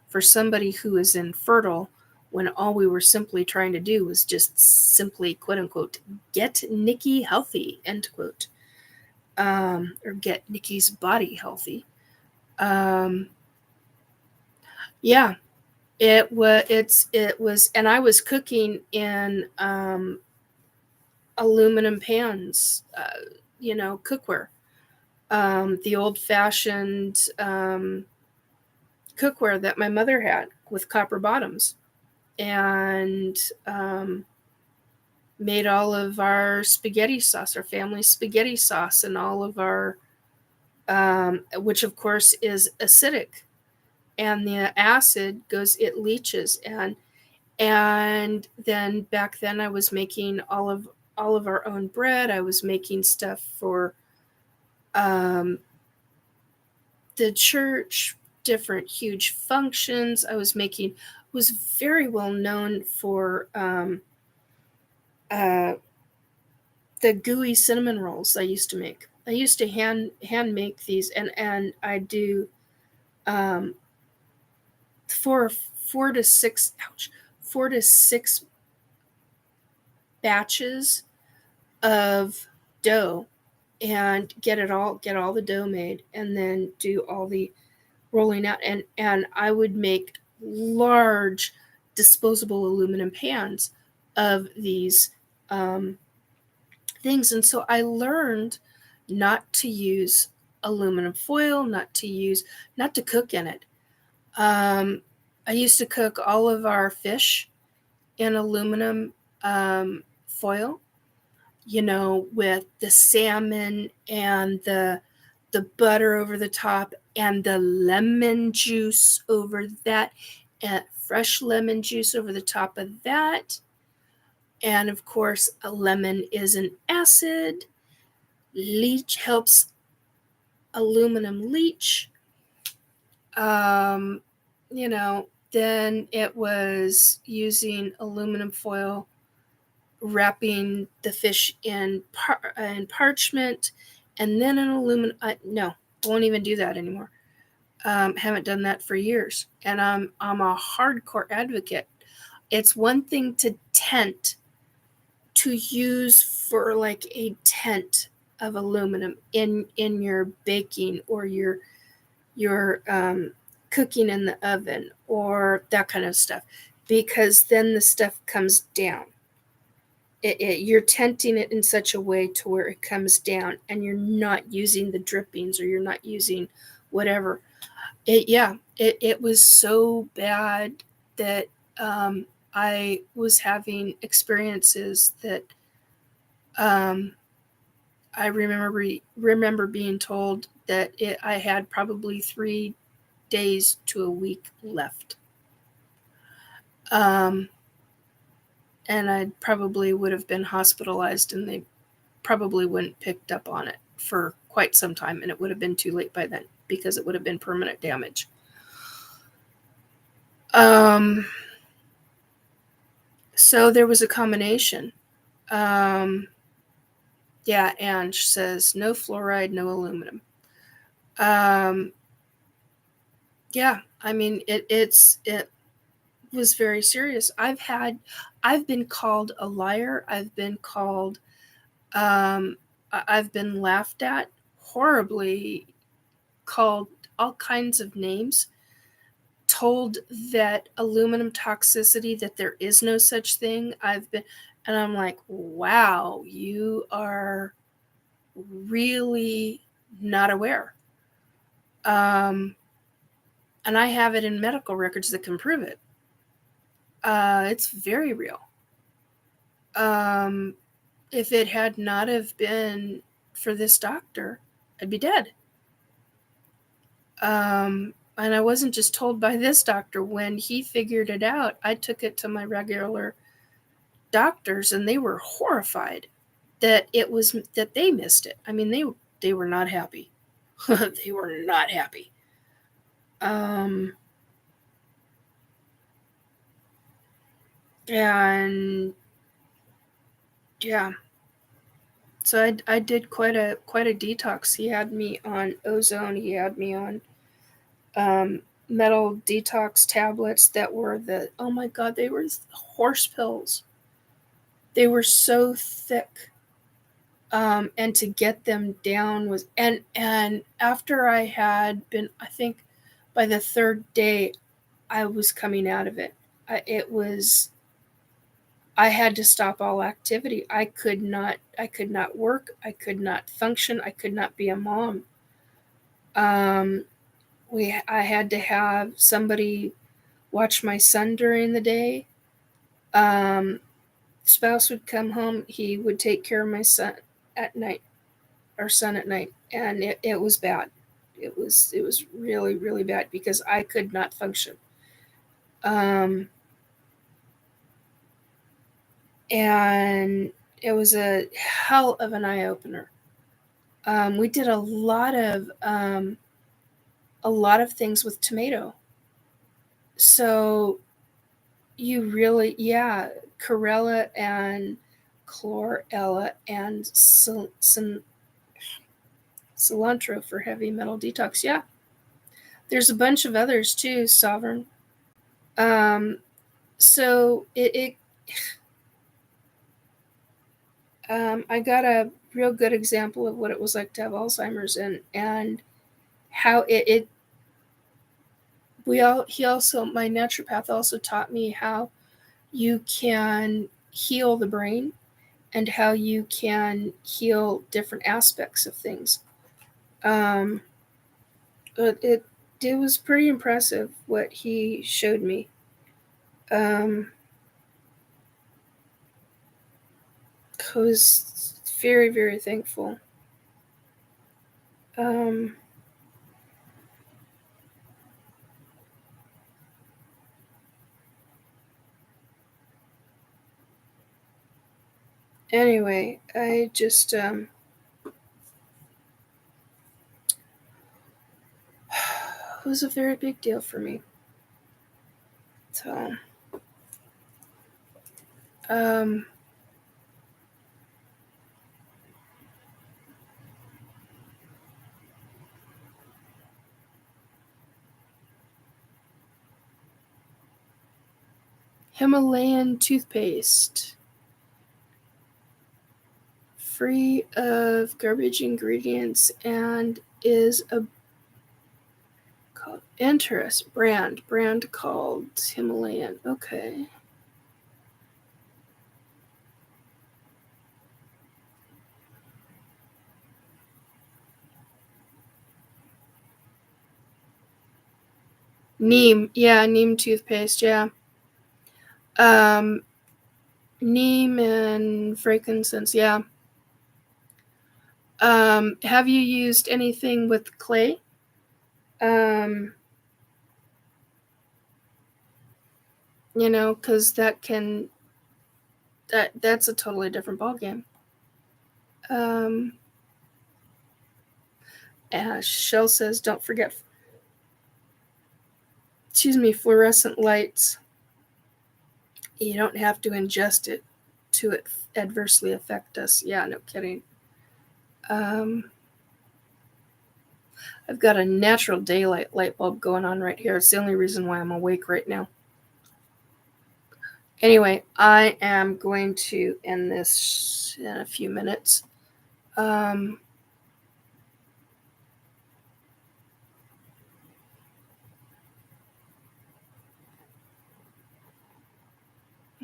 For somebody who is infertile, when all we were simply trying to do was just simply, quote unquote, get Nikki healthy, end quote, or get Nikki's body healthy. Yeah, it was, and I was cooking in aluminum pans, cookware, the old-fashioned cookware that my mother had with copper bottoms, and made all of our spaghetti sauce, our family spaghetti sauce, and all of our, which of course is acidic, and the acid it leaches, and then back then I was making all of our own bread. I was making stuff for the church, different huge functions. I was very well known for the gooey cinnamon rolls I used to make. I used to hand make these, and I do 4 to 6 batches of dough, and get all the dough made, and then do all the rolling out, and I would make large disposable aluminum pans of these things. And so I learned not to use aluminum foil, not to cook in it. I used to cook all of our fish in aluminum foil, with the salmon and the butter over the top, and the lemon juice over that, and fresh lemon juice over the top of that. And of course, a lemon is an acid. Helps aluminum leach. Then it was using aluminum foil, wrapping the fish in parchment, and then an aluminum. No, won't even do that anymore. Haven't done that for years, and I'm a hardcore advocate. It's one thing to use for like a tent of aluminum in your baking, or your cooking in the oven, or that kind of stuff, because then the stuff comes down. You're tenting it in such a way to where it comes down, and you're not using the drippings, or you're not using whatever. It was so bad that I was having experiences that I remember being told that I had probably 3 days to a week left. And I probably would have been hospitalized, and they probably wouldn't picked up on it for quite some time, and it would have been too late by then, because it would have been permanent damage. So there was a combination. Ange says no fluoride, no aluminum. I mean, it was very serious. I've been called a liar. I've been called, I've been laughed at horribly, called all kinds of names, told that aluminum toxicity, that there is no such thing. And I'm like, wow, you are really not aware. And I have it in medical records that can prove it. It's very real. If it had not have been for this doctor, I'd be dead. And I wasn't just told by this doctor. When he figured it out, I took it to my regular doctors, and they were horrified that they missed it. I mean, they were not happy. They were not happy. And yeah, so I did quite a detox. He had me on ozone. He had me on metal detox tablets that were oh my God, they were horse pills. They were so thick. And to get them down was, and after I had been, I think by the 3rd day, I was coming out of it. I had to stop all activity. I could not work. I could not function. I could not be a mom. I had to have somebody watch my son during the day. Spouse would come home. He would take care of my son at night, our son at night. And it was bad. It was really, really bad because I could not function. And it was a hell of an eye-opener. We did a lot of things with tomato. So you really, chlorella and chlorella and cilantro for heavy metal detox. Yeah, there's a bunch of others too. Sovereign. So I got a real good example of what it was like to have Alzheimer's and how he also, my naturopath also taught me how you can heal the brain and how you can heal different aspects of things. But it was pretty impressive what he showed me. I was very, very thankful. Anyway, I just it was a very big deal for me. So Himalayan toothpaste, free of garbage ingredients, and is a brand called Himalayan. Okay. Neem toothpaste, yeah. Neem and frankincense, yeah. Have you used anything with clay? Because that's a totally different ballgame. Shell says, don't forget, fluorescent lights. You don't have to ingest it to adversely affect us. Yeah, no kidding. I've got a natural daylight light bulb going on right here. It's the only reason why I'm awake right now. Anyway, I am going to end this in a few minutes. I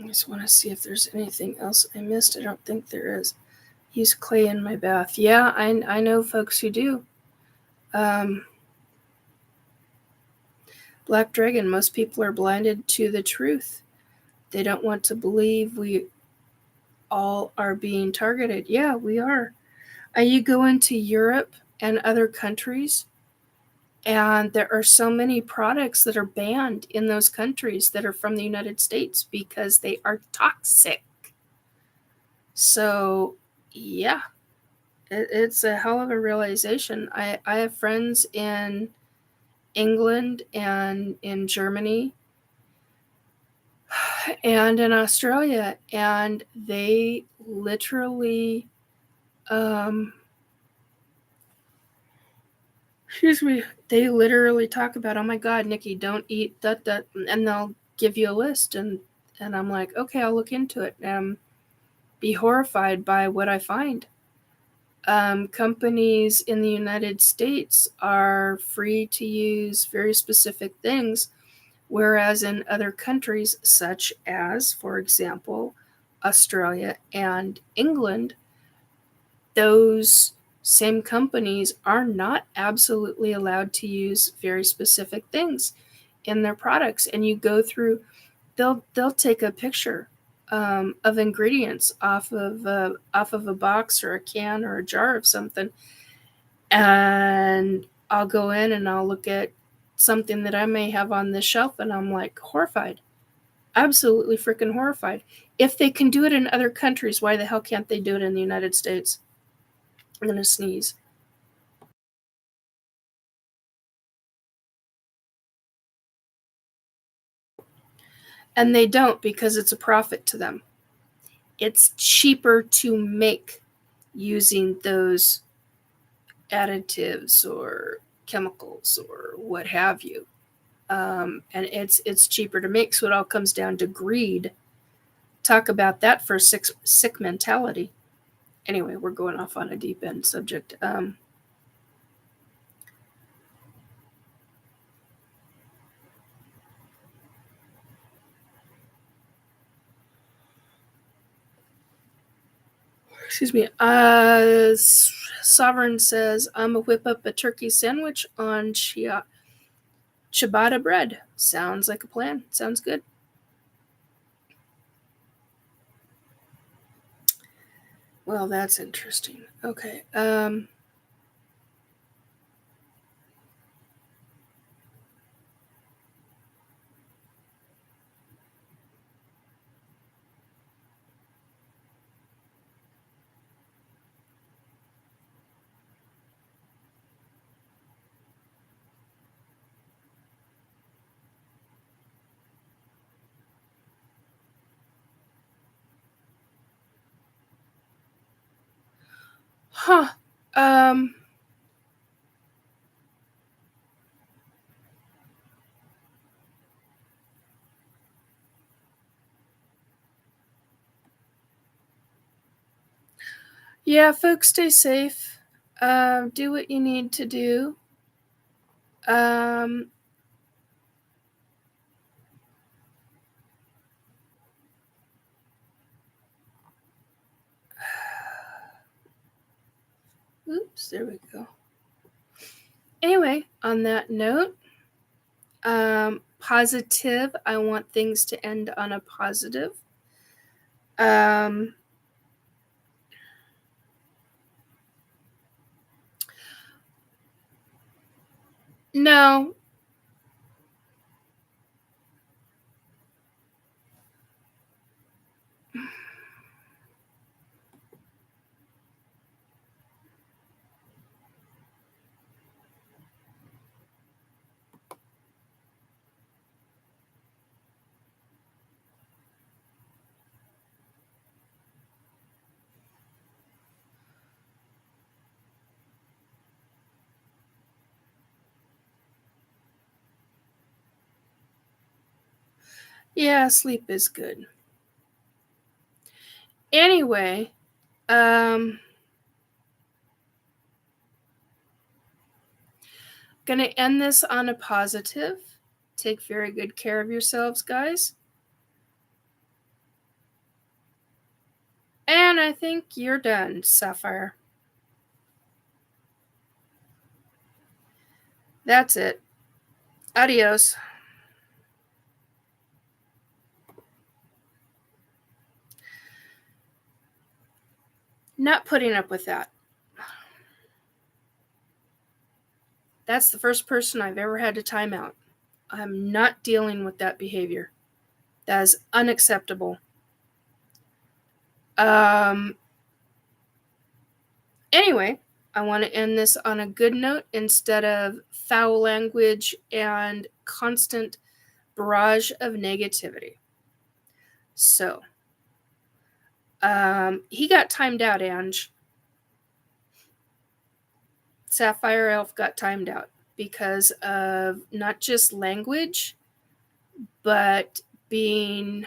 just want to see if there's anything else I missed. I don't think there is. Use clay in my bath. Yeah, I know folks who do. Black Dragon, most people are blinded to the truth. They don't want to believe we all are being targeted. Yeah, we are. You go into Europe and other countries, and there are so many products that are banned in those countries that are from the United States because they are toxic. So, yeah, it's a hell of a realization. I have friends in England and in Germany and in Australia, and they literally they literally talk about, oh my God, Nikki, don't eat that, and they'll give you a list, and I'm like, okay, I'll look into it and be horrified by what I find. Companies in the United States are free to use very specific things, whereas in other countries, such as, for example, Australia and England, those same companies are not absolutely allowed to use very specific things in their products. And you go through, they'll take a picture of ingredients off of a box or a can or a jar of something, and I'll go in and I'll look at something that I may have on this shelf, and I'm like horrified, absolutely freaking horrified. If they can do it in other countries, why the hell can't they do it in the United States? I'm gonna sneeze. And they don't, because it's a profit to them. It's cheaper to make using those additives or chemicals or what have you. And it's cheaper to make, so it all comes down to greed. Talk about that for sick mentality. Anyway, we're going off on a deep end subject. Excuse me. Sovereign says, I'm gonna whip up a turkey sandwich on ciabatta bread. Sounds like a plan. Sounds good. Well, that's interesting. Okay. Huh. Yeah, folks, stay safe. Do what you need to do. Oops, there we go. Anyway, on that note, positive. I want things to end on a positive. No. Yeah, sleep is good. Anyway, gonna end this on a positive. Take very good care of yourselves, guys. And I think you're done, Sapphire. That's it. Adios. Not putting up with that. That's the first person I've ever had to time out. I'm not dealing with that behavior. That is unacceptable. Anyway, I want to end this on a good note instead of foul language and constant barrage of negativity. So, he got timed out, Ange. Sapphire Elf got timed out because of not just language, but being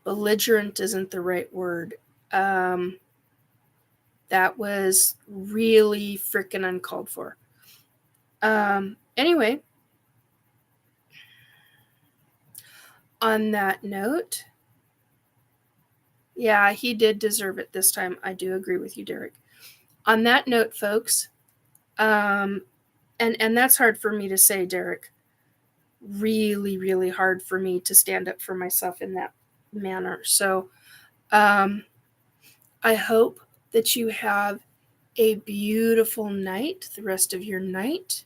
belligerent isn't the right word. That was really freaking uncalled for. Anyway, on that note, yeah, he did deserve it this time. I do agree with you, Derek. On that note, folks, and that's hard for me to say, Derek. Really, really hard for me to stand up for myself in that manner. So I hope that you have a beautiful night, the rest of your night.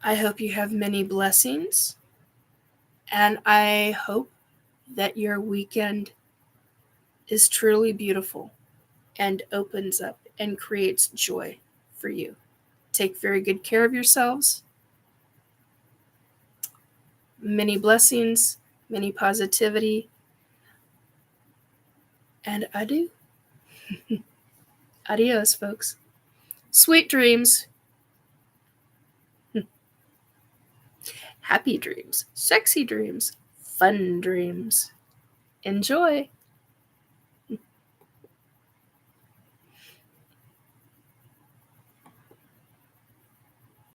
I hope you have many blessings. And I hope that your weekend is truly beautiful and opens up and creates joy for you. Take very good care of yourselves. Many blessings, many positivity, and adieu. Adios, folks. Sweet dreams. Happy dreams. Sexy dreams. Fun dreams. Enjoy.